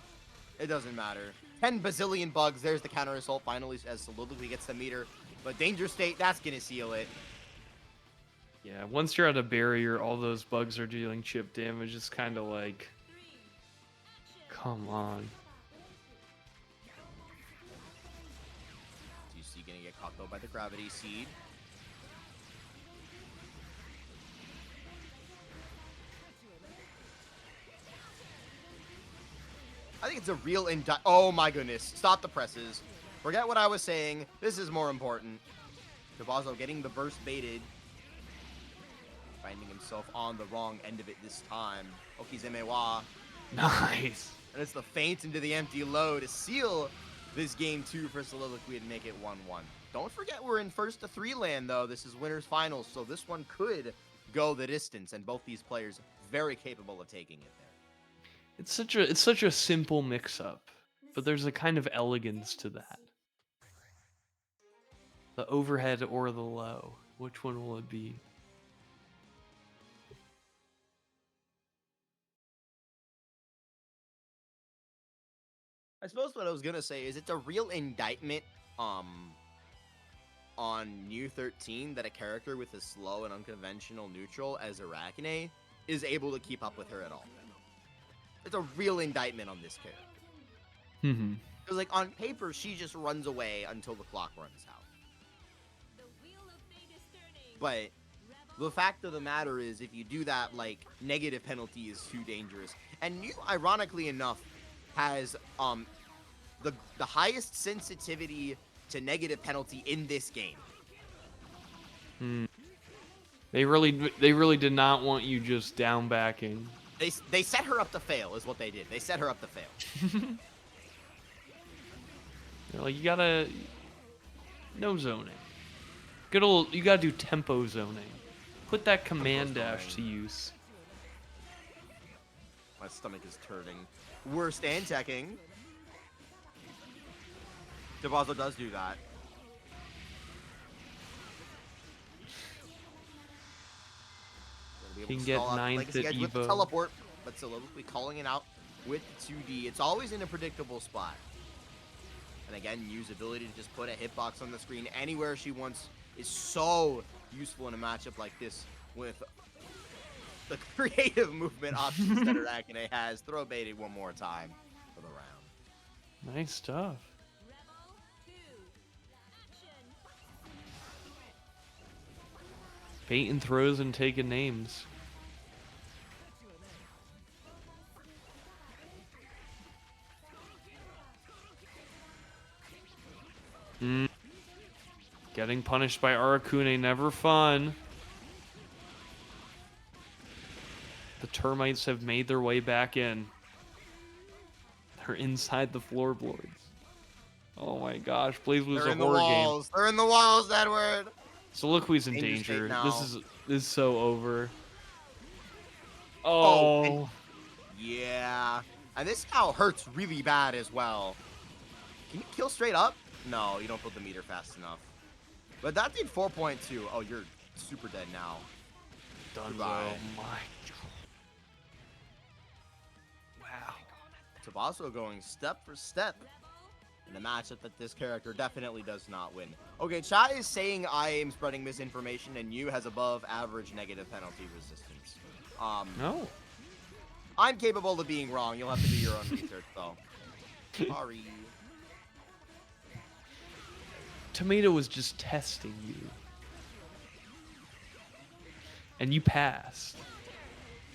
Speaker 1: It doesn't matter. 10 bazillion bugs. There's the counter assault finally as Soliloquy gets the meter. But danger state, that's gonna seal it.
Speaker 2: Yeah, once you're at a barrier, all those bugs are dealing chip damage. It's kind of like, come on.
Speaker 1: TC gonna get caught though by the gravity seed. I think it's a real oh my goodness. Stop the presses. Forget what I was saying. This is more important. Tubazo getting the burst baited. Finding himself on the wrong end of it this time. Okizemewa.
Speaker 2: Nice.
Speaker 1: And it's the feint into the empty low to seal this game 2 for Soliloquy and make it 1-1. Don't forget we're in first to 3 land though. This is winners finals, so this one could go the distance, and both these players very capable of taking it there.
Speaker 2: It's such a simple mix-up, but there's a kind of elegance to that. The overhead or the low. Which one will it be?
Speaker 1: I suppose what I was gonna say is it's a real indictment on New 13 that a character with as slow and unconventional neutral as Arakune is able to keep up with her at all. It's a real indictment on this character.
Speaker 2: Mm-hmm.
Speaker 1: Because like on paper, she just runs away until the clock runs out. But the fact of the matter is, if you do that, like, negative penalty is too dangerous. And New, ironically enough, has the highest sensitivity to negative penalty in this game.
Speaker 2: They really did not want you just down backing.
Speaker 1: They set her up to fail, is what they did. They set her up to fail.
Speaker 2: They're like, you gotta no zoning. Good old, you gotta do tempo zoning. Put that command dash to use.
Speaker 1: My stomach is turning. Worst anti-teching. Tubazo does do that.
Speaker 2: He can get 9th at
Speaker 1: with the
Speaker 2: Evo.
Speaker 1: teleport, but Soliloquy calling it out with the 2D. It's always in a predictable spot. And again, Yu's ability to just put a hitbox on the screen anywhere she wants is so useful in a matchup like this with the creative movement options that Arakune has. Throw baited one more time for the round.
Speaker 2: Nice stuff. Baiting throws and taking names. Getting punished by Arakune, never fun. The termites have made their way back in. They're inside the floorboards. Oh my gosh, BlazBlue's
Speaker 1: They're
Speaker 2: a
Speaker 1: in the
Speaker 2: horror game.
Speaker 1: walls. They're in the walls, Edward.
Speaker 2: Soliloquy's in
Speaker 1: Danger state
Speaker 2: danger.
Speaker 1: now.
Speaker 2: This is so over.
Speaker 1: Oh, and-
Speaker 2: Oh,
Speaker 1: Yeah. And this cow hurts really bad as well. Can you kill straight up? No, you don't put the meter fast enough. But that did 4.2. Oh, you're super dead now.
Speaker 2: Dunzo.
Speaker 1: Goodbye.
Speaker 2: My wow.
Speaker 1: Tubazo going step for step in a matchup that this character definitely does not win. Okay, chat is saying I am spreading misinformation and you has above average negative penalty resistance.
Speaker 2: No.
Speaker 1: I'm capable of being wrong. You'll have to do your own research, though. Sorry.
Speaker 2: Tomato was just testing you. And you passed.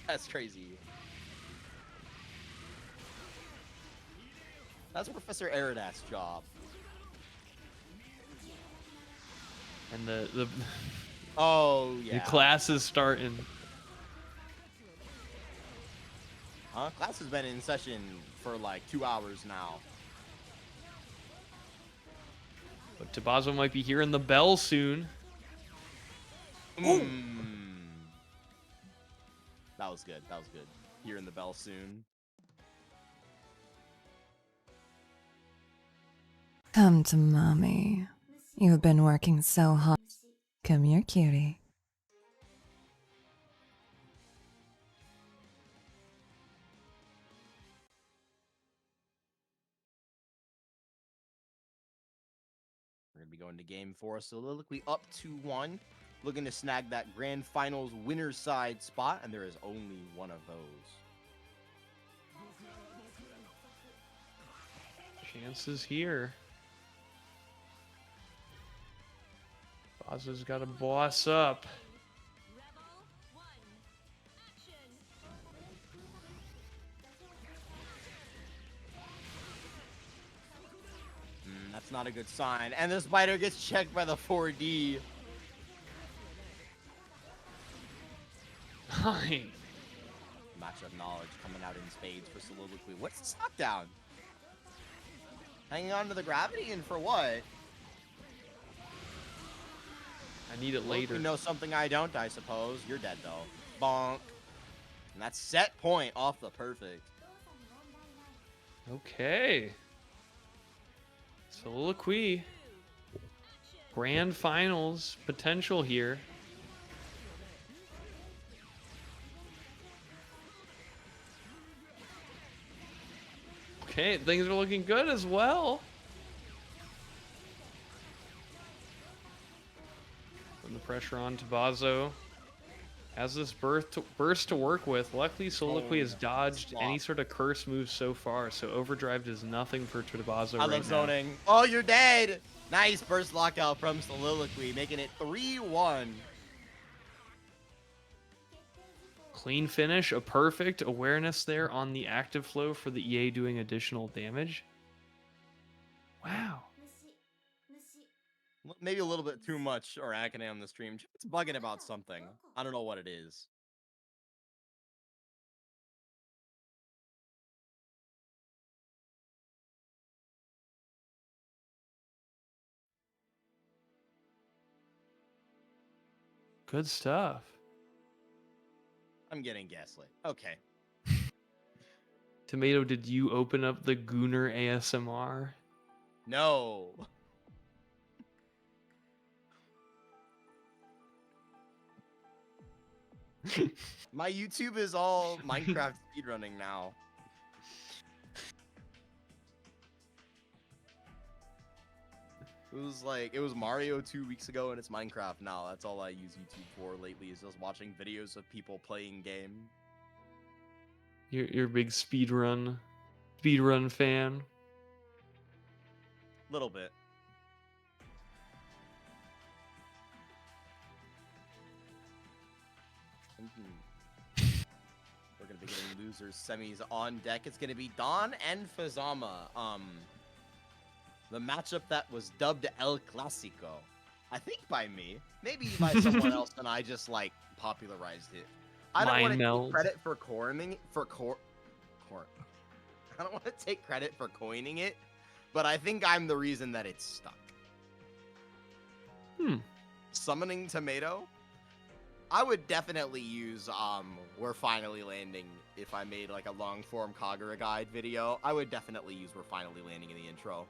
Speaker 1: That's crazy. That's Professor Eridas' job.
Speaker 2: And the
Speaker 1: Oh, yeah.
Speaker 2: the class is starting.
Speaker 1: Huh? Class has been in session for like 2 hours now.
Speaker 2: But Tubazo might be hearing the bell soon.
Speaker 1: That was good. That was good. Hearing the bell soon.
Speaker 5: Come to mommy. You've been working so hard. Come here, cutie.
Speaker 1: We're going to be going to game 4. Soliloquy up 2-1. Looking to snag that grand finals winner's side spot, and there is only one of those.
Speaker 2: Chances here. Bazo's got to boss up.
Speaker 3: Rebel 1, action!
Speaker 1: That's not a good sign. And the spider gets checked by the 4D.
Speaker 2: Fine.
Speaker 1: Matchup knowledge coming out in spades for Soliloquy. What's this knockdown? Hanging on to the gravity and for what?
Speaker 2: I need it later.
Speaker 1: You know something I don't, I suppose. You're dead though. Bonk. And that's set point off the perfect.
Speaker 2: Okay. Soliloquy. Grand finals potential here. Okay, things are looking good as well. Putting the pressure on Tubazo. Has this burst to work with. Luckily, Soliloquy has dodged any sort of curse moves so far, so overdrive does nothing for Tubazo
Speaker 1: I
Speaker 2: right
Speaker 1: love
Speaker 2: now.
Speaker 1: zoning. Oh, you're dead! Nice burst lockout from Soliloquy, making it 3-1.
Speaker 2: Clean finish, a perfect awareness there on the active flow for the EA doing additional damage. Wow.
Speaker 1: Maybe a little bit too much Arakune on the stream. It's bugging about something. I don't know what it is.
Speaker 2: Good stuff.
Speaker 1: I'm getting gaslit. Okay.
Speaker 2: Tomato, did you open up the Gooner ASMR?
Speaker 1: No. My YouTube is all Minecraft speedrunning now. It was Mario 2 weeks ago and it's Minecraft now. That's all I use YouTube for lately is just watching videos of people playing game.
Speaker 2: You're a big speedrun fan.
Speaker 1: Little bit. We're gonna be getting losers semis on deck. It's gonna be Dawn and Fazama. The matchup that was dubbed El Clasico. I think by me, maybe by someone else, and I just like popularized it. I don't want to take credit for I don't want to take credit for coining it, but I think I'm the reason that it's stuck. Summoning Tomato. I would definitely use We're Finally Landing if I made like a long form Kagura guide video. I would definitely use We're Finally Landing in the intro.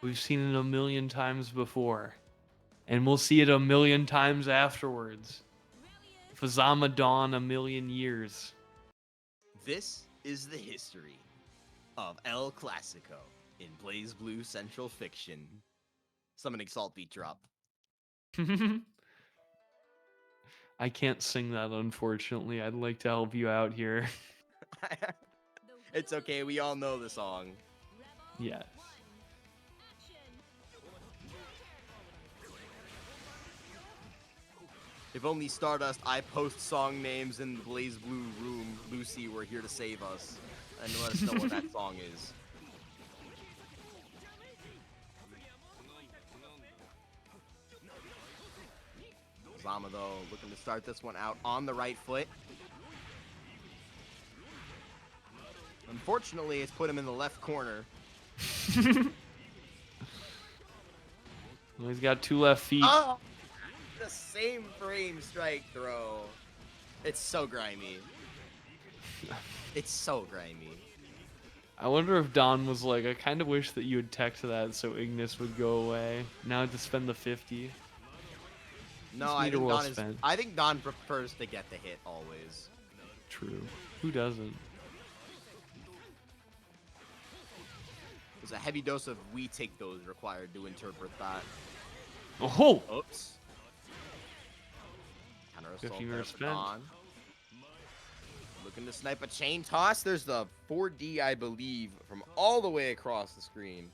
Speaker 2: We've seen it a million times before, and we'll see it a million times afterwards. Fazama Dawn a million years.
Speaker 1: This is the history of El Clasico in BlazBlue Central Fiction. Summoning Salt Beat Drop.
Speaker 2: I can't sing that, unfortunately. I'd like to help you out here.
Speaker 1: It's okay, we all know the song.
Speaker 2: Yes.
Speaker 1: If only Stardust, I post song names in the BlazBlue room. Lucy, we're here to save us. And let us know what that song is. Zama, though, looking to start this one out on the right foot. Unfortunately, it's put him in the left corner.
Speaker 2: Well, he's got 2 left feet.
Speaker 1: Oh! The same frame strike throw. It's so grimy. It's so grimy.
Speaker 2: I wonder if Don was like, I kind of wish that you would tech to that so Ignis would go away. Now I have to spend the 50.
Speaker 1: No, I think Don prefers to get the hit always.
Speaker 2: True. Who doesn't?
Speaker 1: There's a heavy dose of we take those required to interpret that.
Speaker 2: Oh!
Speaker 1: Oops. Counter assault
Speaker 2: 50
Speaker 1: there
Speaker 2: minutes
Speaker 1: for
Speaker 2: spent.
Speaker 1: Don. Looking to snipe a chain toss. There's the 4D, I believe, from all the way across the screen.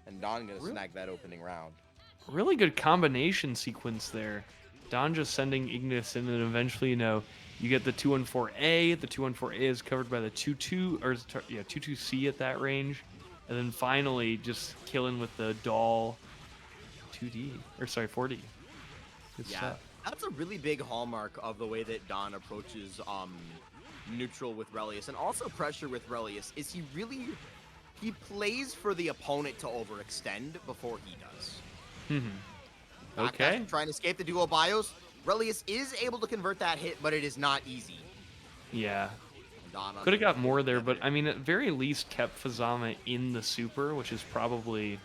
Speaker 1: And Don gonna snag that opening round.
Speaker 2: Really good combination sequence there. Don just sending Ignis in, and eventually, you know, you get the 214A. The 214A is covered by the 22, or yeah, 22C at that range. And then finally, just killing with the doll 2D, or sorry, 4D. Good
Speaker 1: Yeah,
Speaker 2: stuff.
Speaker 1: that's a really big hallmark of the way that Don approaches neutral with Relius, and also pressure with Relius, is he plays for the opponent to overextend before he does.
Speaker 2: Okay.
Speaker 1: Trying to escape the dual bios. Relius is able to convert that hit, but it is not easy.
Speaker 2: Yeah.
Speaker 1: Don
Speaker 2: Could have got more there, but I mean, at very least kept Fazama in the super, which is probably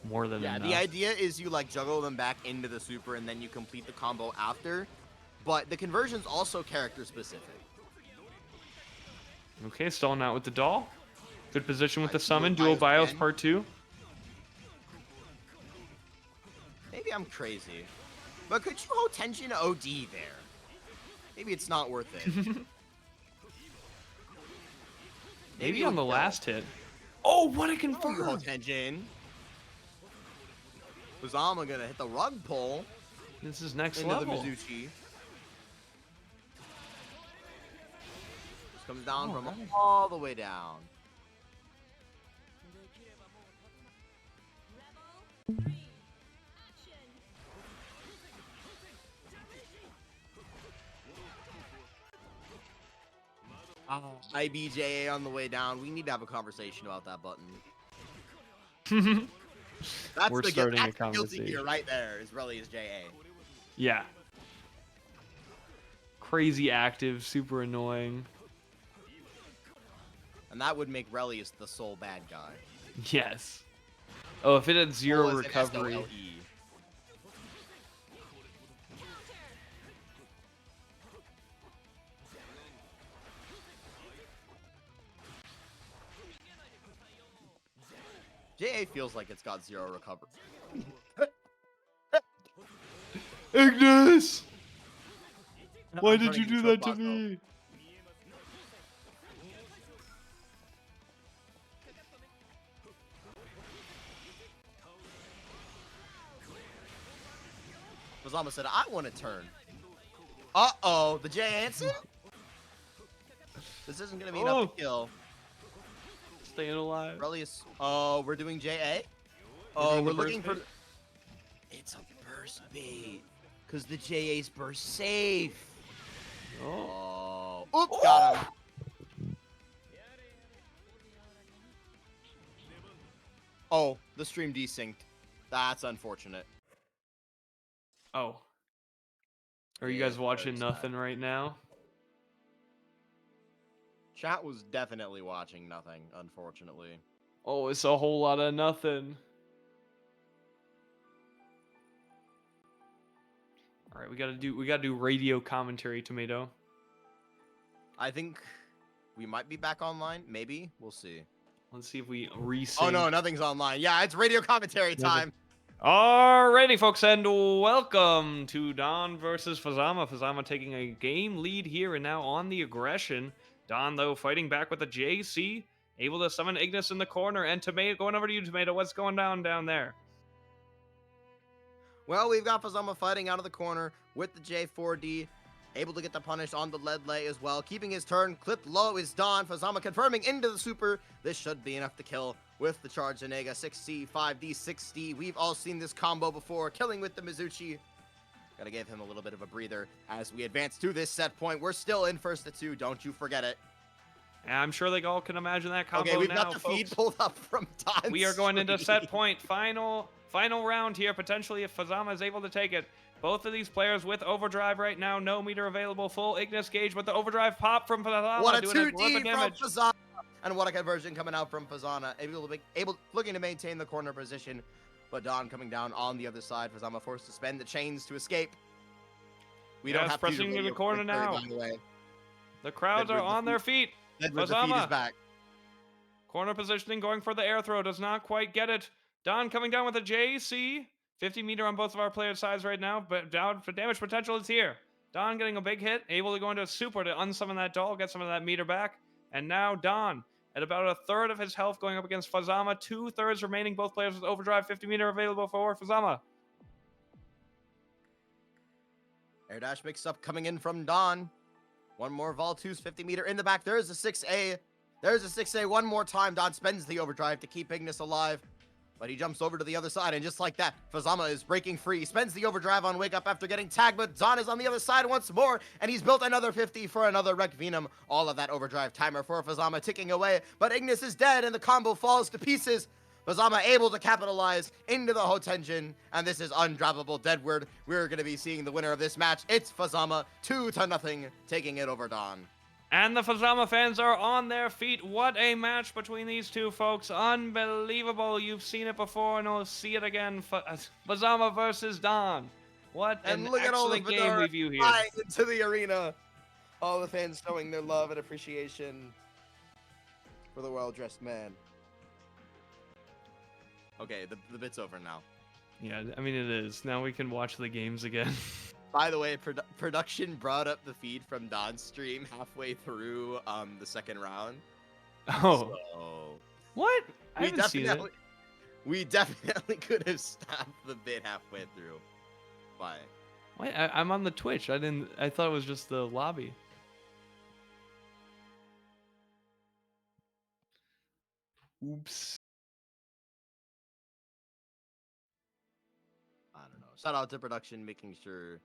Speaker 2: more than enough.
Speaker 1: The idea is you like juggle them back into the super and then you complete the combo after, but the conversion's also character specific.
Speaker 2: Okay, stalling out with the doll. Good position with the summon.
Speaker 1: dual
Speaker 2: Dual
Speaker 1: bios
Speaker 2: bios
Speaker 1: again.
Speaker 2: part 2.
Speaker 1: Maybe I'm crazy, but could you hold tension OD there? Maybe it's not worth it.
Speaker 2: Maybe on the last hit. Oh, what a
Speaker 1: You
Speaker 2: confirm!
Speaker 1: hold tension. Uzama gonna hit the rug pull
Speaker 2: This is next
Speaker 1: into
Speaker 2: level.
Speaker 1: the Mizuchi. Just comes down from all the way down. IBJA on the way down. We need to have a conversation about that button. That's
Speaker 2: We're
Speaker 1: the
Speaker 2: starting a
Speaker 1: that's the guilty
Speaker 2: conversation.
Speaker 1: gear right there. Is really his JA.
Speaker 2: Yeah. Crazy active, super annoying.
Speaker 1: And that would make Relius the sole bad guy.
Speaker 2: Yes. Oh, if it had zero
Speaker 1: Full as an
Speaker 2: recovery.
Speaker 1: SOLE. JA feels like it's got zero recovery.
Speaker 2: Ignis! Why
Speaker 1: I'm
Speaker 2: did you
Speaker 1: turning
Speaker 2: do
Speaker 1: into
Speaker 2: that to
Speaker 1: Tubazo.
Speaker 2: me?
Speaker 1: Fazama said, I want to turn. Uh-oh, the Jay Hansen? This isn't going to be enough to kill.
Speaker 2: Staying alive.
Speaker 1: Relius. Oh, we're doing JA?
Speaker 2: doing
Speaker 1: We're
Speaker 2: the
Speaker 1: looking
Speaker 2: burst
Speaker 1: for... It's a burst bait. Because the JA's burst safe.
Speaker 2: Oh.
Speaker 1: Oh. Oop, got him. Oh, the stream desynced. That's unfortunate.
Speaker 2: Oh. Are you
Speaker 1: Yeah,
Speaker 2: guys watching
Speaker 1: there's that.
Speaker 2: nothing right now?
Speaker 1: Chat was definitely watching nothing, unfortunately.
Speaker 2: Oh, it's a whole lot of nothing. All right, we gotta do radio commentary, Tomato.
Speaker 1: I think we might be back online. Maybe. We'll see.
Speaker 2: Let's see if we resync.
Speaker 1: Oh, no, nothing's online. Yeah, it's radio commentary time.
Speaker 2: Alrighty, folks, and welcome to Don versus Fazama. Fazama taking a game lead here and now on the aggression. Don, though, fighting back with the JC, able to summon Ignis in the corner, and Tomato going over to you, Tomato. What's going down there?
Speaker 1: Well, we've got Fazama fighting out of the corner with the J4D, able to get the punish on the lead lay as well. Keeping his turn, clipped low is Don. Fazama confirming into the super. This should be enough to kill with the charge Onega. 6C, 5D, 6D. We've all seen this combo before, killing with the Mizuchi. Gotta give him a little bit of a breather as we advance to this set point. We're still in first to 2, don't you forget it.
Speaker 2: And I'm sure they all can imagine that combo
Speaker 1: Okay, we've
Speaker 2: now,
Speaker 1: got the
Speaker 2: folks.
Speaker 1: feed pulled up from Don.
Speaker 2: We are going into set point. Final round here, potentially, if Fazama is able to take it. Both of these players with overdrive right now. No meter available. Full Ignis gauge, but the overdrive pop from Fazama.
Speaker 1: What a
Speaker 2: doing
Speaker 1: 2D
Speaker 2: terrific
Speaker 1: from
Speaker 2: damage.
Speaker 1: Fazama. And what a conversion coming out from Fazana. Looking to maintain the corner position. But Don coming down on the other side. Fazama forced to spend the chains to escape. We don't
Speaker 2: Yes,
Speaker 1: have
Speaker 2: pressing
Speaker 1: to
Speaker 2: into the corner now.
Speaker 1: By the way.
Speaker 2: The crowds are on their feet.
Speaker 1: Edward, the feed is
Speaker 2: Fazama.
Speaker 1: back.
Speaker 2: Corner positioning, going for the air throw. Does not quite get it. Don coming down with a JC. 50 meter on both of our players' sides right now, but down for damage potential is here. Don getting a big hit, able to go into a super to unsummon that doll, get some of that meter back. And now Don, at about a third of his health, going up against Fazama. 2/3 remaining, both players with overdrive. 50 meter available for Fazama.
Speaker 1: Air dash mix up coming in from Don. One more Voltus, 50 meter in the back. There's a 6A. There's a 6A one more time. Don spends the overdrive to keep Ignis alive. But he jumps over to the other side, and just like that, Fazama is breaking free. Spends the overdrive on Wake Up after getting tagged, but Don is on the other side once more, and he's built another 50 for another Wreck Venom. All of that overdrive timer for Fazama ticking away, but Ignis is dead, and the combo falls to pieces. Fazama able to capitalize into the Hotenjin, and this is undroppable Deadward. We're going to be seeing the winner of this match. It's Fazama, 2-0, taking it over Don.
Speaker 2: And the Fazama fans are on their feet. What a match between these two folks. Unbelievable. You've seen it before and you'll see it again. Fazama versus Don. What an
Speaker 1: And look at all the
Speaker 2: excellent game we view here.
Speaker 1: flying into the arena. All the fans showing their love and appreciation for the well-dressed man. Okay, the bit's over now.
Speaker 2: Yeah, I mean, it is. Now we can watch the games again.
Speaker 1: By the way, production brought up the feed from Don's stream halfway through the second round.
Speaker 2: Oh.
Speaker 1: So
Speaker 2: What? I haven't seen it.
Speaker 1: We definitely could have stopped the bit halfway through. Why?
Speaker 2: Wait, I'm on the Twitch. I thought it was just the lobby. Oops.
Speaker 1: I don't know. Shout out to production making sure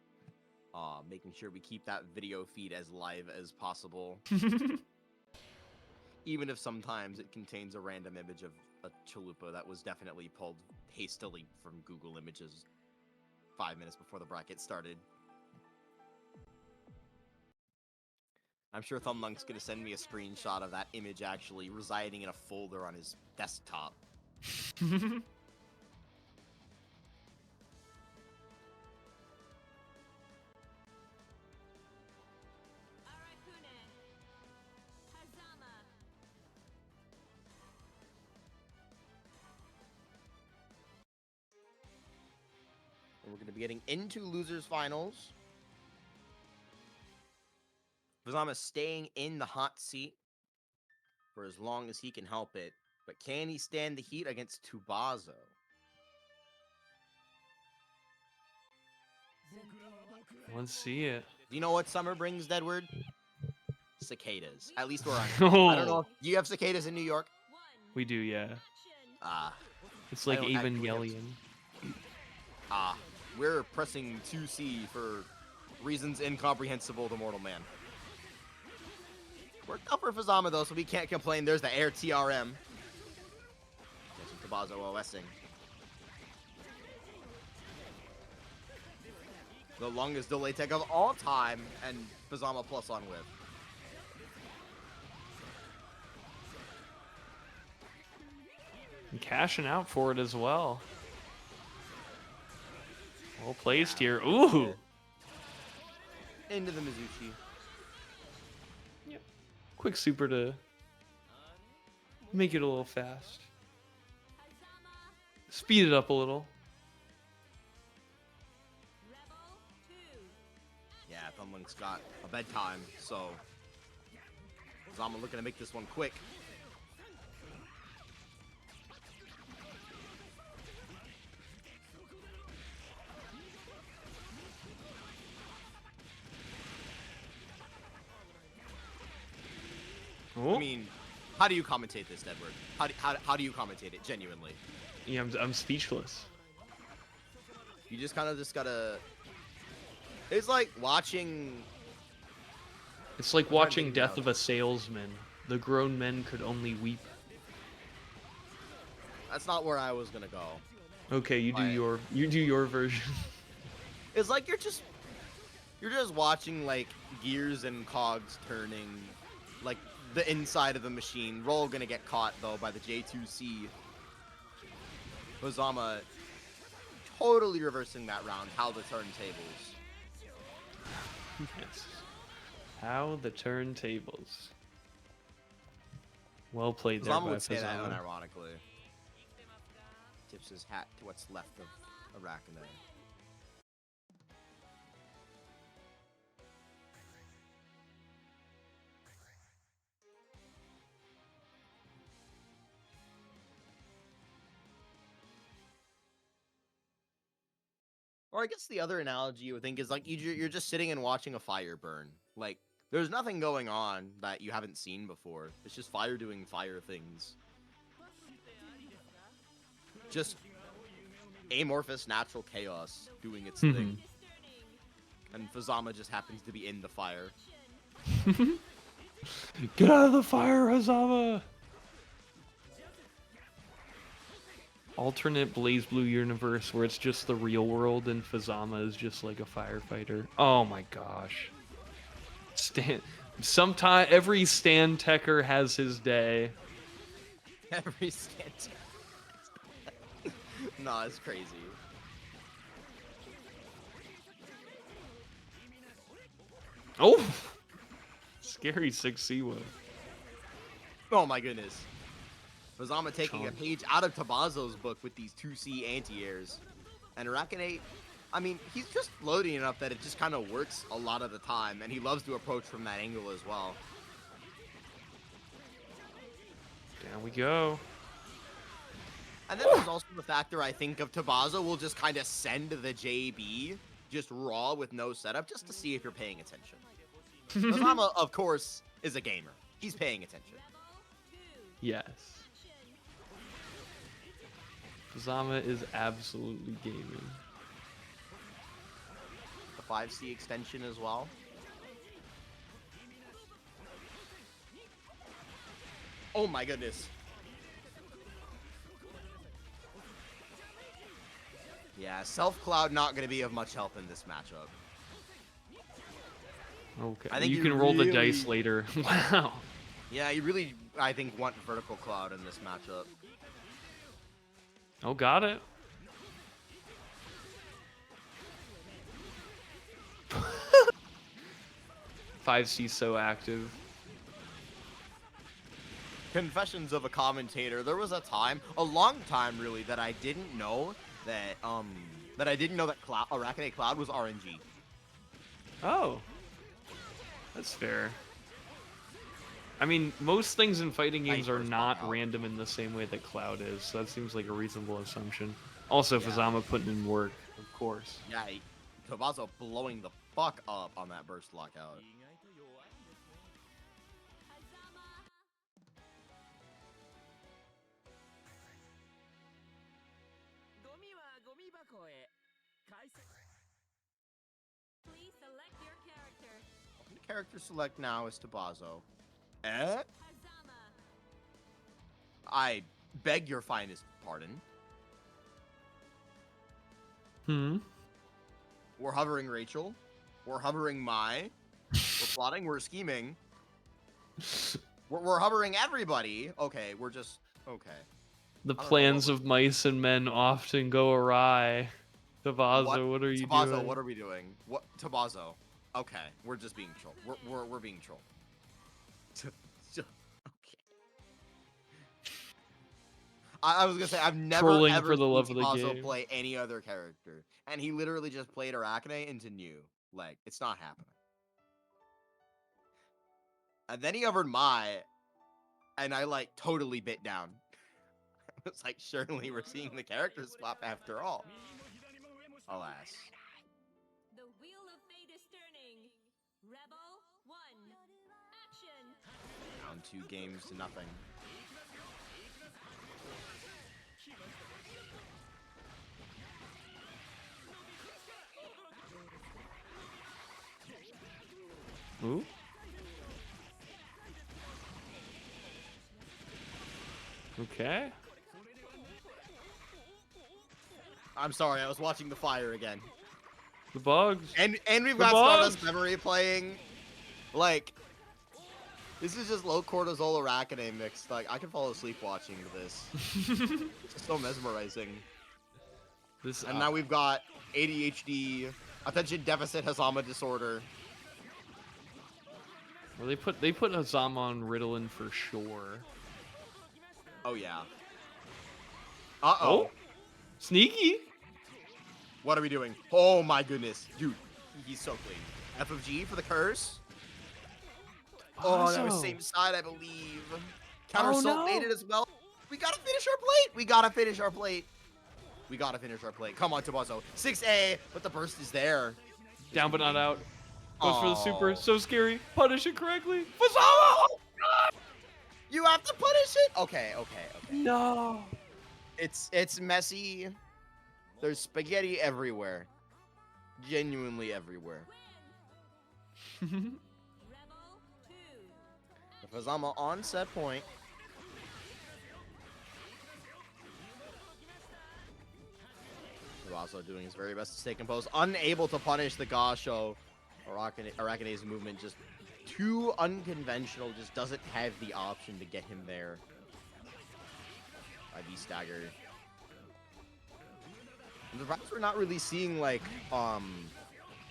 Speaker 1: we keep that video feed as live as possible. Even if sometimes it contains a random image of a chalupa that was definitely pulled hastily from Google Images 5 minutes before the bracket started. I'm sure Thumblunk's gonna send me a screenshot of that image actually residing in a folder on his desktop.
Speaker 3: Arakune. Hazama.
Speaker 1: And we're gonna be getting into losers finals. Fazama staying in the hot seat for as long as he can help it. But can he stand the heat against Tubazo?
Speaker 3: The
Speaker 2: Let's see it.
Speaker 1: Do you know what summer brings, Deadward? Cicadas. At least where I'm from. I don't know. Do you have cicadas in New York?
Speaker 2: We do, yeah.
Speaker 1: Ah.
Speaker 2: It's like
Speaker 1: I don't actually have-
Speaker 2: Evangelion.
Speaker 1: We're pressing 2C for reasons incomprehensible to mortal man. Worked out for Fazama though, so we can't complain. There's the air TRM. There's some Tubazo OSing. The longest delay tech of all time, and Fazama plus on with.
Speaker 2: And cashing out for it as well. Well placed here. Ooh!
Speaker 1: Into the Mizuchi.
Speaker 2: Yep. Quick super to make it a little fast. Speed it up a little.
Speaker 1: Yeah, Thumblink's got a bedtime, so Fazama looking to make this one quick.
Speaker 2: Oh.
Speaker 1: I mean, how do you commentate this, Edward? How do you commentate it genuinely?
Speaker 2: Yeah, I'm speechless.
Speaker 1: You just kind of gotta. It's like watching.
Speaker 2: It's like watching Death of a Salesman. The grown men could only weep.
Speaker 1: That's not where I was gonna go.
Speaker 2: Okay, you do your version.
Speaker 1: It's like you're just watching like gears and cogs turning, like the inside of the machine. Roll gonna get caught though by the J2C. Fazama totally reversing that round. How the turntables.
Speaker 2: Yes. How the turntables. Well played there
Speaker 1: Fazama
Speaker 2: by
Speaker 1: would say that
Speaker 2: Fazama.
Speaker 1: unironically. Tips his hat to what's left of Arakune. Or I guess the other analogy you would think is like you're just sitting and watching a fire burn. Like there's nothing going on that you haven't seen before. It's just fire doing fire things. Just amorphous natural chaos doing its thing. And Fazama just happens to be in the fire.
Speaker 2: Get out of the fire, Hazama! Alternate BlazBlue universe where it's just the real world and Fazama is just like a firefighter. Oh my gosh. Every Stan Tekker has his day.
Speaker 1: Every stance. Nah, it's crazy.
Speaker 2: Oh! Scary 6C wave.
Speaker 1: Oh my goodness. Fazama taking a page out of Tubazo's book with these 2C anti-airs. And Arakune, I mean, he's just floating enough that it just kind of works a lot of the time, and he loves to approach from that angle as well.
Speaker 2: Down we go.
Speaker 1: And then there's also the factor, I think, of Tubazo will just kind of send the JB just raw with no setup just to see if you're paying attention. Fazama, of course, is a gamer. He's paying attention.
Speaker 2: Yes. Fazama is absolutely gaming.
Speaker 1: The 5C extension as well. Oh my goodness. Yeah, Self-Cloud not going to be of much help in this matchup.
Speaker 2: Okay,
Speaker 1: I think
Speaker 2: you
Speaker 1: you
Speaker 2: can roll the
Speaker 1: really-
Speaker 2: dice later. Wow.
Speaker 1: Yeah, you really, I think, want Vertical Cloud in this matchup.
Speaker 2: Oh, got it. Five C so active.
Speaker 1: Confessions of a commentator. There was a time, a long time really, that I didn't know that Arakune Cloud was RNG.
Speaker 2: Oh, that's fair. I mean, most things in fighting games are not random in the same way that Cloud is, so that seems like a reasonable assumption. Also,
Speaker 1: Yeah.
Speaker 2: Fazama putting in work, of course.
Speaker 1: Yeah, Tubazo blowing the fuck up on that burst lockout.
Speaker 3: Please select your character.
Speaker 1: Character select now is Tubazo.
Speaker 3: Hazama.
Speaker 1: I beg your finest pardon. We're hovering Rachel. We're hovering Mai. We're plotting. We're scheming. We're hovering everybody. Okay, we're just okay.
Speaker 2: The
Speaker 1: I don't know
Speaker 2: plans
Speaker 1: what
Speaker 2: of mice and men often go awry. Tubazo, what are you
Speaker 1: Tubazo,
Speaker 2: doing?
Speaker 1: what are we doing? What Tubazo? Okay, we're just being trolled. We're being trolled. Okay. I was gonna say I've never
Speaker 2: Trolling
Speaker 1: ever
Speaker 2: for the
Speaker 1: seen
Speaker 2: love of the
Speaker 1: Tubazo
Speaker 2: game.
Speaker 1: play any other character, and he literally just played Arakune into new. Like it's not happening. And then he hovered Mai, and I like totally bit down. It's like surely we're seeing the character swap after all. Alas.
Speaker 3: The wheel of fate is turning. Rebel 1. Action.
Speaker 1: Down 2 games to nothing.
Speaker 2: Ooh. Okay.
Speaker 1: I'm sorry, I was watching the fire again.
Speaker 2: The bugs.
Speaker 1: And we've
Speaker 2: The
Speaker 1: got
Speaker 2: bugs.
Speaker 1: Stardust Memory playing. Like, this is just low cortisol Arakune mixed. Like, I can fall asleep watching this. It's just so mesmerizing.
Speaker 2: This
Speaker 1: And now we've got ADHD, attention deficit Hazama disorder.
Speaker 2: well, they put Hazama on Ritalin for sure.
Speaker 1: Oh yeah. Uh-oh.
Speaker 2: Oh, sneaky.
Speaker 1: What are we doing? Oh my goodness. Dude, he's so clean. F of G for the curse. Oh, that was
Speaker 2: Tubazo.
Speaker 1: same side, I believe. Counter
Speaker 2: Oh,
Speaker 1: assault
Speaker 2: no.
Speaker 1: made it as well. We gotta finish our plate. We gotta finish our plate. We gotta finish our plate. Come on, Tubazo. 6A, but the burst is there.
Speaker 2: Down but not out. Goes for the super.
Speaker 1: Oh.
Speaker 2: So scary. Punish it correctly. Hazama.
Speaker 1: You have to punish it. Okay.
Speaker 2: No.
Speaker 1: It's messy. There's spaghetti everywhere. Genuinely everywhere.
Speaker 3: Rebel 2.
Speaker 1: If Hazama on set point. Also doing his very best to stay composed. Unable to punish the Gasho. Arakune's movement just too unconventional. Just doesn't have the option to get him there. IB stagger. I'm surprised we're not really seeing like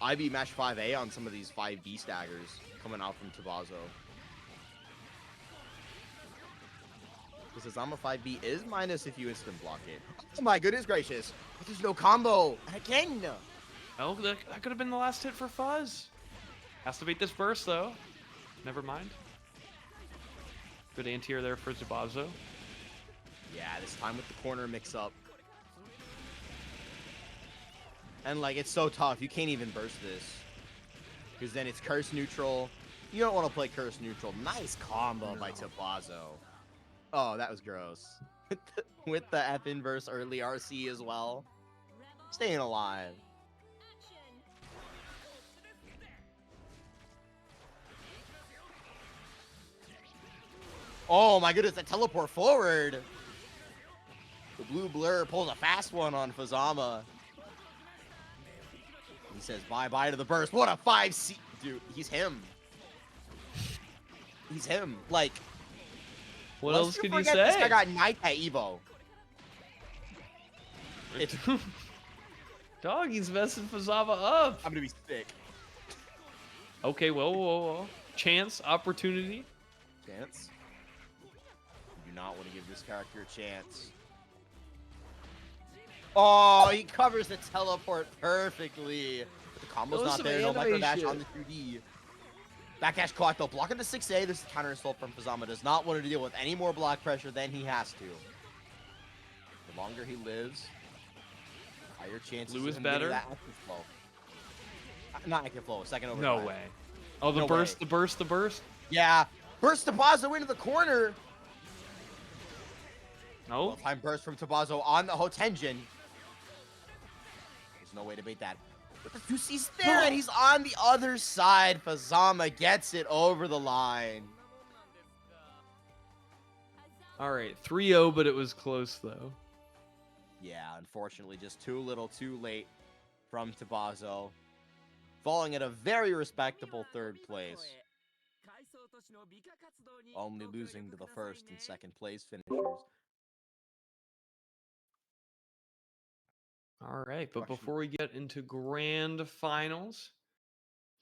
Speaker 1: IB match 5A on some of these 5B staggers coming out from Tubazo. Because Hazama 5B is minus if you instant block it. Oh my goodness gracious. But there's no combo. Again.
Speaker 2: Oh, that could have been the last hit for Fuzz. Has to beat this burst though. Never mind. Good anti-air there for Tubazo.
Speaker 1: Yeah, this time with the corner mix up. And like, it's so tough. You can't even burst this. Because then it's curse neutral. You don't want to play curse neutral. Nice combo by Tubazo. Oh, that was gross. With the F inverse early RC as well.
Speaker 3: Rebel
Speaker 1: Staying alive.
Speaker 3: action.
Speaker 1: Oh my goodness, the teleport forward. The blue blur pulls a fast one on Fazama. He says bye-bye to the burst. What a 5C. Dude, he's him. He's him. Like,
Speaker 2: What
Speaker 1: lest
Speaker 2: else could you
Speaker 1: forget This guy
Speaker 2: say?
Speaker 1: got Knight at Evo. It's,
Speaker 2: Dog, he's messing Fazava up.
Speaker 1: I'm gonna be sick.
Speaker 2: Okay, whoa. Chance, opportunity.
Speaker 1: Chance. You do not want to give this character a chance. Oh, he covers the teleport perfectly. But the combo's
Speaker 2: That was
Speaker 1: not
Speaker 2: some
Speaker 1: there. No micro dash
Speaker 2: animation.
Speaker 1: on the 2D. Backdash caught though. Blocking the 6A. This counter assault from Fazama does not want to deal with any more block pressure than he has to. The longer he lives, higher chances
Speaker 2: Blue
Speaker 1: of
Speaker 2: is
Speaker 1: him getting
Speaker 2: better.
Speaker 1: that active flow. Not active flow. Second over.
Speaker 2: No way. Oh, the
Speaker 1: No
Speaker 2: burst,
Speaker 1: way.
Speaker 2: the burst, the burst.
Speaker 1: Yeah. Burst Tubazo into the corner.
Speaker 2: No.
Speaker 1: Well-timed burst from Tubazo on the Hotenjin. There's no way to beat that. But the 2C's there, and he's on the other side. Fazama gets it over the line.
Speaker 2: All right, 3-0, but it was close though.
Speaker 1: Yeah, unfortunately, just too little, too late from Tubazo. Falling at a very respectable third place. Only losing to the first and second place finishers.
Speaker 2: All right, but
Speaker 1: Question.
Speaker 2: before we get into grand finals,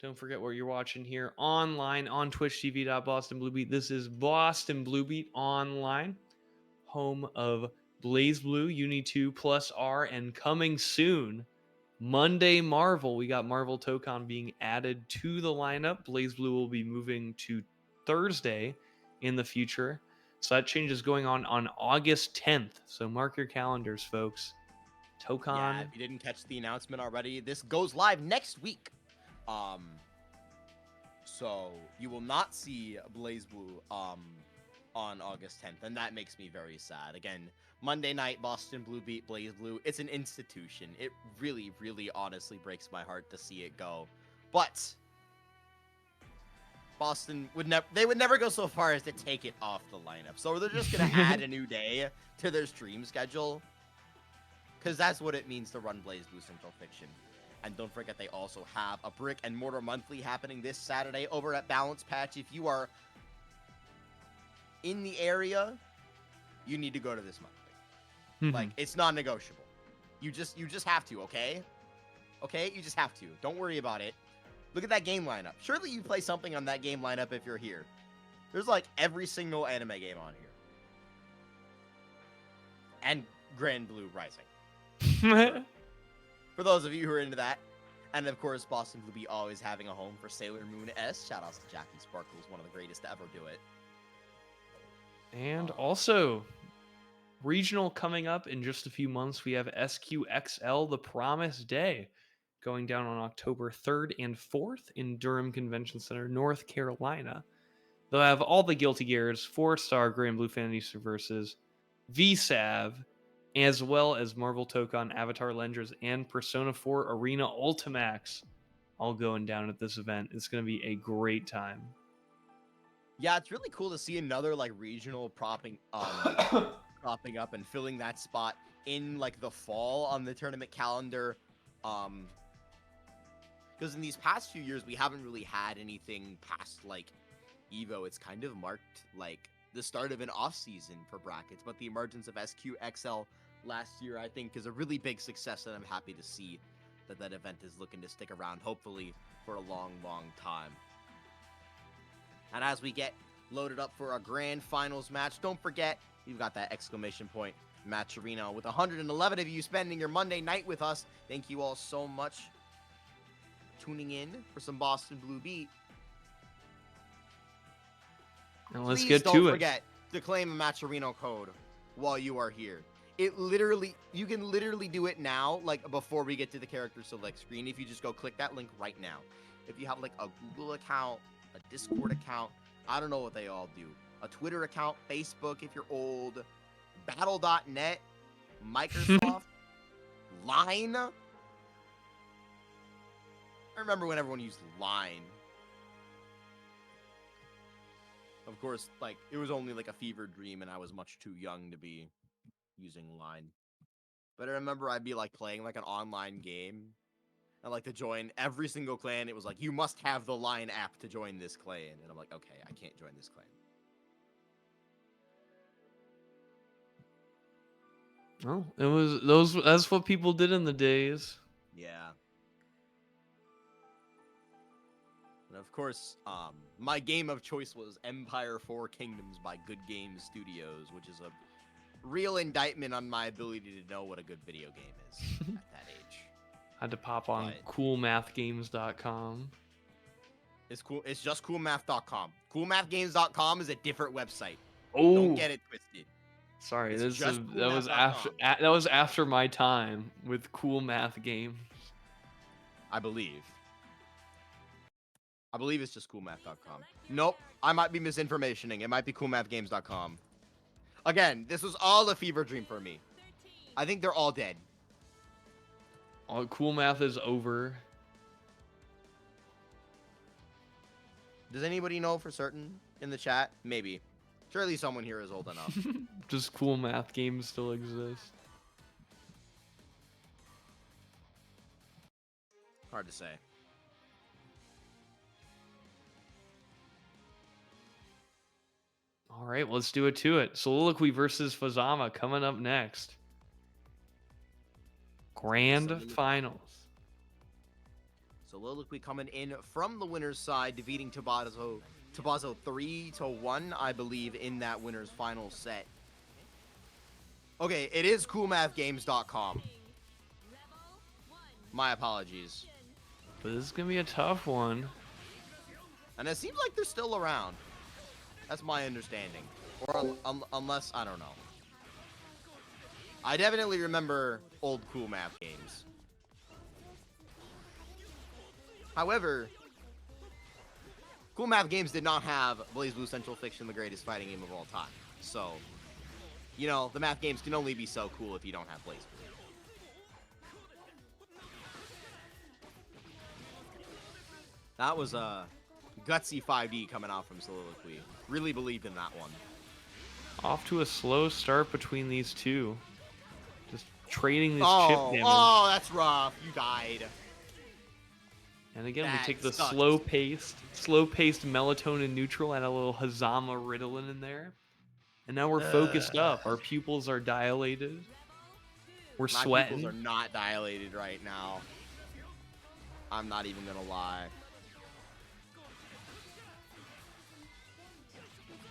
Speaker 2: don't forget what you're watching here online on twitch.tv/BostonBlueBeat. This is Boston Blue Beat Online, home of BlazBlue, Uni 2 plus R, and coming soon, Monday Marvel. We got Marvel Tokon being added to the lineup. BlazBlue will be moving to Thursday in the future. So that change is going on August 10th. So mark your calendars, folks. Tokon.
Speaker 1: Yeah, if you didn't catch the announcement already, this goes live next week. So you will not see BlazBlue on August 10th, and that makes me very sad. Again, Monday night, Boston Blue beat BlazBlue. It's an institution. It really, really honestly breaks my heart to see it go. But Boston would never go so far as to take it off the lineup. So they're just gonna add a new day to their stream schedule. Because that's what it means to run BlazBlue Central Fiction. And don't forget, they also have a Brick and Mortar Monthly happening this Saturday over at Balance Patch. If you are in the area, you need to go to this monthly. Like, it's non-negotiable. You just have to, okay? Okay? You just have to. Don't worry about it. Look at that game lineup. Surely you play something on that game lineup if you're here. There's like every single anime game on here. And Grand Blue Rising. For those of you who are into that. And of course, Boston Blue be always having a home for Sailor Moon S. Shoutouts to Jackie Sparkles, one of the greatest to ever do it.
Speaker 2: And also, regional coming up in just a few months. We have SQXL, The Promise Day, going down on October 3rd and 4th in Durham Convention Center, North Carolina. They'll have all the Guilty Gears, 4-star Grand Blue Fantasy Versus, VSAV, as well as Marvel Tokon, Avatar Legends, and Persona 4 Arena Ultimax, all going down at this event. It's going to be a great time.
Speaker 1: Yeah, it's really cool to see another like regional propping up and filling that spot in like the fall on the tournament calendar. Because in these past few years we haven't really had anything past like Evo. It's kind of marked like the start of an off season for brackets, but the emergence of SQXL last year I think is a really big success, and I'm happy to see that that event is looking to stick around, hopefully for a long time. And as we get loaded up for our grand finals match, don't forget, you've got that exclamation point match arena with 111 of you spending your Monday night with us. Thank you all so much for tuning in for some Boston Blue Beat.
Speaker 2: And let's
Speaker 1: Please
Speaker 2: get to
Speaker 1: don't
Speaker 2: it.
Speaker 1: forget to claim a match arena code while you are here. You can literally do it now, like before we get to the character select screen. If you just go click that link right now. If you have like a Google account, a Discord account, I don't know what they all do. A Twitter account, Facebook if you're old, Battle.net, Microsoft, Line. I remember when everyone used Line. Of course, like, it was only like a fever dream and I was much too young to be using Line. But I remember I'd be like playing like an online game and like to join every single clan. It was like, you must have the Line app to join this clan. And I'm like, okay, I can't join this clan.
Speaker 2: Well, that's what people did in the days.
Speaker 1: Yeah. And of course, my game of choice was Empire 4 Kingdoms by Good Games Studios, which is a real indictment on my ability to know what a good video game is at that age.
Speaker 2: Had to pop on
Speaker 1: But
Speaker 2: coolmathgames.com.
Speaker 1: it's cool. It's just coolmath.com. Coolmathgames.com is a different website.
Speaker 2: Oh,
Speaker 1: Don't get it twisted.
Speaker 2: sorry.
Speaker 1: It's just
Speaker 2: That was after my time with Cool Math Games.
Speaker 1: I believe. I believe it's just coolmath.com. Nope, I might be misinformationing. It might be coolmathgames.com. Again, this was all a fever dream for me. I think they're all dead.
Speaker 2: All cool math is over.
Speaker 1: Does anybody know for certain in the chat? Maybe. Surely someone here is old enough.
Speaker 2: Does cool math games still exist?
Speaker 1: Hard to say.
Speaker 2: All right, let's do it to it. Soliloquy versus Fazama coming up next. Grand finals.
Speaker 1: Soliloquy coming in from the winner's side, defeating Tubazo 3-1, I believe, in that winner's final set. Okay, it is coolmathgames.com. My apologies.
Speaker 2: But this is going to be a tough one.
Speaker 1: And it seems like they're still around. That's my understanding. Or unless, I don't know. I definitely remember old Cool Math games. However, Cool Math games did not have BlazBlue Central Fiction, the greatest fighting game of all time. So, you know, the math games can only be so cool if you don't have BlazBlue. That was a gutsy 5D coming out from Soliloquy. Really believed in that one.
Speaker 2: Off to a slow start between these two. Just trading this chip damage.
Speaker 1: Oh, that's rough. You died.
Speaker 2: And again,
Speaker 1: that
Speaker 2: we take the
Speaker 1: sucks.
Speaker 2: slow-paced melatonin neutral and a little Hazama Ritalin in there. And now we're focused up. Our pupils are dilated. We're
Speaker 1: My
Speaker 2: sweating.
Speaker 1: pupils are not dilated right now. I'm not even gonna lie.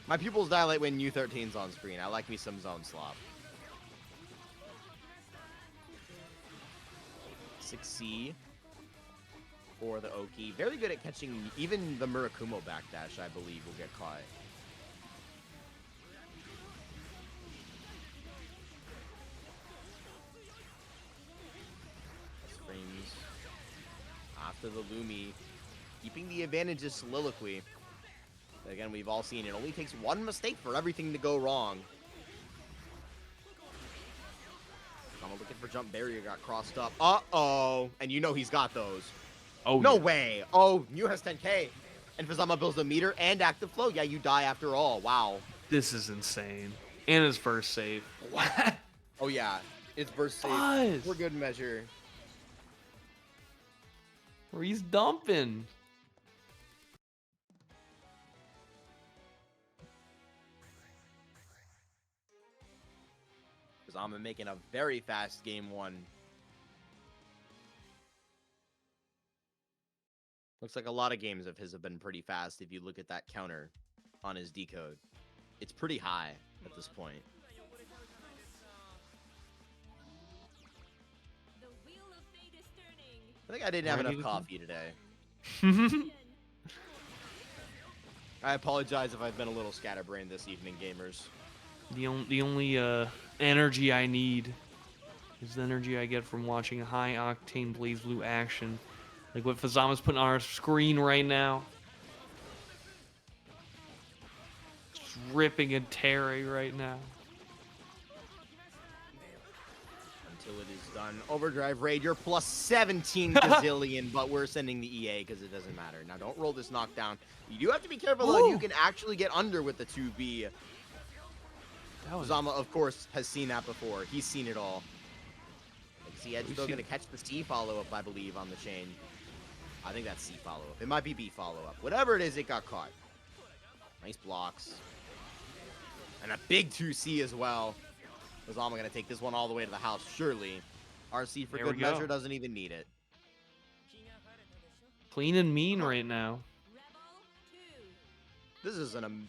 Speaker 1: My pupils dilate when U13's on screen. I like me some zone slop. 6C for the Oki. Very good at catching even the Murakumo backdash, I believe, will get caught. Frames after the Lumi. Keeping the advantage is Soliloquy. Again, we've all seen it only takes one mistake for everything to go wrong. I'm looking for jump barrier, got crossed up. Uh-oh. And you know he's got those.
Speaker 2: Oh,
Speaker 1: No
Speaker 2: yeah.
Speaker 1: way. Oh, Mew has 10k. And Fazama builds a meter and active flow. Yeah, you die after all. Wow.
Speaker 2: This is insane. And his first save. What?
Speaker 1: Oh, yeah. It's burst safe
Speaker 2: Buzz.
Speaker 1: for good measure.
Speaker 2: Or he's dumping.
Speaker 1: Fazama making a very fast game one. Looks like a lot of games of his have been pretty fast if you look at that counter on his decode. It's pretty high at this point.
Speaker 3: The wheel of fate is turning.
Speaker 1: I think I didn't have
Speaker 2: Ready
Speaker 1: enough
Speaker 2: to go?
Speaker 1: coffee today. I apologize if I've been a little scatterbrained this evening, gamers.
Speaker 2: The only energy I need is the energy I get from watching high octane BlazBlue action, like what Fazama's putting on our screen right now. Just ripping a Terry right now.
Speaker 1: Until it is done. Overdrive Raid, you're plus 17 gazillion, but we're sending the EA because it doesn't matter. Now, don't roll this knockdown. You do have to be careful, though. You can actually get under with the 2B.
Speaker 2: That was
Speaker 1: Fazama, of course, has seen that before. He's seen it all. Like, see, Ed's still going to catch the C follow-up, I believe, on the chain. I think that's C follow-up. It might be B follow-up. Whatever it is, it got caught. Nice blocks. And a big 2C as well. Fazama going to take this one all the way to the house, surely. RC for
Speaker 2: There we
Speaker 1: good
Speaker 2: go.
Speaker 1: measure doesn't even need it.
Speaker 2: clean and mean right now.
Speaker 1: This is an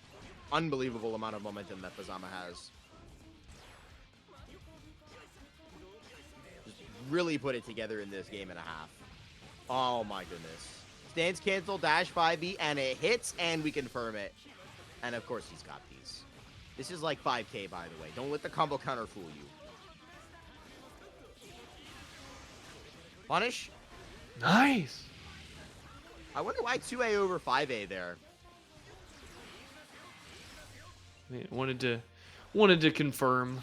Speaker 1: unbelievable amount of momentum that Fazama has. Just really put it together in this game and a half. Oh my goodness. Stance cancel, dash 5B, and it hits, and we confirm it. And of course he's got these. This is like 5k, by the way. Don't let the combo counter fool you. Punish.
Speaker 2: Nice.
Speaker 1: I wonder why 2A over 5A there.
Speaker 2: Wanted to confirm.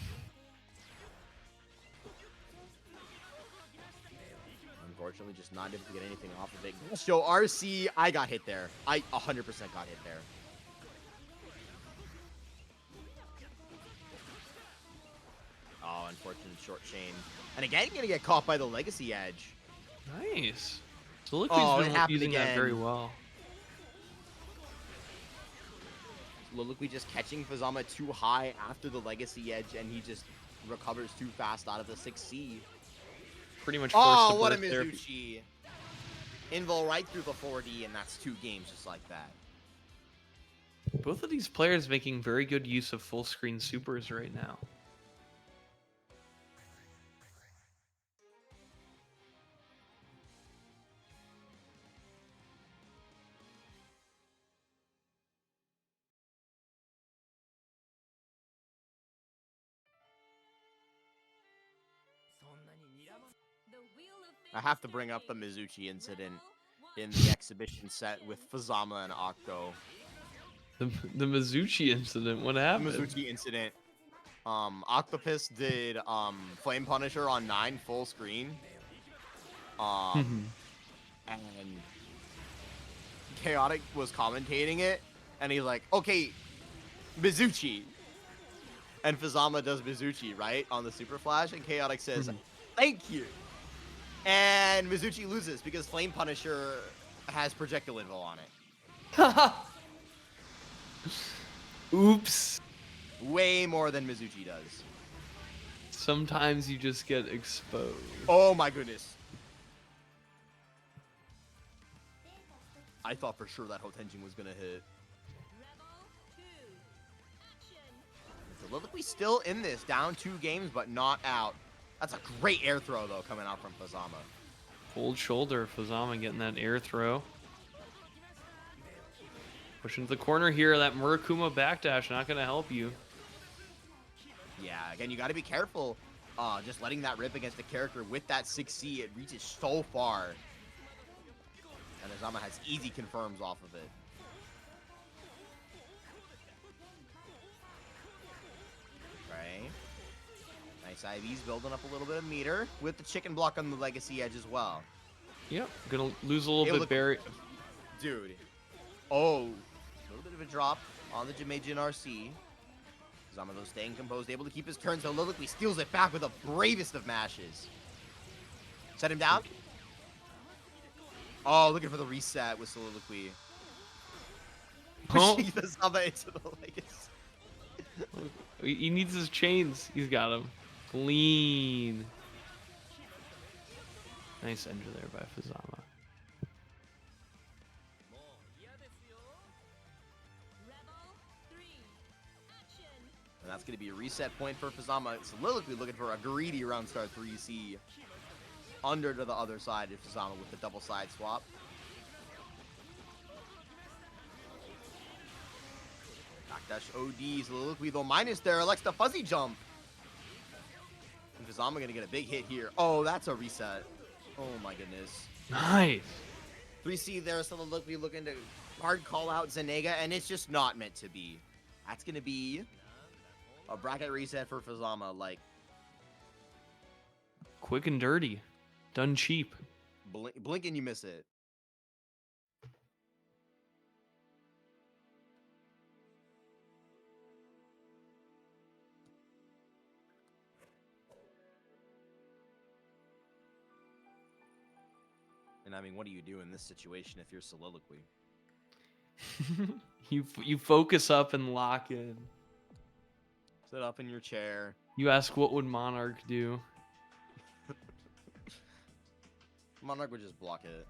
Speaker 1: Unfortunately, just not able to get anything off of it. So RC, I got hit there. I 100% got hit there. Oh, unfortunate short chain. And again, gonna get caught by the Legacy Edge.
Speaker 2: Nice. Soliloquy's
Speaker 1: Oh, it
Speaker 2: been
Speaker 1: happened
Speaker 2: using that very
Speaker 1: again.
Speaker 2: well.
Speaker 1: Soliloquy just catching Fazama too high after the Legacy Edge, and he just recovers too fast out of the 6C.
Speaker 2: Pretty much forced
Speaker 1: Oh,
Speaker 2: to
Speaker 1: what a
Speaker 2: burst there.
Speaker 1: Mizuchi. Invul right through the 4D, and that's 2 games just like that.
Speaker 2: Both of these players making very good use of full screen supers right now.
Speaker 3: The wheel of fate
Speaker 1: I have to
Speaker 3: is
Speaker 1: bring up the
Speaker 3: turning.
Speaker 1: Mizuchi incident
Speaker 3: Rebel,
Speaker 1: in
Speaker 3: one,
Speaker 1: the exhibition set with Fazama and Octo.
Speaker 2: The Mizuchi incident. What
Speaker 1: The
Speaker 2: happened?
Speaker 1: Mizuchi incident. Octopus did Flame Punisher on 9 full screen. And Chaotic was commentating it, and he's like, okay, Mizuchi. And Fazama does Mizuchi, right, on the Super Flash, and Chaotic says, thank you. And Mizuchi loses because Flame Punisher has projectile invul on it.
Speaker 2: Oops.
Speaker 1: Way more than Mizuchi does.
Speaker 2: Sometimes you just get exposed.
Speaker 1: Oh my goodness. I thought for sure that Hotenjin was gonna hit.
Speaker 3: Rebel, 2, action.
Speaker 1: Soliloquy still in this, down 2 games, but not out. That's a great air throw, though, coming out from Fazama.
Speaker 2: Cold shoulder. Fazama getting that air throw. Pushing to the corner here. That Murakuma backdash not going to help you.
Speaker 1: Yeah, again, you got to be careful. Just letting that rip against the character with that 6C, it reaches so far. And Fazama has easy confirms off of it. Right. Nice IVs building up a little bit of meter with the chicken block on the Legacy Edge as well.
Speaker 2: Yep. Going to lose a little
Speaker 1: Able
Speaker 2: bit
Speaker 1: to-
Speaker 2: berry.
Speaker 1: Dude. Oh. A little bit of a drop on the Jamaican RC. Zamato staying composed, able to keep his turn. So Soliloquy steals it back with the bravest of mashes. Set him down. Oh, looking for the reset with Soliloquy.
Speaker 2: Oh.
Speaker 1: Pushing the Zama into the Legacy.
Speaker 2: He needs his chains. He's got them. Clean. Nice ender there by Fazama.
Speaker 3: Rebel, 3, action.
Speaker 1: And that's going to be a reset point for Fazama. Soliloquy looking for a greedy round start 3C. Under to the other side of Fazama with the double side swap. Backdash OD, Soliloquy though minus there, elects the fuzzy jump. And Fazama going to get a big hit here. Oh, that's a reset. Oh my goodness.
Speaker 2: Nice.
Speaker 1: 3C there, Soliloquy looking to hard call out Zenega, and it's just not meant to be. That's going to be a bracket reset for Fazama, like
Speaker 2: Quick and dirty. Done cheap.
Speaker 1: blink and you miss it. And I mean, what do you do in this situation if you're Soliloquy?
Speaker 2: You focus up and lock in.
Speaker 1: Sit up in your chair.
Speaker 2: You ask what would Monarch do?
Speaker 1: Monarch would just block it.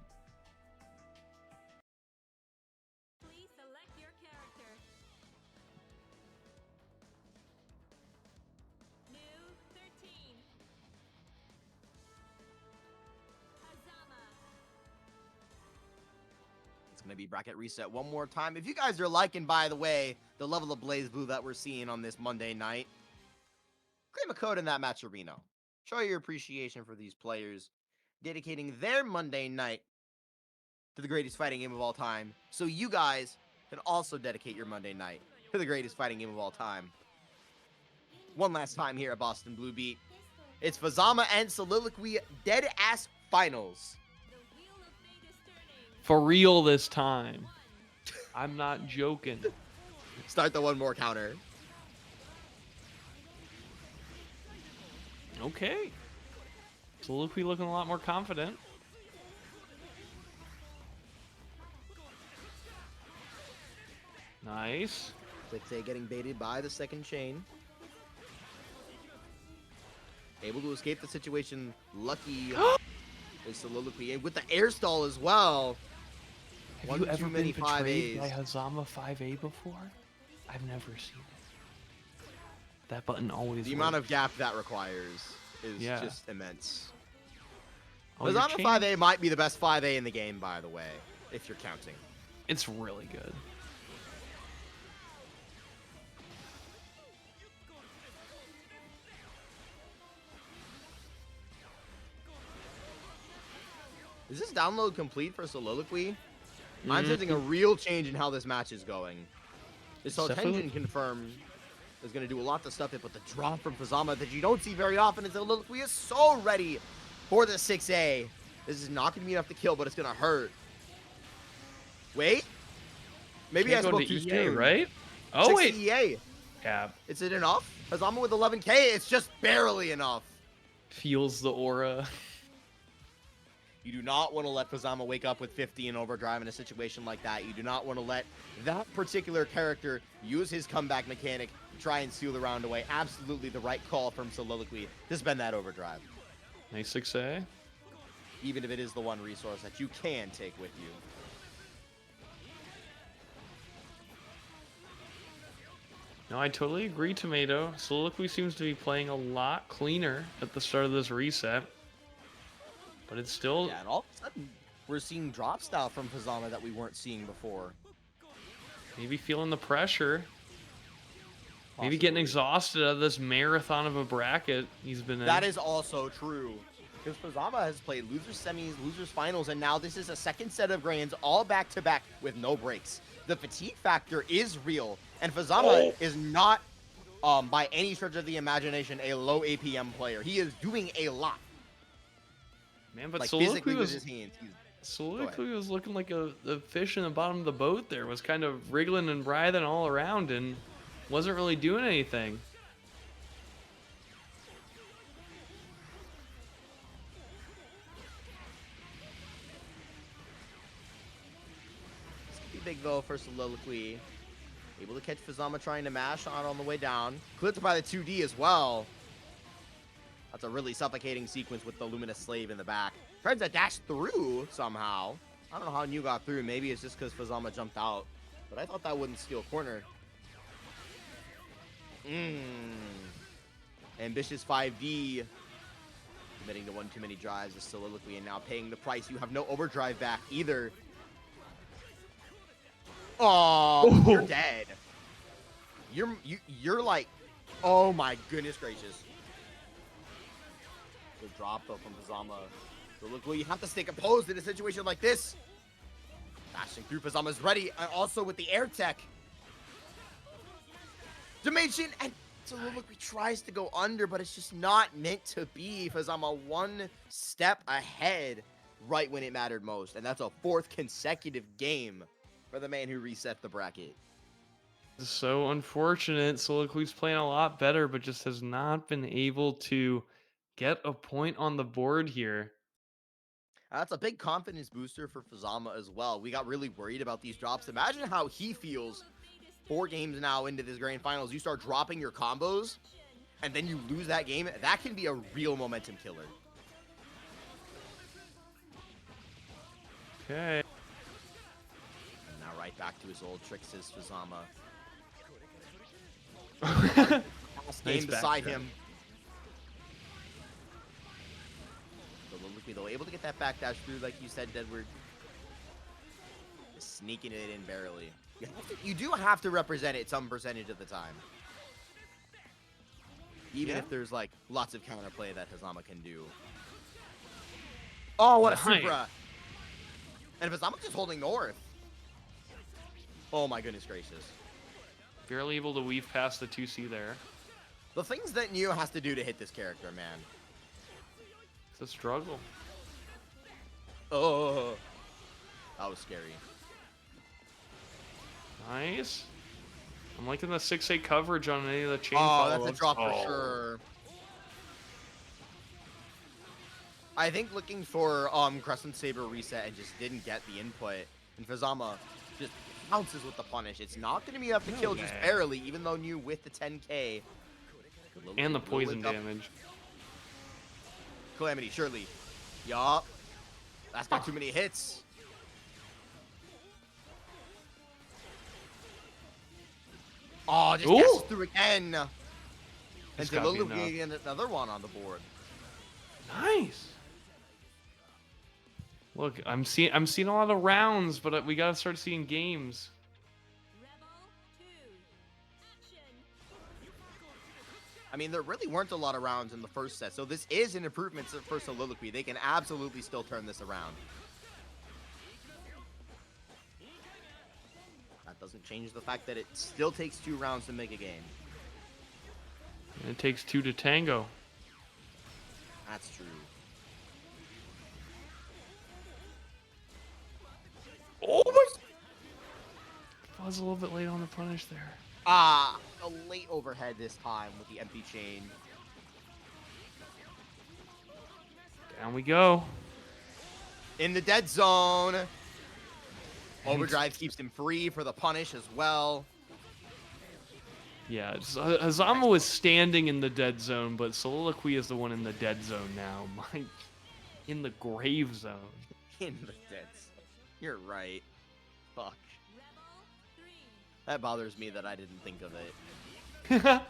Speaker 3: Please select your character. New 13. Hazama.
Speaker 1: It's going to be bracket reset one more time. If you guys are liking, by the way, the level of BlazBlue that we're seeing on this Monday night, claim a code in that match arena. Show your appreciation for these players dedicating their Monday night to the greatest fighting game of all time, so you guys can also dedicate your Monday night to the greatest fighting game of all time. One last time here at Boston Blue Beat. It's Fazama and Soliloquy Dead Ass Finals.
Speaker 2: For real this time. I'm not joking.
Speaker 1: Start the one more counter.
Speaker 2: Okay. Soliloquy looking a lot more confident. Nice.
Speaker 1: Vexia getting baited by the second chain. Able to escape the situation. Lucky is Soliloquy. And with the air stall as well.
Speaker 2: Have
Speaker 1: One
Speaker 2: you
Speaker 1: too
Speaker 2: ever
Speaker 1: many
Speaker 2: been betrayed
Speaker 1: 5As.
Speaker 2: by Hazama 5A before? I've never seen it. That button always
Speaker 1: The amount of
Speaker 2: works.
Speaker 1: gap that requires is
Speaker 2: Yeah.
Speaker 1: just immense.
Speaker 2: Oh, your
Speaker 1: Hazama
Speaker 2: chain-
Speaker 1: 5A might be the best 5A in the game, by the way, if you're counting.
Speaker 2: It's really good.
Speaker 1: Is this download complete for Soliloquy? I'm
Speaker 2: Mhm.
Speaker 1: sensing a real change in how this match is going. This
Speaker 2: It's definitely-
Speaker 1: Tension confirmed is going to do a lot to stuff it, but the drop from Fazama that you don't see very often is Soliloquy is so ready for the 6A. This is not going to be enough to kill, but it's going to hurt. Wait. Maybe I
Speaker 2: Can't go
Speaker 1: spoke
Speaker 2: to
Speaker 1: too
Speaker 2: EA,
Speaker 1: soon.
Speaker 2: right? Oh,
Speaker 1: 6
Speaker 2: wait.
Speaker 1: EA.
Speaker 2: Yeah.
Speaker 1: Is it enough? Fazama with 11K, it's just barely enough.
Speaker 2: Feels the aura.
Speaker 1: You do not want to let Fazama wake up with 50 in overdrive in a situation like that. You do not want to let that particular character use his comeback mechanic to try and steal the round away. Absolutely the right call from Soliloquy to spend that overdrive,
Speaker 2: Nice 6A.
Speaker 1: even if it is the one resource that you can take with you.
Speaker 2: No, I totally agree, Tomato. Soliloquy seems to be playing a lot cleaner at the start of this reset. But it's still...
Speaker 1: Yeah, and all of a sudden, we're seeing drop style from Fazama that we weren't seeing before.
Speaker 2: maybe feeling the pressure. Maybe
Speaker 1: Possibly.
Speaker 2: getting exhausted out of this marathon of a bracket he's been in.
Speaker 1: That is also true. Because Fazama has played losers semis, losers finals, and now this is a second set of grands all back-to-back with no breaks. The fatigue factor is real, and Fazama is not, by any stretch of the imagination, a low APM player. He is doing a lot.
Speaker 2: Man, but
Speaker 1: Like,
Speaker 2: Soliloquy
Speaker 1: physically with
Speaker 2: was...
Speaker 1: his hands.
Speaker 2: Soliloquy was looking like a fish in the bottom of the boat there. Was kind of wriggling and writhing all around and wasn't really doing anything.
Speaker 1: This could be big, though, for Soliloquy. Able to catch Fazama trying to mash on the way down. Clipped by the 2D as well. That's a really suffocating sequence with the Luminous Slave in the back. Tries to dash through somehow. I don't know how New got through. Maybe it's just because Fazama jumped out. But I thought that wouldn't steal corner. Ambitious 5D. Committing to one too many drives is Soliloquy and now paying the price. You have no overdrive back either. Oh, you're dead. You're like, oh my goodness gracious. Good drop though from Fazama. Soliloquy, you have to stay composed in a situation like this. Dashing through, Fazama's ready, and also with the air tech. Dimension, and Soliloquy tries to go under, but it's just not meant to be. Fazama one step ahead right when it mattered most, and that's a fourth consecutive game for the man who reset the bracket.
Speaker 2: So unfortunate. Soliloquy's playing a lot better, but just has not been able to get a point on the board here.
Speaker 1: That's a big confidence booster for Fazama as well. We got really worried about these drops. Imagine how he feels 4 games now into this grand finals. You start dropping your combos, and then you lose that game. That can be a real momentum killer.
Speaker 2: Okay.
Speaker 1: And now right back to his old tricks is Fazama. Last game
Speaker 2: Nice
Speaker 1: beside
Speaker 2: backtrap.
Speaker 1: him. Soliloquy though able to get that backdash through, like you said, Deadward. Just sneaking it in barely. You do have to represent it some percentage of the time. Even
Speaker 2: Yeah.
Speaker 1: if there's like lots of counterplay that Hazama can do. Oh, what a
Speaker 2: Nice.
Speaker 1: Supra! And Fazama's just holding north. Oh my goodness gracious.
Speaker 2: Barely able to weave past the 2C there.
Speaker 1: The things that Neo has to do to hit this character, man.
Speaker 2: It's a struggle.
Speaker 1: Oh, that was scary.
Speaker 2: Nice. I'm liking the 6-8 coverage on any of the chain
Speaker 1: Oh, that's a
Speaker 2: follow-ups.
Speaker 1: drop for
Speaker 2: Oh.
Speaker 1: sure. I think looking for Crescent Saber reset and just didn't get the input. And Fazama just bounces with the punish. It's not going to be enough to kill just barely, even though New with the 10k.
Speaker 2: And the poison damage.
Speaker 1: Calamity, surely. Yup. That's got too many hits. Oh, just gets through again. And
Speaker 2: It's gotta be
Speaker 1: Soliloquy getting another one on the board.
Speaker 2: Nice. Look, I'm seeing a lot of rounds, but we gotta start seeing games.
Speaker 3: Rebel 2. Action.
Speaker 1: I mean, there really weren't a lot of rounds in the first set, so this is an improvement for Soliloquy. They can absolutely still turn this around. That doesn't change the fact that it still takes 2 rounds to make a game.
Speaker 2: And it takes 2 to tango.
Speaker 1: That's true.
Speaker 2: Oh my! I was a little bit late on the punish there.
Speaker 1: Ah, a late overhead this time with the empty chain.
Speaker 2: Down we go.
Speaker 1: In the dead zone. Overdrive keeps him free for the punish as well.
Speaker 2: Yeah, Hazama was standing in the dead zone, but Soliloquy is the one in the dead zone now. In the grave zone.
Speaker 1: In the dead zone. You're right. Fuck.
Speaker 3: Rebel 3.
Speaker 1: That bothers me that I didn't think of it.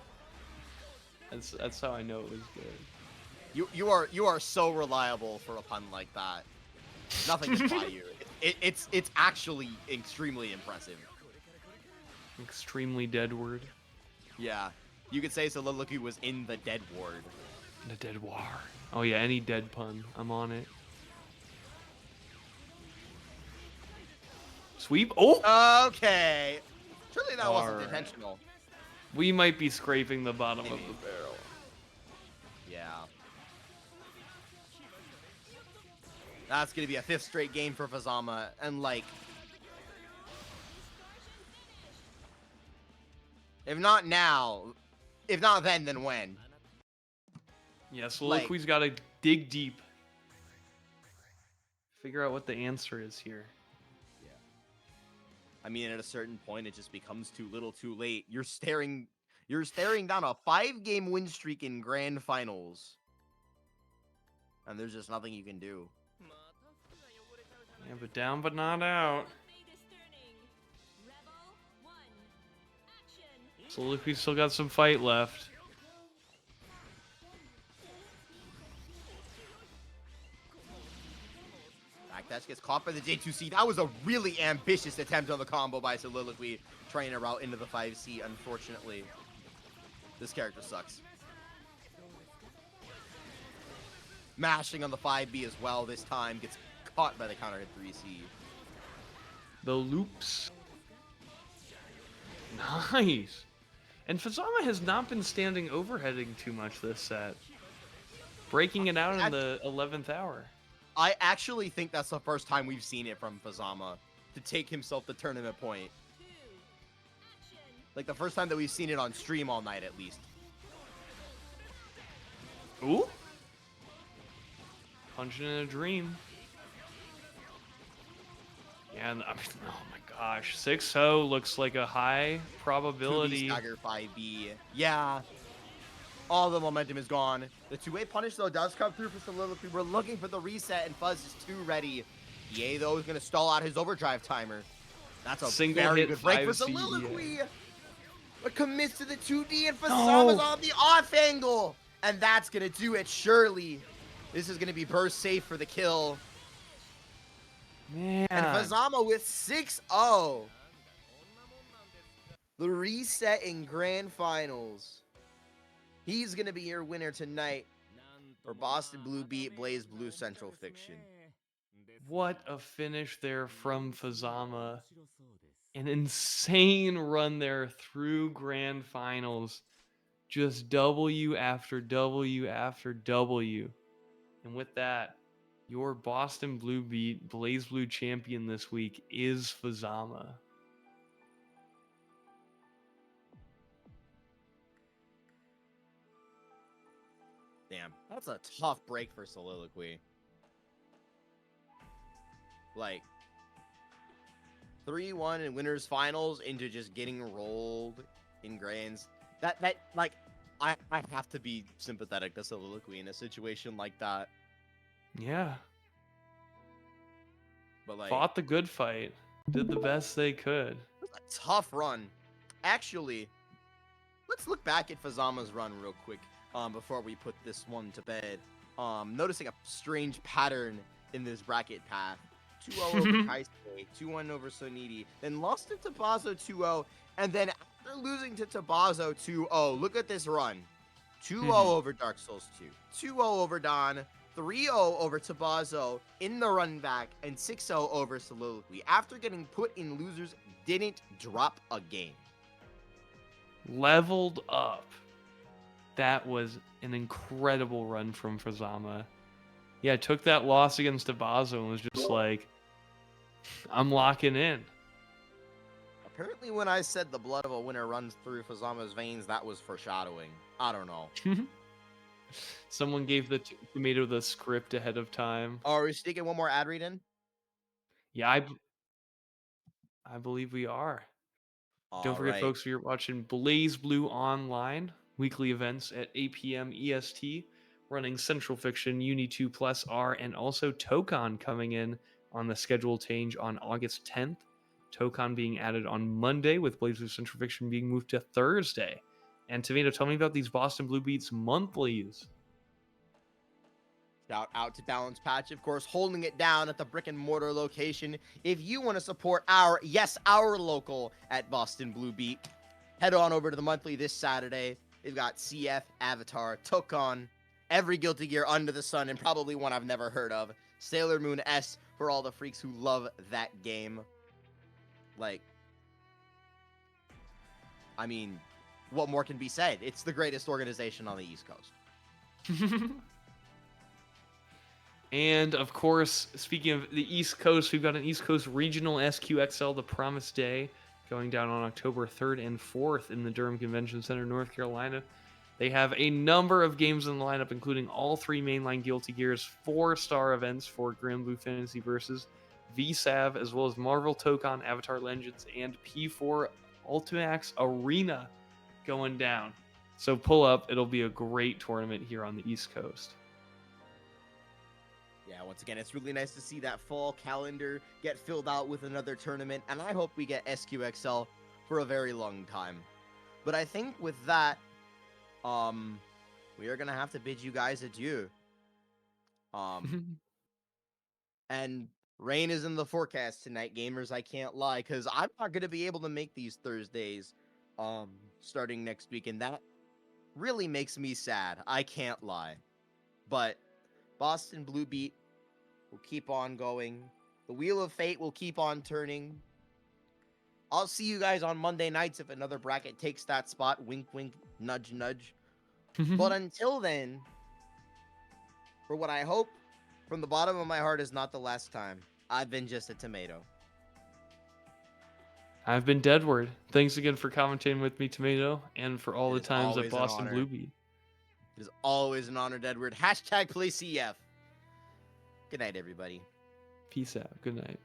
Speaker 2: That's how I know it was good.
Speaker 1: You are so reliable for a pun like that. Nothing is by you. It's actually extremely impressive.
Speaker 2: Extremely dead word.
Speaker 1: Yeah, you could say Soliloquy was in the dead ward.
Speaker 2: The dead war. Oh yeah, any dead pun. I'm on it. Sweep. Oh!
Speaker 1: Okay. Surely that wasn't
Speaker 2: Alright.
Speaker 1: intentional.
Speaker 2: We might be scraping the bottom
Speaker 1: Maybe.
Speaker 2: of the barrel.
Speaker 1: Yeah. That's gonna be a 5th straight game for Fazama, and like, if not now, if not then when?
Speaker 2: Yeah, Soliloquy's got to dig deep. Figure out what the answer is here.
Speaker 1: I mean, at a certain point, it just becomes too little, too late. You're staring down a 5-game win streak in grand finals, and there's just nothing you can do.
Speaker 2: Yeah, but down but not out.
Speaker 3: Fate is turning. Rebel 1. Action.
Speaker 2: Soliloquy's still got some fight left.
Speaker 1: Backdash gets caught by the J2C. That was a really ambitious attempt on the combo by Soliloquy, trying to route into the 5C. Unfortunately, this character sucks. Mashing on the 5B as well this time. Gets caught by the counter hit 3C.
Speaker 2: The loops. Nice. And Fazama has not been standing overheading too much this set. Breaking it out in the 11th hour.
Speaker 1: I actually think that's the first time we've seen it from Fazama to take himself the tournament point.
Speaker 3: 2. Action.
Speaker 1: Like the first time that we've seen it on stream all night at least.
Speaker 2: Ooh. Punching in a dream. Yeah, and, I mean, oh my gosh. 6-0 looks like a high
Speaker 1: 2B
Speaker 2: probability.
Speaker 1: stagger 5B. Yeah. All the momentum is gone. The 2-way punish, though, does come through for Soliloquy. We're looking for the reset, and Fuzz is too ready. EA, though, is going to stall out his overdrive timer. That's a
Speaker 2: Single
Speaker 1: very
Speaker 2: hit
Speaker 1: good break for
Speaker 2: 5C,
Speaker 1: Soliloquy. But commits to the 2D, and Fazama's on the off angle. And that's going to do it, surely. This is going to be burst safe for the kill.
Speaker 2: Man.
Speaker 1: And Fazama with 6-0. The reset in grand finals. He's going to be your winner tonight for Boston Blue beat BlazBlue Central Fiction.
Speaker 2: What a finish there from Fazama. An insane run there through grand finals. Just W after W after W. And with that, your Boston Blue Beat BlazBlue champion this week is Fazama.
Speaker 1: Damn, that's a tough break for Soliloquy. Like 3-1 in winners finals into just getting rolled in grands. That like I have to be sympathetic to Soliloquy in a situation like that.
Speaker 2: Yeah.
Speaker 1: But like
Speaker 2: Fought the good fight. Did the best they could.
Speaker 1: it was a tough run. Actually, let's look back at Fazama's run real quick before we put this one to bed. Noticing a strange pattern in this bracket path. 2-0 over Kaisuke, 2-1 over Soniti, then lost to Tubazo 2-0, and then after losing to Tubazo 2-0, look at this run. 2-0 over Dark Souls 2, 2-0 over Dawn, 3-0 over Tubazo in the run back, and 6-0 over Soliloquy. After getting put in losers, didn't drop a game.
Speaker 2: Leveled up. That was an incredible run from Fazama. Yeah, took that loss against Tubazo and was just like, I'm locking in.
Speaker 1: Apparently when I said the blood of a winner runs through Fazama's veins, that was foreshadowing. I don't know.
Speaker 2: Someone gave the tomato the script ahead of time.
Speaker 1: Oh, are we sneaking one more ad read in?
Speaker 2: Yeah, I believe we are. Don't forget,
Speaker 1: Alright.
Speaker 2: folks, we're watching BlazBlue Online, weekly events at 8 p.m. EST, running Central Fiction, Uni 2 Plus R, and also Tokon coming in on the schedule change on August 10th. Tokon being added on Monday, with BlazBlue Central Fiction being moved to Thursday. And Tomato, tell me about these Boston Blue Beats monthlies.
Speaker 1: Shout out to Balance Patch, of course, holding it down at the brick and mortar location. If you want to support our local at Boston Blue Beat, head on over to the monthly this Saturday. They've got CF, Avatar, Tokon, every Guilty Gear under the sun, and probably one I've never heard of. Sailor Moon S for all the freaks who love that game. Like, I mean, what more can be said? It's the greatest organization on the East Coast.
Speaker 2: And of course, speaking of the East Coast, we've got an East Coast Regional SQXL, The Promised Day, going down on October 3rd and 4th in the Durham Convention Center, North Carolina. They have a number of games in the lineup, including all 3 mainline Guilty Gears, 4-star events for Grand Blue Fantasy Versus, VSAV, as well as Marvel Tokon, Avatar Legends, and P4 Ultimax Arena going down. So pull up. It'll be a great tournament here on the East Coast.
Speaker 1: Yeah, once again, it's really nice to see that fall calendar get filled out with another tournament, and I hope we get SQXL for a very long time. But I think with that, we are gonna have to bid you guys adieu. And rain is in the forecast tonight, gamers. I can't lie, because I'm not gonna be able to make these Thursdays, starting next week, and that really makes me sad. I can't lie, but Boston Blue Beat will keep on going. The Wheel of Fate will keep on turning. I'll see you guys on Monday nights if another bracket takes that spot. Wink, wink, nudge, nudge. But until then, for what I hope from the bottom of my heart is not the last time, I've been just a tomato.
Speaker 2: I've been Deadward. Thanks again for commentating with me, Tomato, and for all
Speaker 1: It
Speaker 2: the
Speaker 1: is
Speaker 2: times at
Speaker 1: always an
Speaker 2: Boston
Speaker 1: honor.
Speaker 2: Blue Beat.
Speaker 1: It is always an honor, Edward. #PlayCF. Good night, everybody.
Speaker 2: Peace out. Good night.